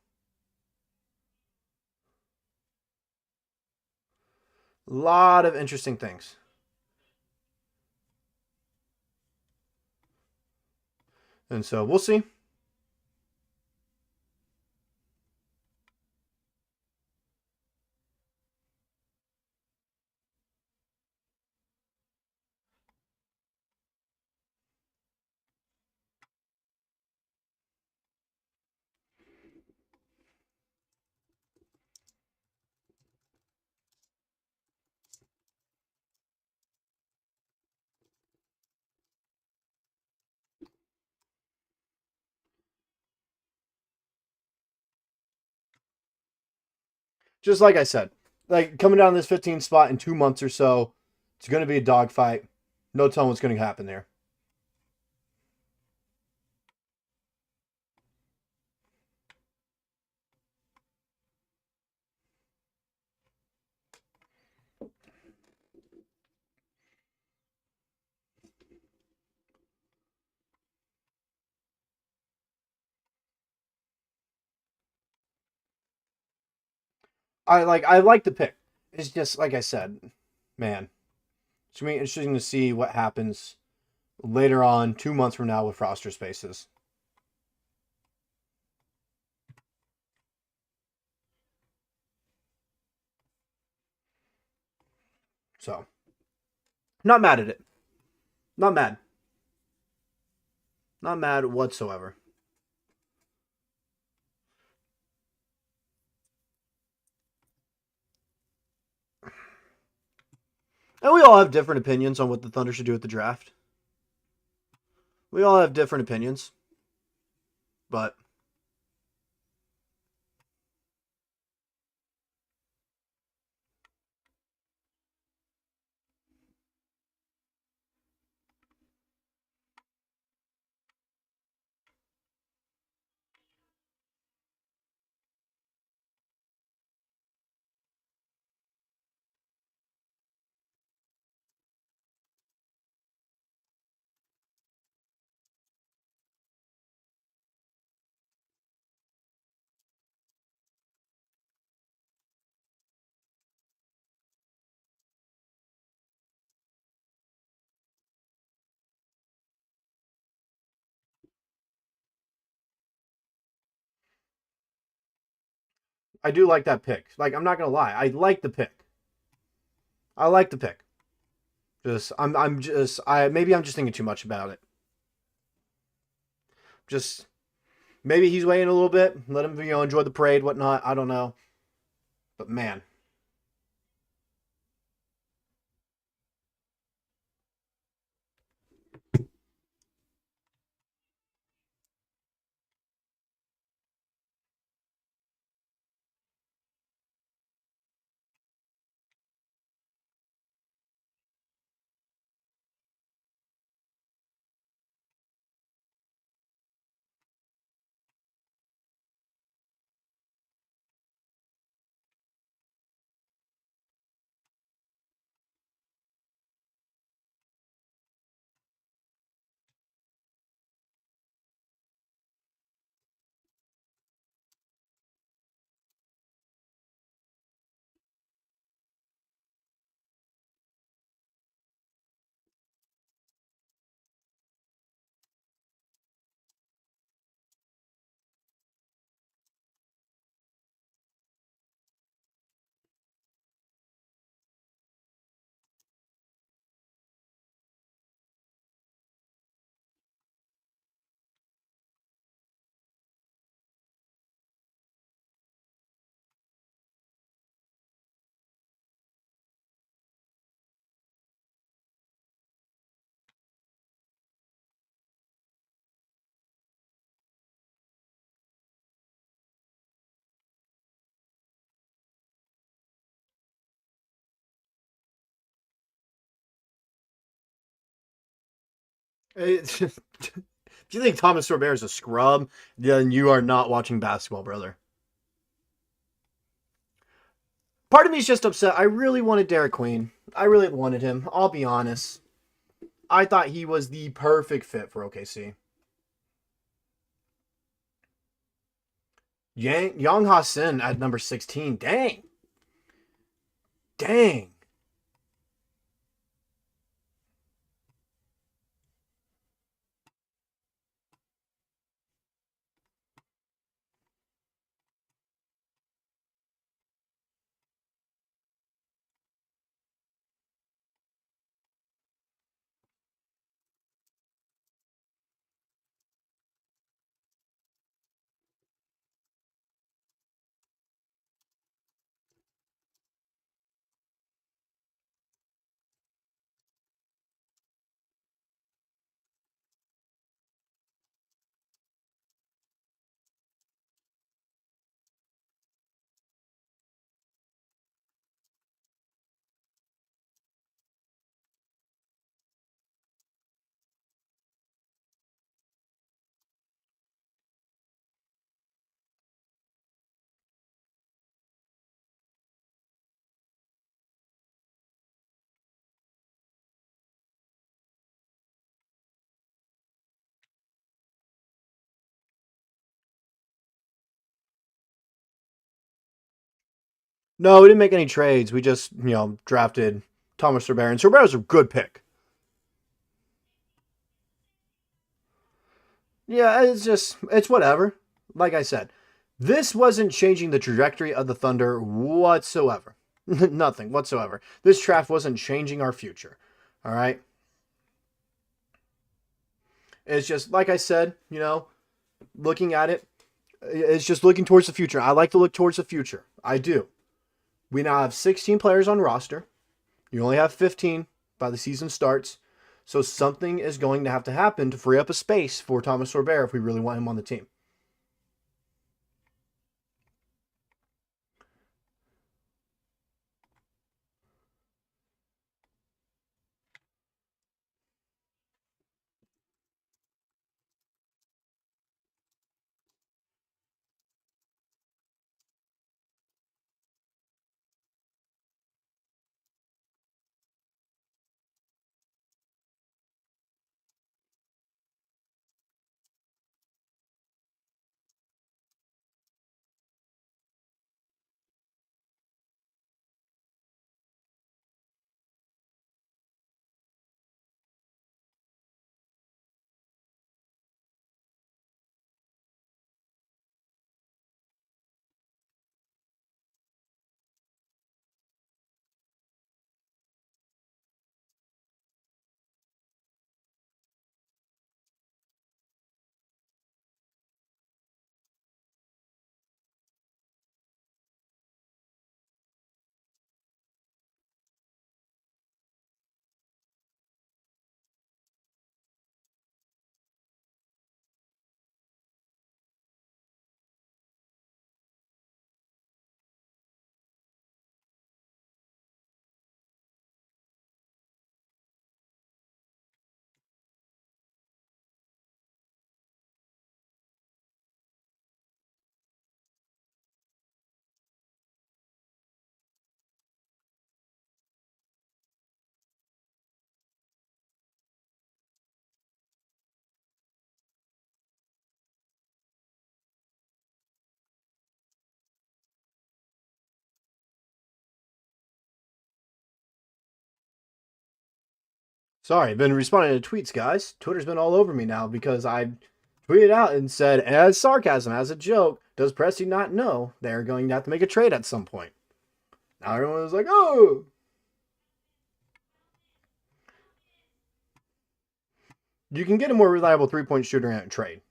A lot of interesting things. And so we'll see. Just like I said, like coming down this 15th spot in 2 months or so, it's going to be a dogfight. No telling what's going to happen there. I like the pick. It's just like I said, man. It's going to be interesting to see what happens later on, 2 months from now, with roster spaces. So, not mad at it. Not mad. Not mad whatsoever. And we all have different opinions on what the Thunder should do with the draft. We all have different opinions. But I do like that pick. Like, I'm not gonna lie, I like the pick. I like the pick. Just I'm just I maybe I'm just thinking too much about it. Just maybe he's waiting a little bit. Let him enjoy the parade, whatnot. I don't know. But man, It's just, if you think Thomas Sorber is a scrub, then you are not watching basketball, brother. Part of me is just upset. I really wanted Derek Queen. I really wanted him. I'll be honest. I thought he was the perfect fit for OKC. Yang Ha-Sin at number 16. Dang. Dang. No, we didn't make any trades. We just, drafted Thomas Sorber. And Sorber is a good pick. Yeah, it's whatever. Like I said, this wasn't changing the trajectory of the Thunder whatsoever. Nothing whatsoever. This draft wasn't changing our future. All right. It's just, like I said, looking at it, it's just looking towards the future. I like to look towards the future. I do. We now have 16 players on roster. You only have 15 by the season starts. So something is going to have to happen to free up a space for Thomas Sorber if we really want him on the team. Sorry, I've been responding to tweets, guys. Twitter's been all over me now because I tweeted out and said, as sarcasm, as a joke, does Presti not know they're going to have to make a trade at some point? Now everyone was like, oh. You can get a more reliable three-point shooter in a trade.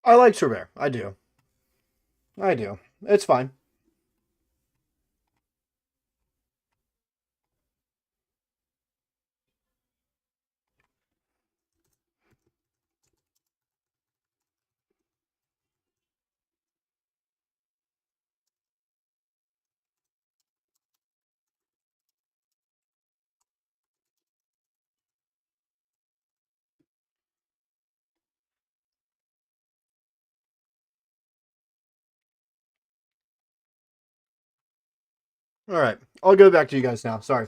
I like Sorber. I do. I do. It's fine. All right. I'll go back to you guys now. Sorry.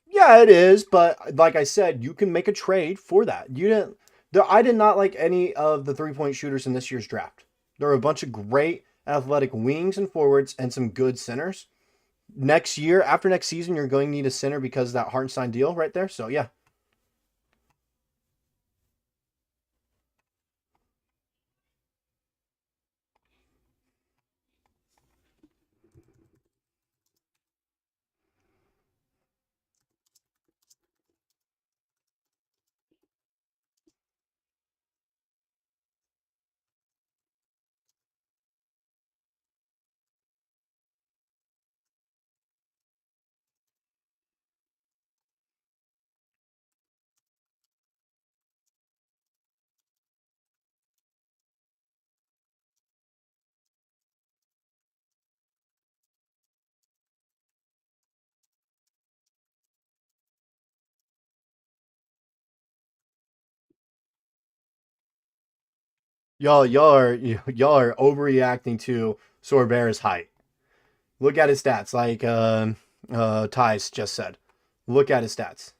Yeah, it is, but like I said, you can make a trade for that. You didn't. I did not like any of the 3-point shooters in this year's draft. There were a bunch of great athletic wings and forwards and some good centers. Next year, after next season, you're going to need a center because of that Hartenstein deal right there. So yeah. Y'all are overreacting to Sorber's height. Look at his stats, like Ty's just said. Look at his stats.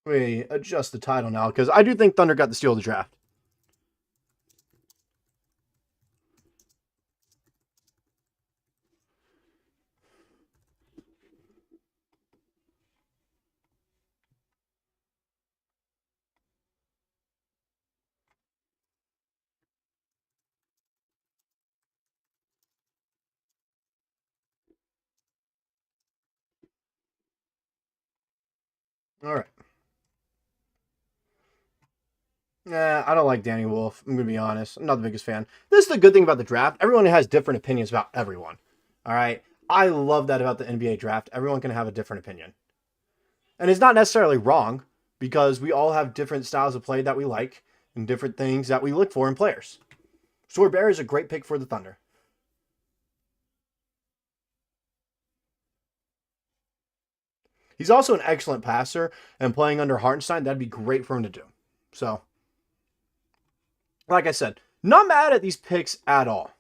Wait, adjust the title now because I do think Thunder got the steal of the draft. All right. I don't like Danny Wolf. I'm gonna be honest. I'm not the biggest fan. This is the good thing about the draft. Everyone has different opinions about everyone. All right. I love that about the NBA draft. Everyone can have a different opinion, and it's not necessarily wrong because we all have different styles of play that we like and different things that we look for in players. Sorber is a great pick for the Thunder. He's also an excellent passer, and playing under Hartenstein, that'd be great for him to do. So, like I said, not mad at these picks at all.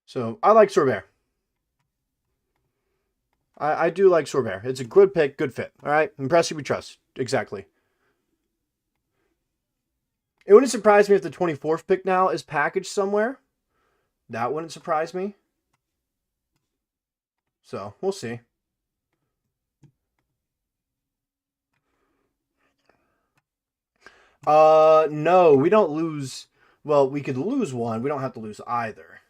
So, I like Sorber. I do like Sorber. It's a good pick, good fit. All right, impressive, we trust. Exactly. It wouldn't surprise me if the 24th pick now is packaged somewhere. That wouldn't surprise me. So, we'll see. No, we don't lose. Well, we could lose one. We don't have to lose either.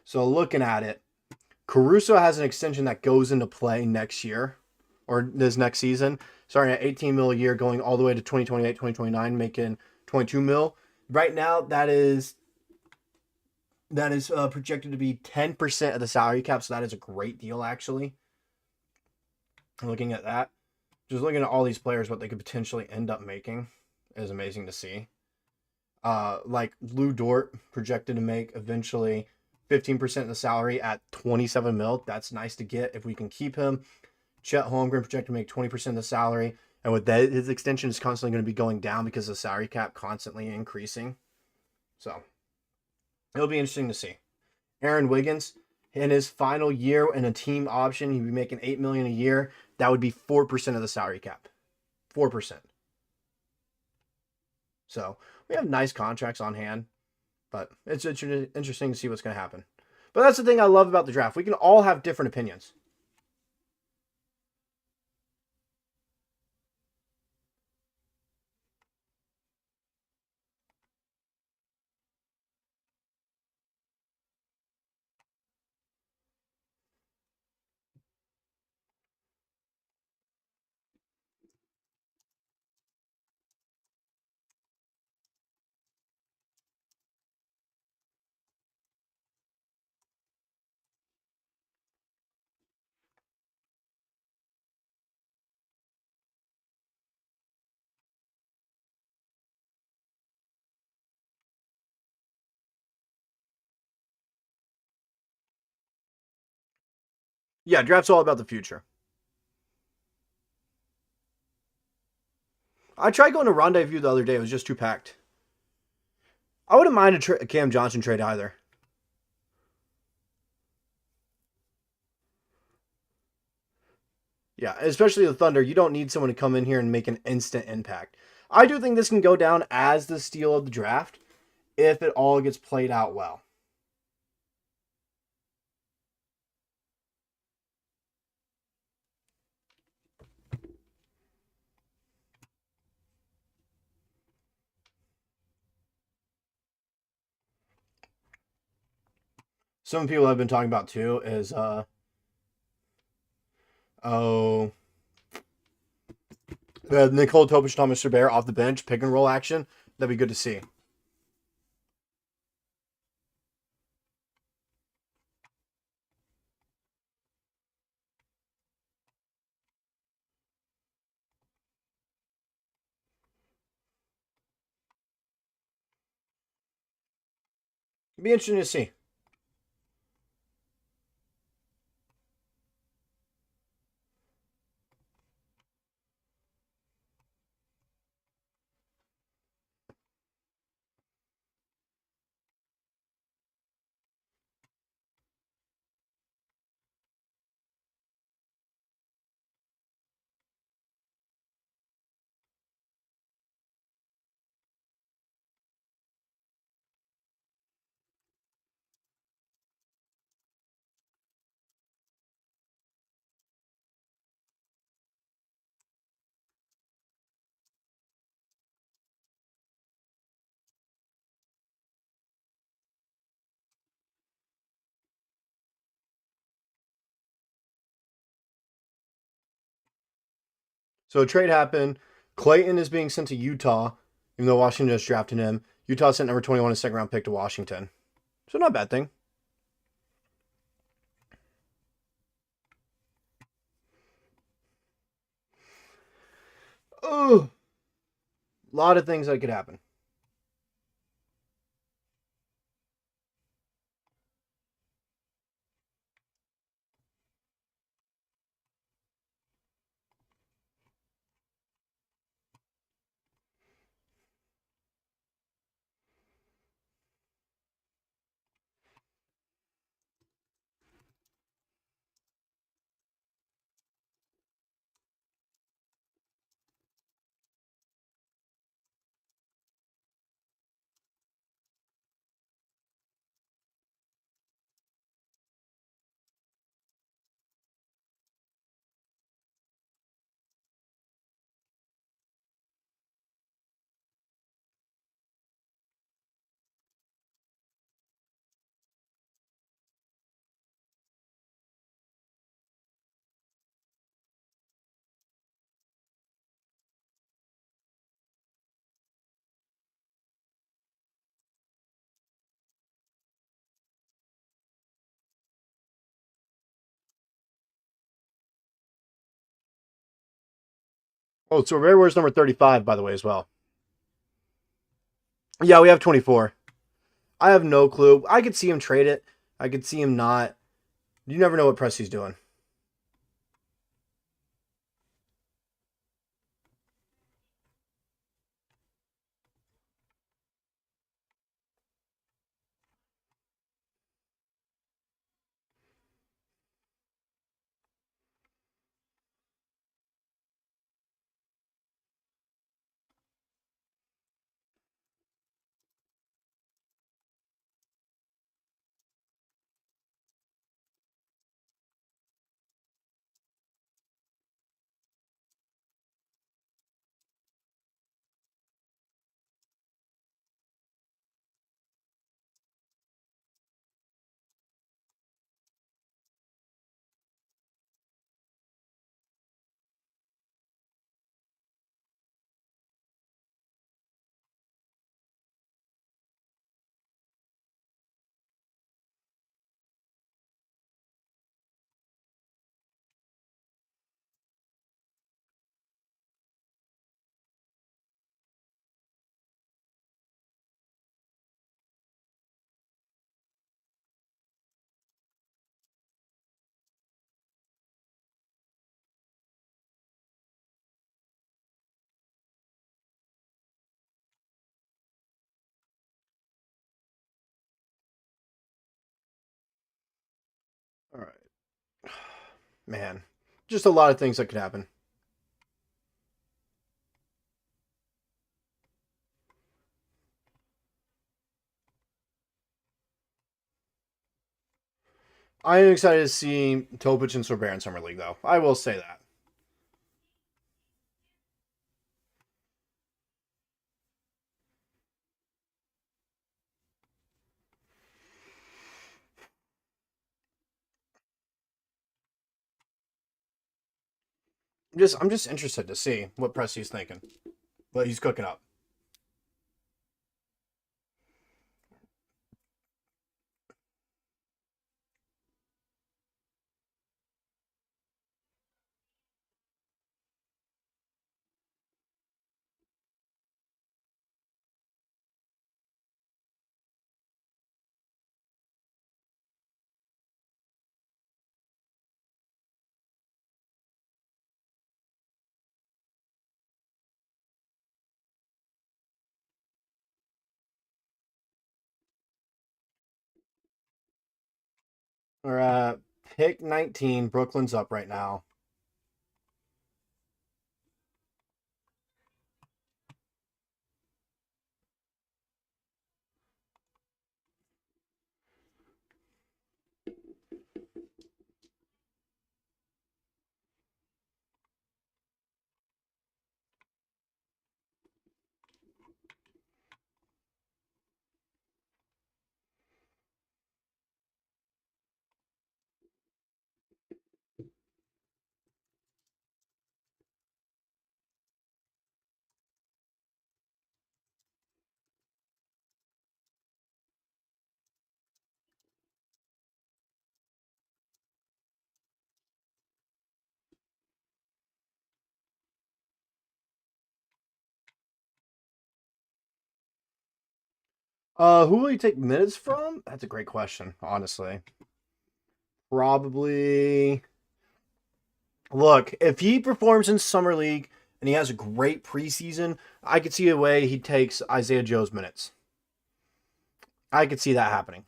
So, looking at it, Caruso has an extension that goes into play next year or this next season, starting at 18 mil a year, going all the way to 2028, 2029, making 22 mil. Right now, that is projected to be 10% of the salary cap, so that is a great deal, actually. Looking at that, just looking at all these players, what they could potentially end up making is amazing to see. Like Lou Dort projected to make eventually 15% of the salary at 27 mil. That's nice to get if we can keep him. Chet Holmgren projected to make 20% of the salary. And with that, his extension is constantly going to be going down because the salary cap constantly increasing. So it'll be interesting to see. Aaron Wiggins in his final year in a team option, he'd be making $8 million a year. That would be 4% of the salary cap. 4%. So we have nice contracts on hand, but it's interesting to see what's going to happen. But that's the thing I love about the draft. We can all have different opinions. Yeah, draft's all about the future. I tried going to Rendezvous the other day. It was just too packed. I wouldn't mind a Cam Johnson trade either. Yeah, especially the Thunder. You don't need someone to come in here and make an instant impact. I do think this can go down as the steal of the draft if it all gets played out well. Some people have been talking about too is oh the Nicole Topic Thomas Sorber off the bench pick and roll action. That'd be good to see. It'd be interesting to see. So a trade happened. Clayton is being sent to Utah, even though Washington just drafted him. Utah sent number 21, a second round pick to Washington. So not a bad thing. Oh, a lot of things that could happen. Oh, so Rare wears number 35, by the way, as well. Yeah, we have 24. I have no clue. I could see him trade it. I could see him not. You never know what Presti's doing. All right. Man, just a lot of things that could happen. I am excited to see Topic and Sorber in Summer League, though. I will say that. I'm just interested to see what Presti's thinking, what he's cooking up. We're at pick 19. Brooklyn's up right now. Who will you take minutes from? That's a great question, honestly. Probably. Look, if he performs in Summer League and he has a great preseason, I could see a way he takes Isaiah Joe's minutes. I could see that happening.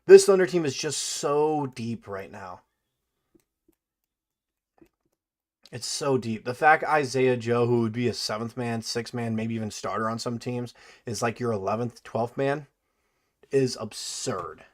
This Thunder team is just so deep right now. It's so deep. The fact Isaiah Joe, who would be a seventh man, sixth man, maybe even starter on some teams, is like your 11th, 12th man is absurd.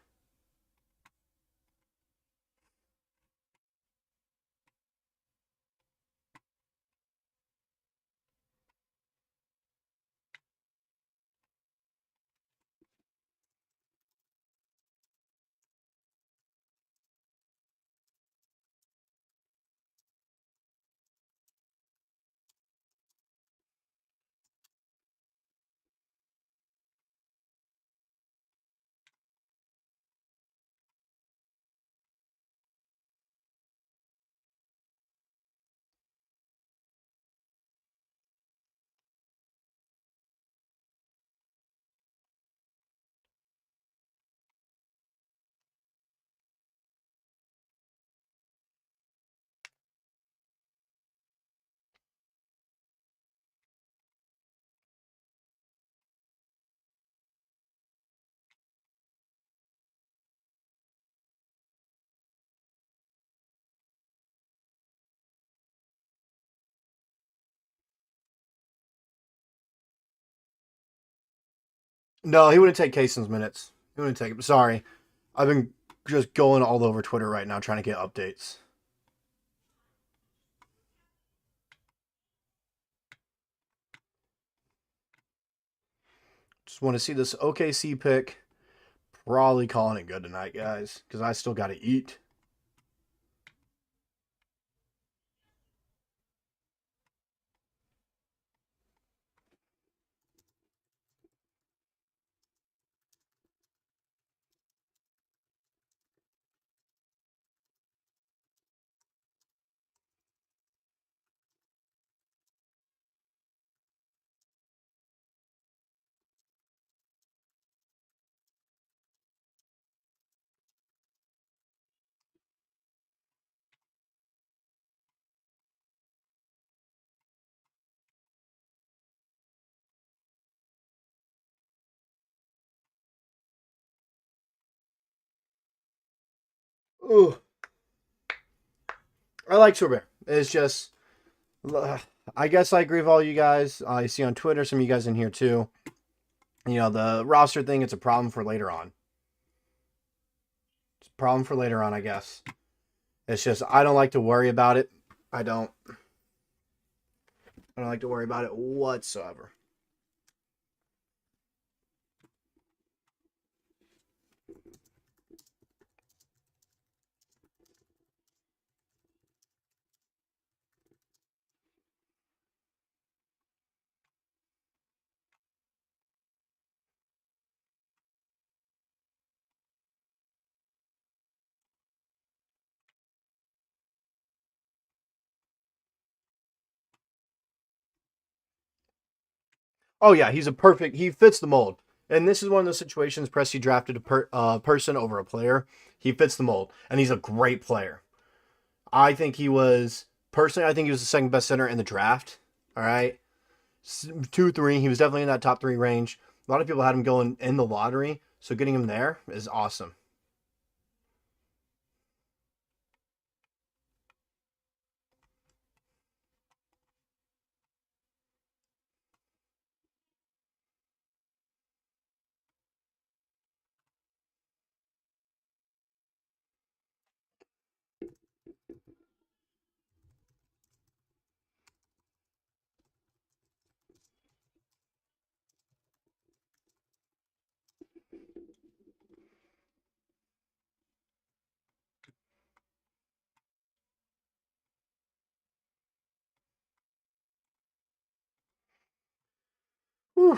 No, he wouldn't take Cason's minutes. He wouldn't take him. Sorry. I've been just going all over Twitter right now trying to get updates. Just want to see this OKC pick. Probably calling it good tonight, guys, because I still got to eat. Ooh, I like Sorber. It's just, I guess I agree with all you guys. I see on Twitter some of you guys in here too. You know, the roster thing, it's a problem for later on. It's a problem for later on, I guess. It's just, I don't like to worry about it. I don't. I don't like to worry about it whatsoever. Oh yeah, he's a perfect. He fits the mold, and this is one of those situations. Presti drafted a person over a player. He fits the mold, and he's a great player. I think he was personally. I think he was the second best center in the draft. All right, 2, 3. He was definitely in that top 3 range. A lot of people had him going in the lottery, so getting him there is awesome. Whew.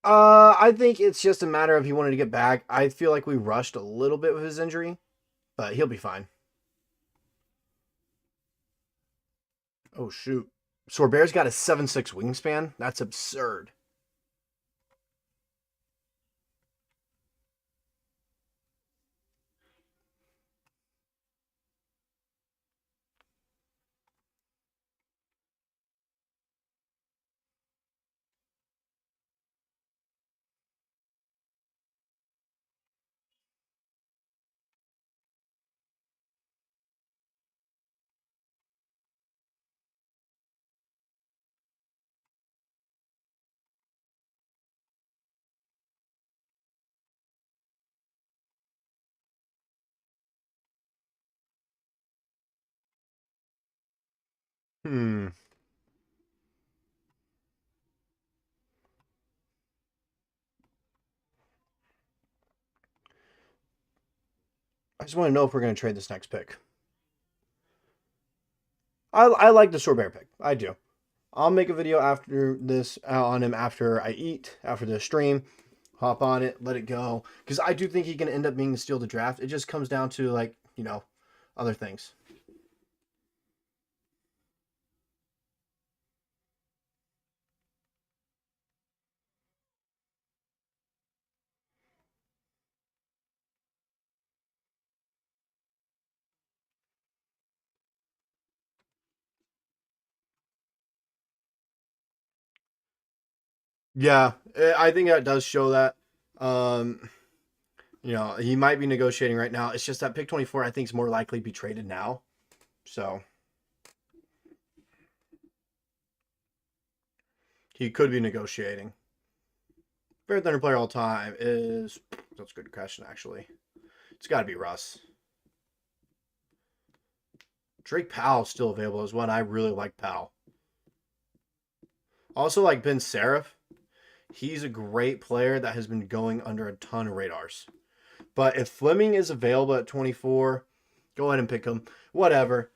I think it's just a matter of he wanted to get back. I feel like we rushed a little bit with his injury, but he'll be fine. Oh shoot. Sorber's got a 7'6" wingspan. That's absurd. Hmm. I just want to know if we're going to trade this next pick. I like the Sorber pick. I do. I'll make a video after this on him after I eat, after the stream. Hop on it, let it go. Because I do think he can end up being the steal of the draft. It just comes down to, like, other things. Yeah, I think that does show that. Um, he might be negotiating right now. It's just that pick 24, I think, is more likely to be traded now. So he could be negotiating. Favorite Thunder player all time is. That's a good question, actually. It's got to be Russ. Drake Powell's still available as one. I really like Powell. Also like Ben Seraph. He's a great player that has been going under a ton of radars. But if Fleming is available at 24, go ahead and pick him. Whatever.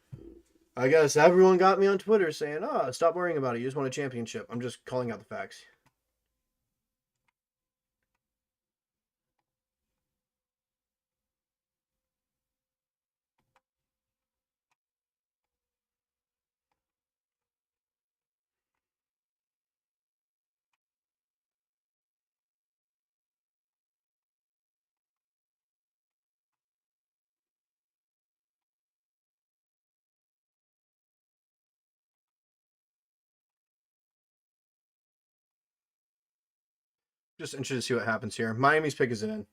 I guess everyone got me on Twitter saying, oh, stop worrying about it. You just won a championship. I'm just calling out the facts. Just interested to see what happens here. Miami's pick is in.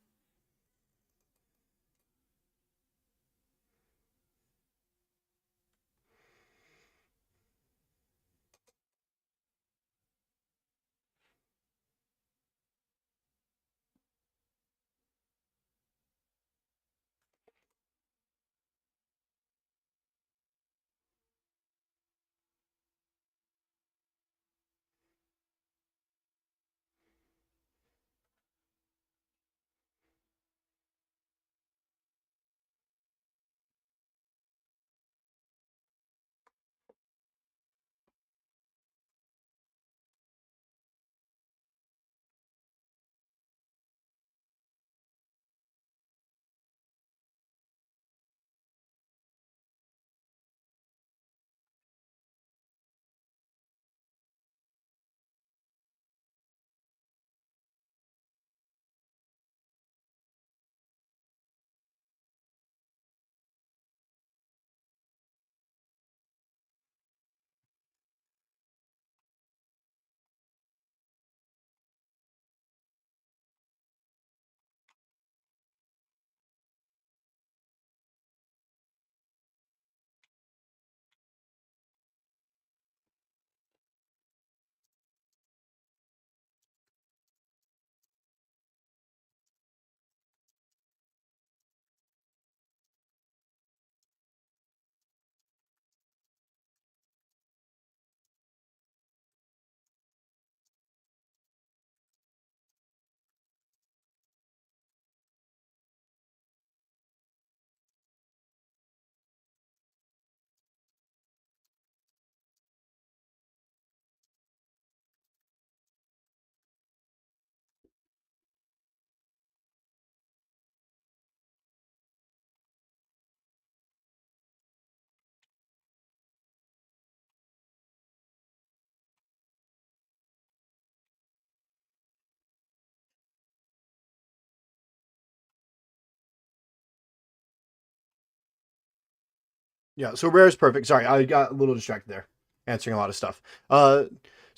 Yeah, so Rare is perfect. Sorry, I got a little distracted there, answering a lot of stuff. So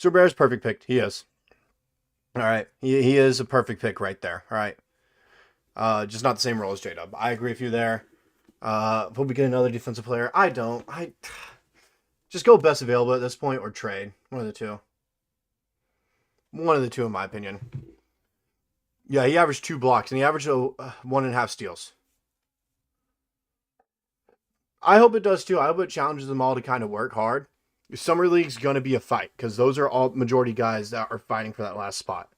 Rare is perfect pick. He is. All right, he is a perfect pick right there. All right, just not the same role as J Dub. I agree with you there. Will we get another defensive player? I don't. I just go best available at this point or trade. One of the two. One of the two, in my opinion. Yeah, he averaged 2 blocks and he averaged 1.5 steals. I hope it does too. I hope it challenges them all to kind of work hard. Summer League's going to be a fight because those are all majority guys that are fighting for that last spot.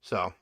So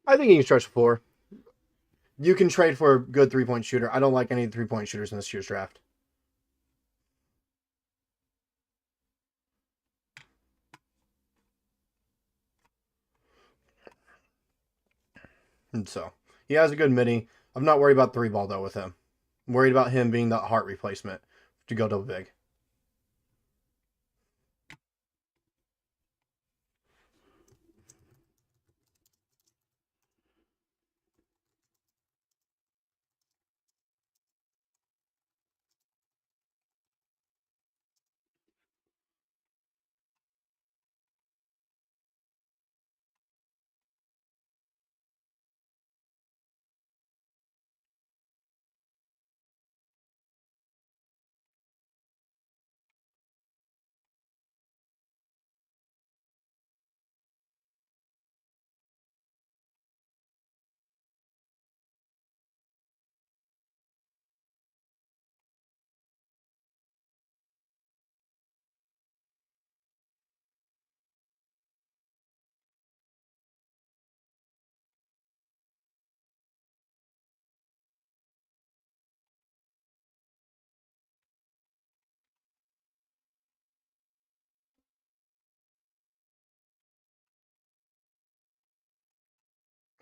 I think he can stretch the floor. You can trade for a good 3-point shooter. I don't like any 3-point shooters in this year's draft. And so he has a good mini. I'm not worried about 3 ball though with him. I'm worried about him being the heart replacement to go double big.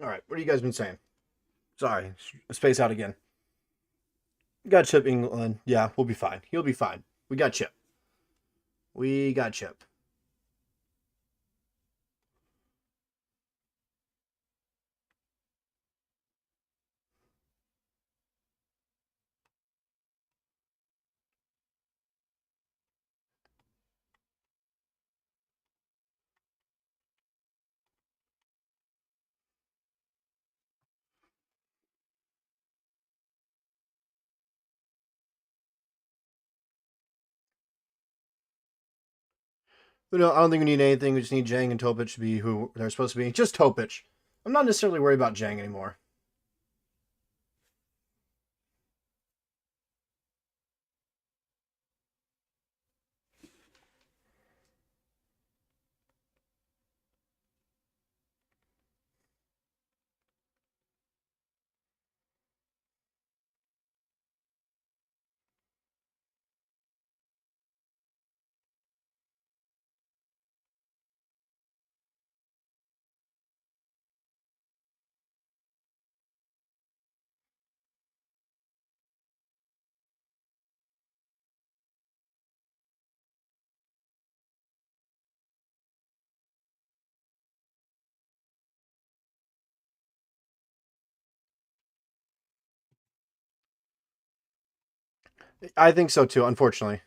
All right, what have you guys been saying? Sorry, space out again. We got Chip England. Yeah, we'll be fine. He'll be fine. We got Chip. We got Chip. No, I don't think we need anything. We just need Jang and Topic to be who they're supposed to be. Just Topic. I'm not necessarily worried about Jang anymore. I think so too, unfortunately.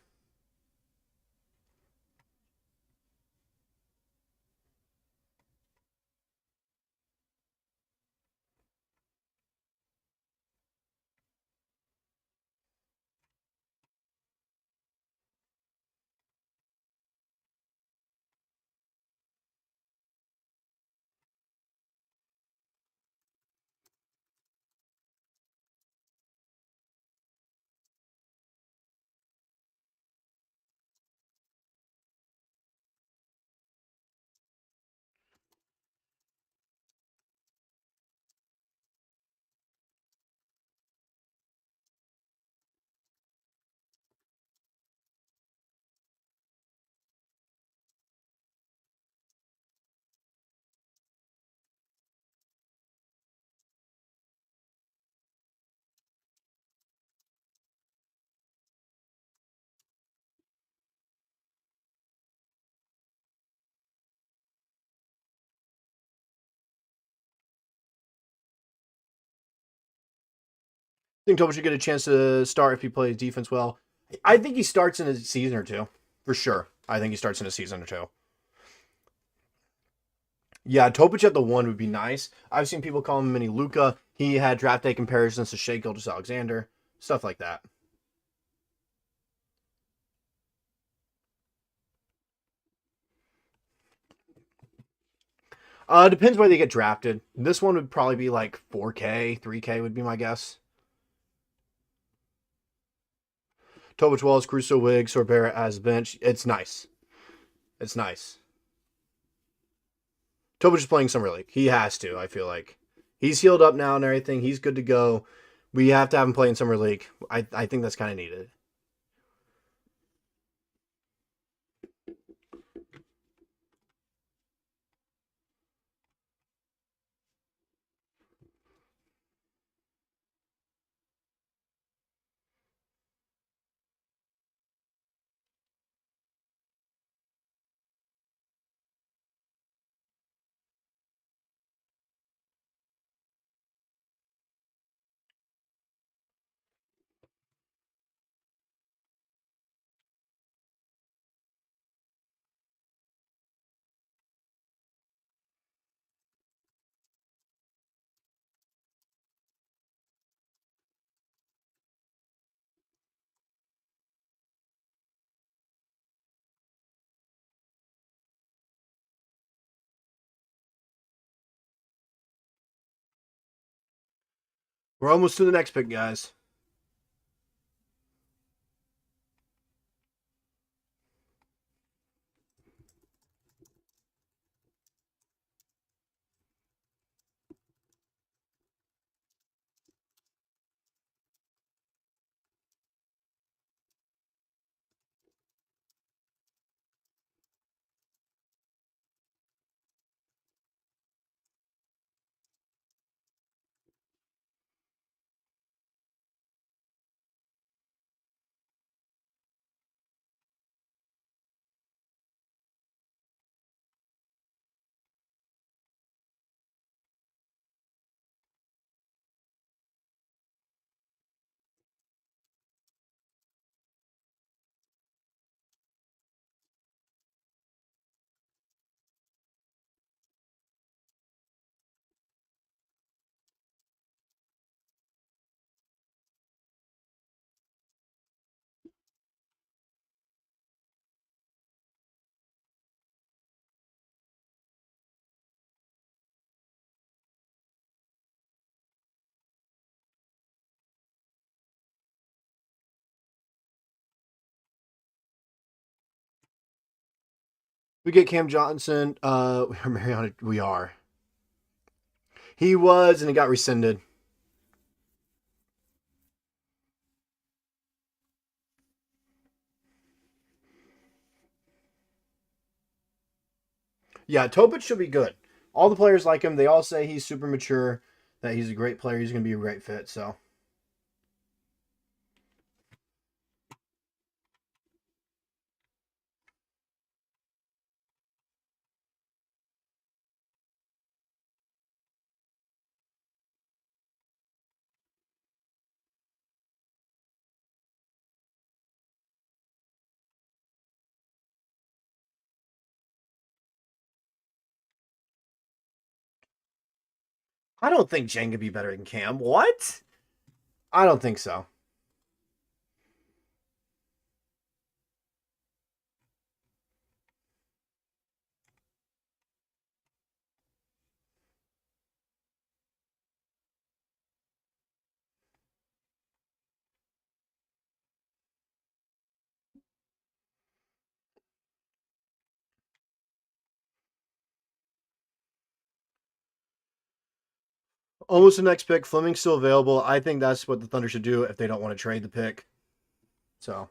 I think Topic should get a chance to start if he plays defense well. I think he starts in a season or two, for sure. I think he starts in a season or two. Yeah, Topic at the one would be nice. I've seen people call him mini Luca. He had draft day comparisons to Shai Gilgeous-Alexander, stuff like that. Depends where they get drafted. This one would probably be like 4K, 3K would be my guess. Tobic Wallace, Crusoe, Wiggs, Sorber as bench. It's nice. It's nice. Tobic is playing summer league. He has to. I feel like he's healed up now and everything. He's good to go. We have to have him play in summer league. I think that's kind of needed. We're almost to the next pick, guys. We get Cam Johnson. Mariana, we are. He was, and it got rescinded. Yeah, Topic should be good. All the players like him. They all say he's super mature, that he's a great player. He's going to be a great fit. So I don't think Jen could be better than Cam. What? I don't think so. Almost the next pick. Fleming's still available. I think that's what the Thunder should do if they don't want to trade the pick. So,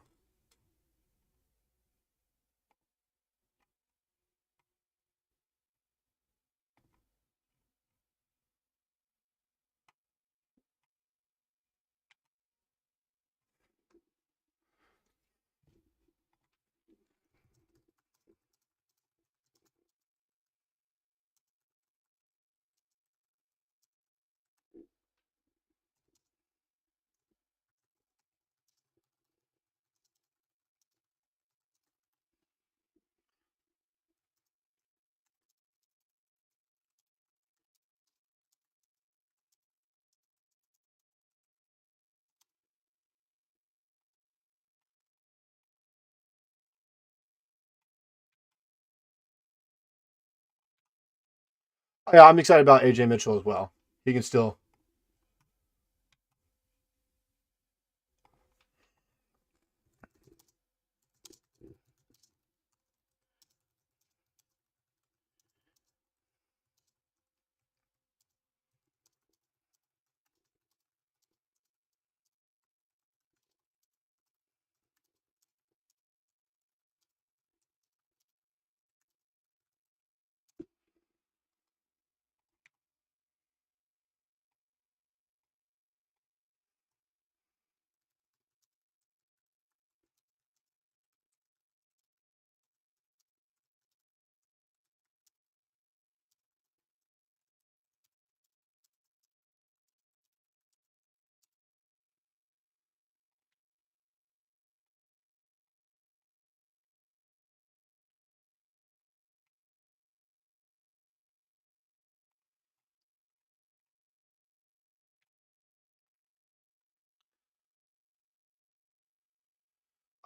yeah, I'm excited about AJ Mitchell as well. He can still.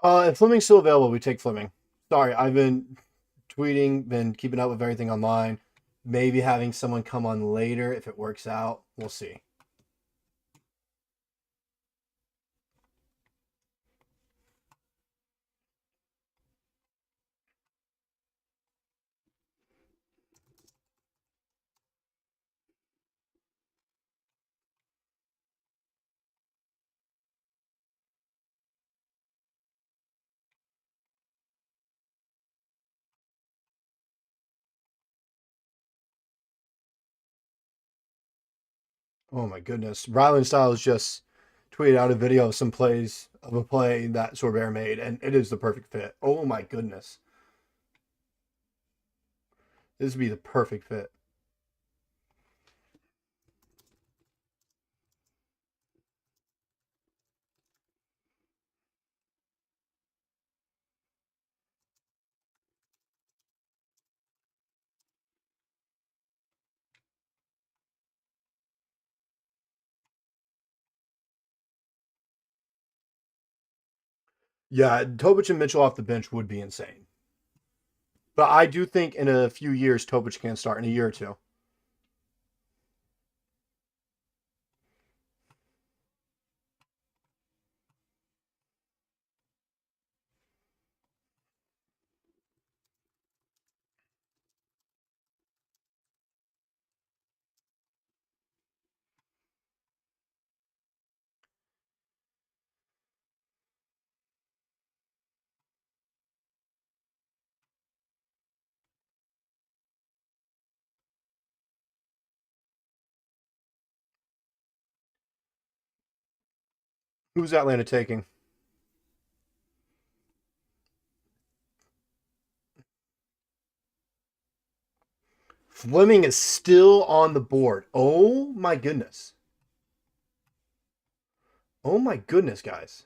If Fleming's still available, we take Fleming. Sorry, I've been tweeting, been keeping up with everything online. Maybe having someone come on later if it works out. We'll see. Oh my goodness. Rylan Styles just tweeted out a video of some plays of a play that Sorber made, and it is the perfect fit. Oh my goodness. This would be the perfect fit. Yeah, Tobic and Mitchell off the bench would be insane. But I do think in a few years, Tobic can start in a year or two. Who's Atlanta taking? Fleming is still on the board. Oh my goodness. Oh my goodness, guys.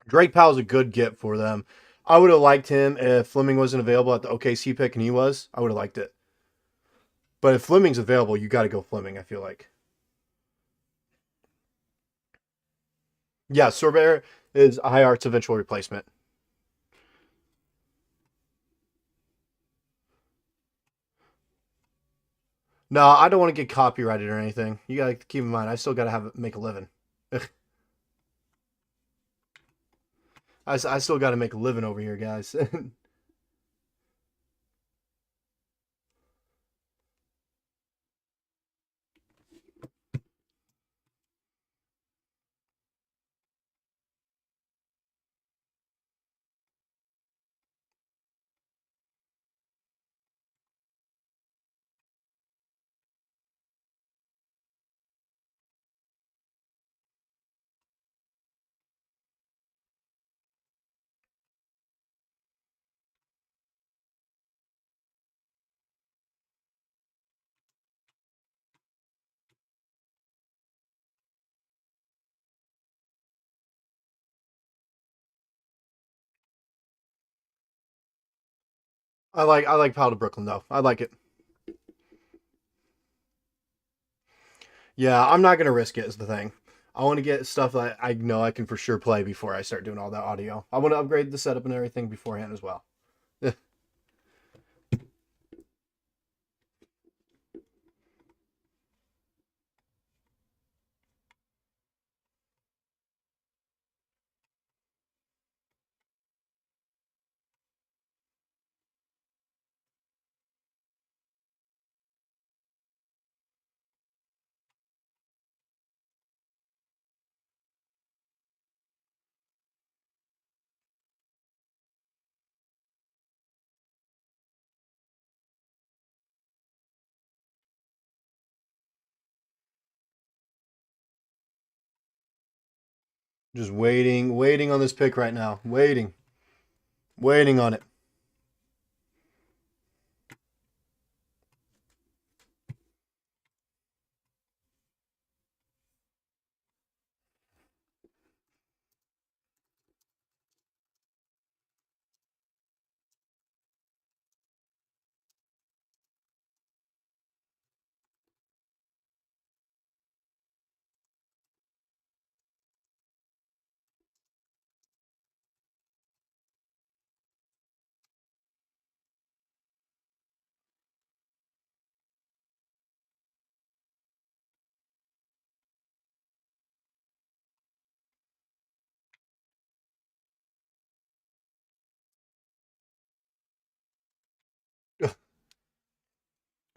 Drake Powell's a good get for them. I would have liked him if Fleming wasn't available at the OKC pick and he was. I would have liked it. But if Fleming's available, you got to go Fleming, I feel like. Yeah, Sorber is a high arts eventual replacement. No, I don't want to get copyrighted or anything. You got to keep in mind, I still got to have make a living. I still got to make a living over here, guys. I like Powell to Brooklyn though. I like it. Yeah, I'm not gonna risk it. Is the thing. I want to get stuff that I know I can for sure play before I start doing all that audio. I want to upgrade the setup and everything beforehand as well. Just waiting on this pick right now. Waiting on it.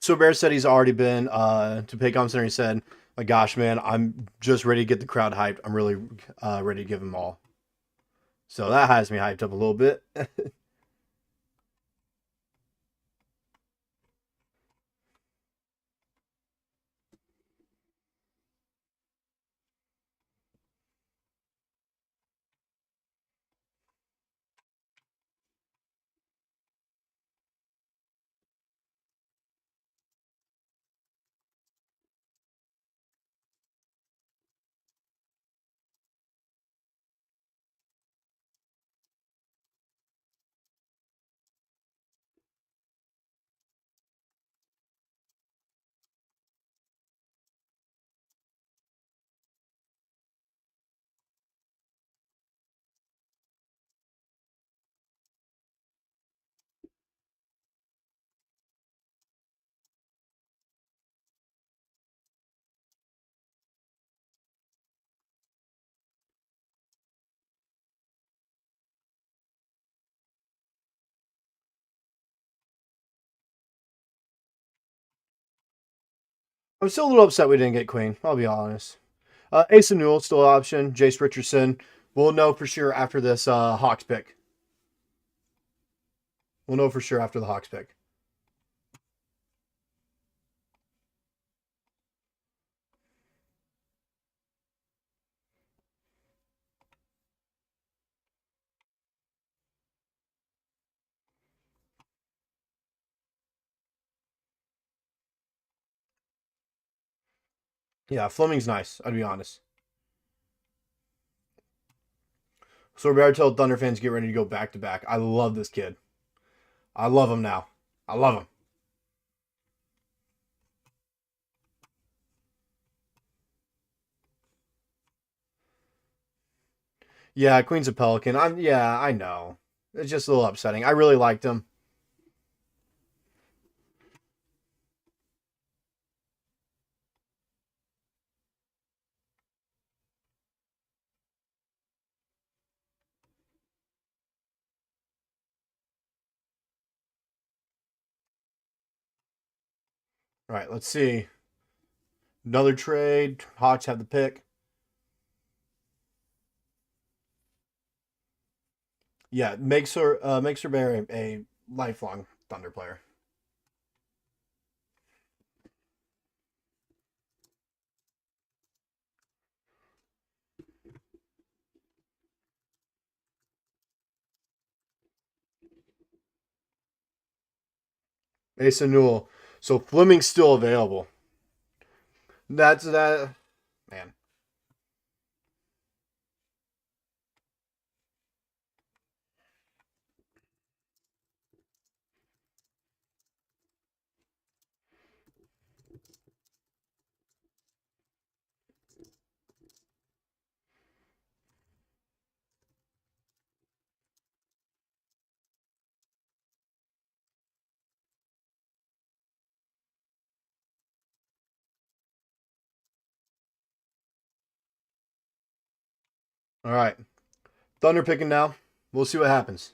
So Bear said he's already been to Paycom Center. He said, "My gosh, man, I'm just ready to get the crowd hyped. I'm really ready to give them all." So that has me hyped up a little bit. I'm still a little upset we didn't get Queen. I'll be honest. Ace and Newell still an option. Jace Richardson. We'll know for sure after this Hawks pick. We'll know for sure after the Hawks pick. Yeah, Fleming's nice. I'd be honest. So we already told Thunder fans get ready to go back to back. I love this kid. I love him now. I love him. Yeah, Queen's a Pelican. I know. It's just a little upsetting. I really liked him. All right, let's see. Another trade. Hawks have the pick. Yeah, makes her bear a lifelong Thunder player. Mason Newell. So Fleming's still available. That's that man. All right. Thunder picking now. We'll see what happens.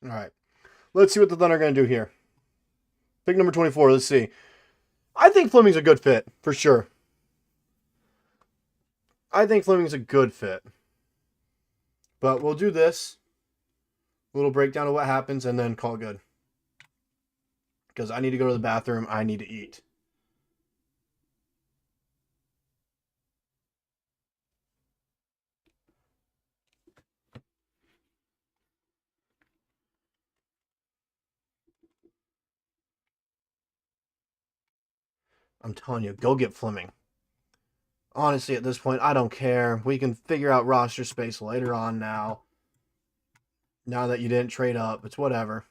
All right. Let's see what the Thunder are going to do here. Pick number 24. Let's see. I think Fleming's a good fit, for sure. I think Fleming's a good fit. But we'll do this. A little breakdown of what happens and then call it good. Because I need to go to the bathroom. I need to eat. I'm telling you, go get Fleming. Honestly, at this point, I don't care. We can figure out roster space later on now. Now that you didn't trade up, it's whatever.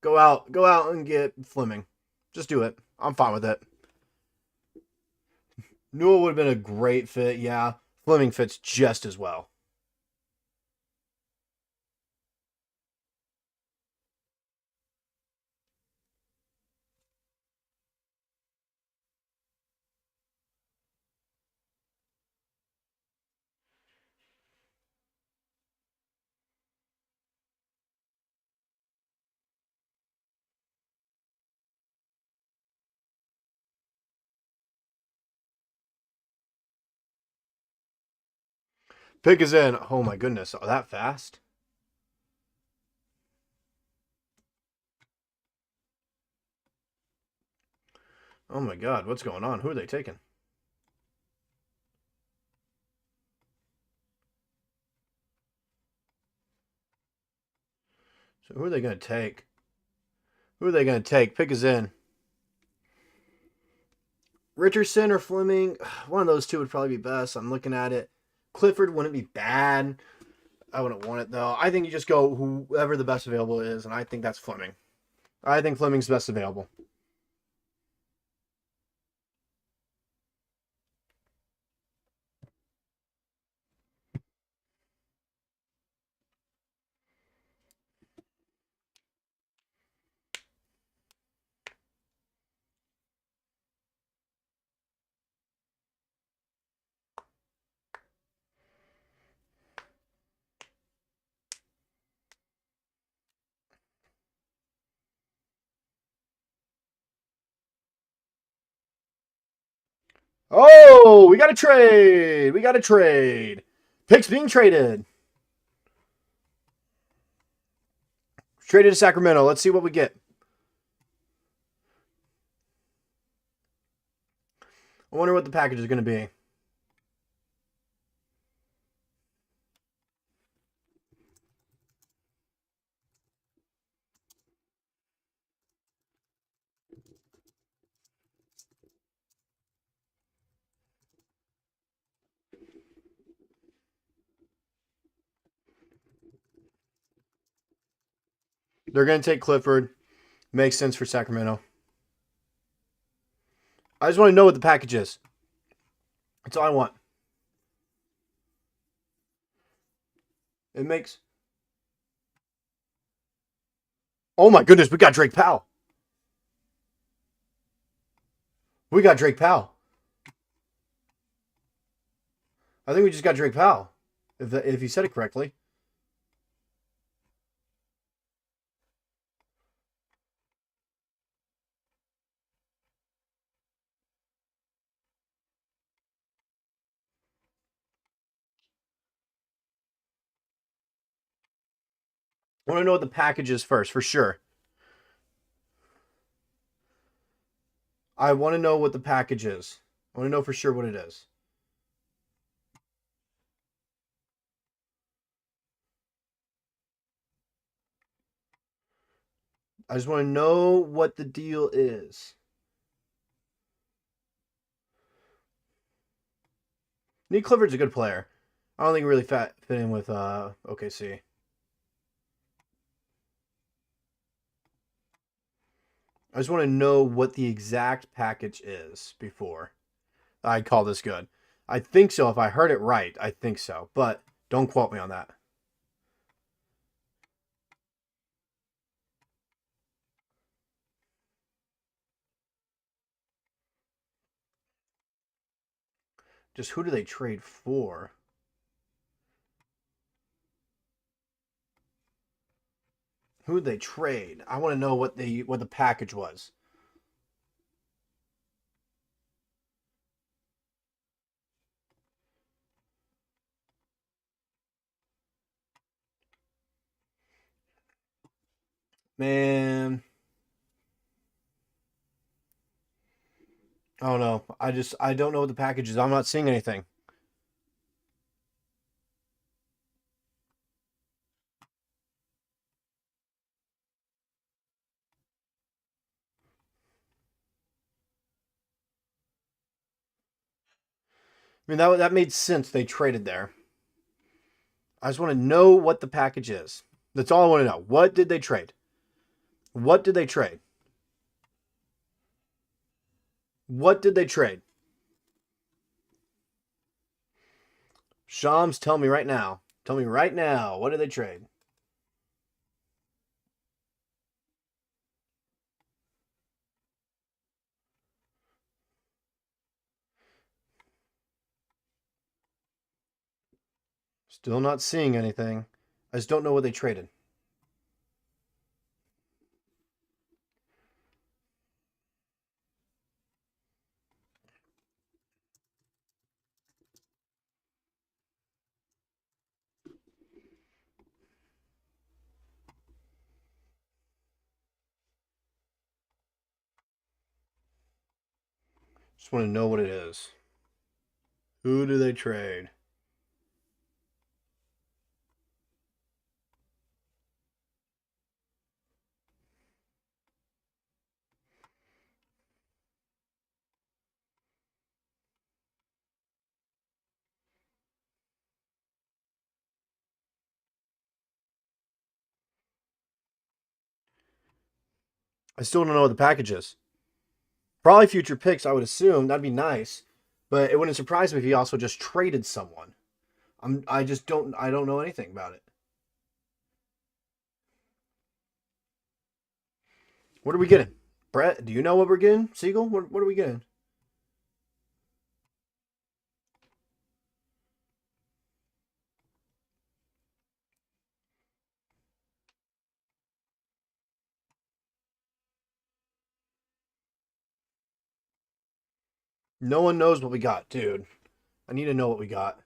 Go out and get Fleming. Just do it. I'm fine with it. Newell would have been a great fit, yeah. Fleming fits just as well. Pick is in. Oh my goodness, oh, that fast? Oh my god, what's going on? Who are they taking? So who are they going to take? Who are they going to take? Pick is in. Richardson or Fleming, one of those two would probably be best. I'm looking at it. Clifford wouldn't be bad. I wouldn't want it though. I think you just go whoever the best available is, and I think that's Fleming. I think Fleming's best available. Oh, we got a trade. We got a trade. Picks being traded. Traded to Sacramento. Let's see what we get. I wonder what the package is going to be. They're going to take Clifford. Makes sense for Sacramento. I just want to know what the package is. That's all I want. It makes... Oh my goodness, we got Drake Powell. We got Drake Powell. I think we just got Drake Powell. If you said it correctly. I want to know what the package is first, for sure. I want to know what the package is. I want to know for sure what it is. I just want to know what the deal is. Nick Clifford's a good player. I don't think he really fit in with OKC. I just want to know what the exact package is before I call this good. I think so. If I heard it right, I think so. But don't quote me on that. Just who do they trade for? Who did they trade? I want to know what the package was. Man, I don't know. I don't know what the package is. I'm not seeing anything. I mean that made sense. They traded there. I just want to know what the package is. That's all I want to know. What did they trade? What did they trade? What did they trade? Shams, tell me right now. Tell me right now. What did they trade? Still not seeing anything. I just don't know what they traded. Just want to know what it is. Who do they trade? I still don't know what the package is. Probably future picks, I would assume. That'd be nice. But it wouldn't surprise me if he also just traded someone. I don't know anything about it. What are we getting? Brett, do you know what we're getting? Siegel, what are we getting? No one knows what we got, dude. I need to know what we got.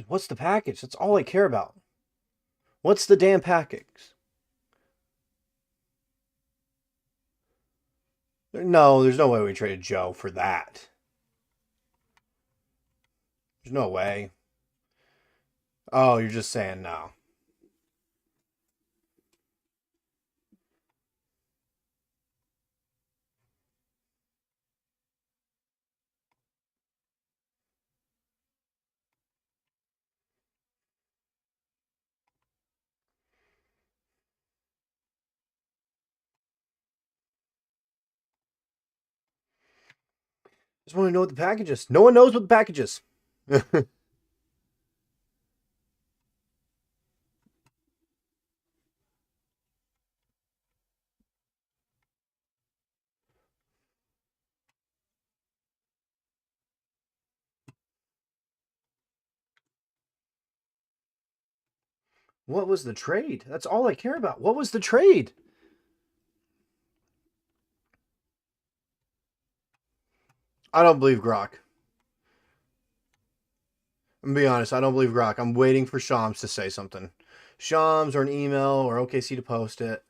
What's the package? That's all I care about. What's the damn package? No, there's no way we traded Joe for that. There's no way. Oh, you're just saying no. Just want to know what the package is. No one knows what the package is. What was the trade? That's all I care about. What was the trade? I don't believe Grok. I'm gonna be honest, I don't believe Grok. I'm waiting for Shams to say something. Shams or an email or OKC to post it.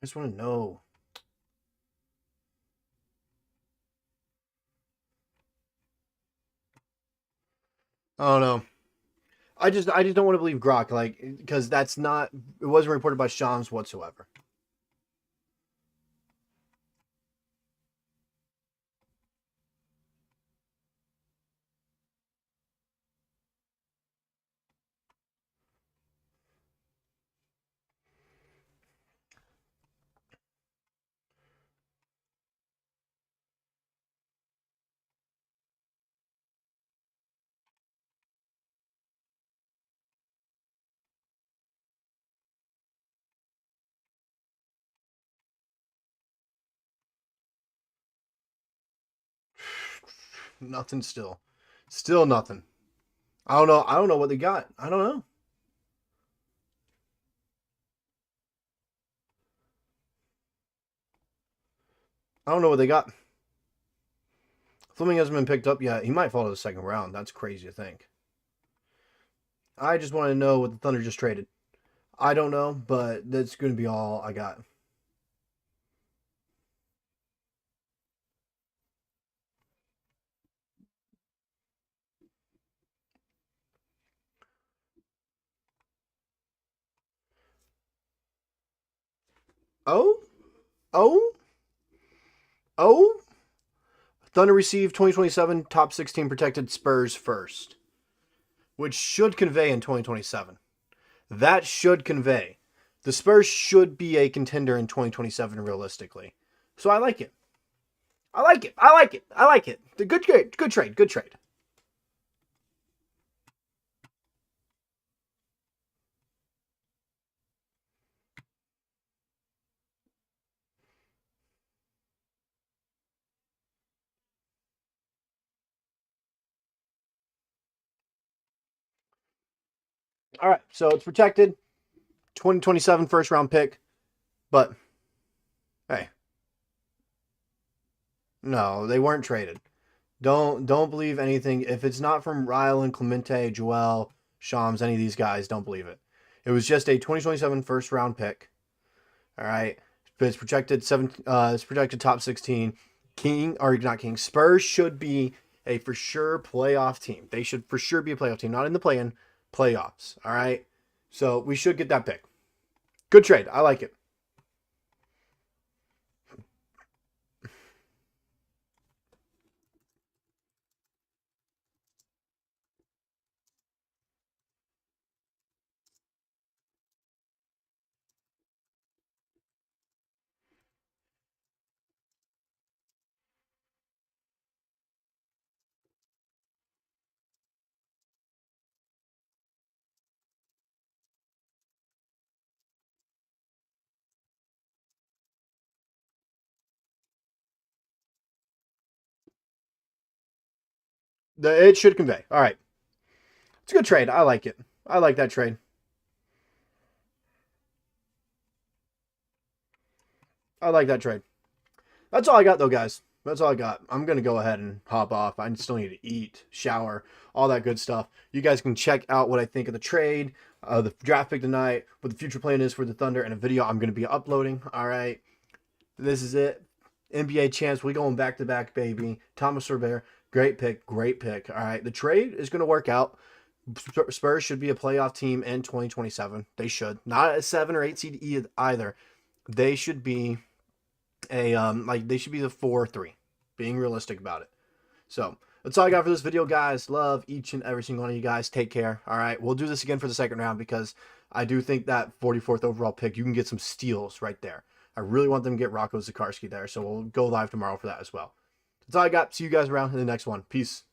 I just want to know. I don't know. I just don't want to believe Grok, like, because that's not. It wasn't reported by Shams whatsoever. Nothing still. Still nothing. I don't know. I don't know what they got. I don't know. I don't know what they got. Fleming hasn't been picked up yet. He might fall to the second round. That's crazy to think. I just want to know what the Thunder just traded. I don't know, but that's going to be all I got. Oh, oh, oh. Thunder received 2027 top 16 protected Spurs first, which should convey in 2027. That should convey. The Spurs should be a contender in 2027 realistically. So I like it. I like it. I like it. I like it. The good trade. Good trade. Good trade. All right, so it's protected. 2027 first round pick. But, hey. No, they weren't traded. Don't believe anything. If it's not from Rylan, Clemente, Joel, Shams, any of these guys, don't believe it. It was just a 2027 first round pick. All right. It's projected it's projected top 16. Spurs should be a for sure playoff team. They should for sure be a playoff team, not in the play-in, playoffs. All right. So we should get that pick. Good trade. I like it. It should convey. All right. It's a good trade. I like it. I like that trade. I like that trade. That's all I got, though, guys. That's all I got. I'm going to go ahead and hop off. I still need to eat, shower, all that good stuff. You guys can check out what I think of the trade, the draft pick tonight, what the future plan is for the Thunder, and a video I'm going to be uploading. All right. This is it. NBA champs. We going back-to-back, baby. Thomas Sorber. Great pick. Great pick. All right. The trade is going to work out. Spurs should be a playoff team in 2027. They should. Not a 7 or 8 seed either. They should be they should be the 4-3, being realistic about it. So that's all I got for this video, guys. Love each and every single one of you guys. Take care. All right, we'll do this again for the second round because I do think that 44th overall pick, you can get some steals right there. I really want them to get Rocco Zikarsky there, so we'll go live tomorrow for that as well. That's all I got. See you guys around in the next one. Peace.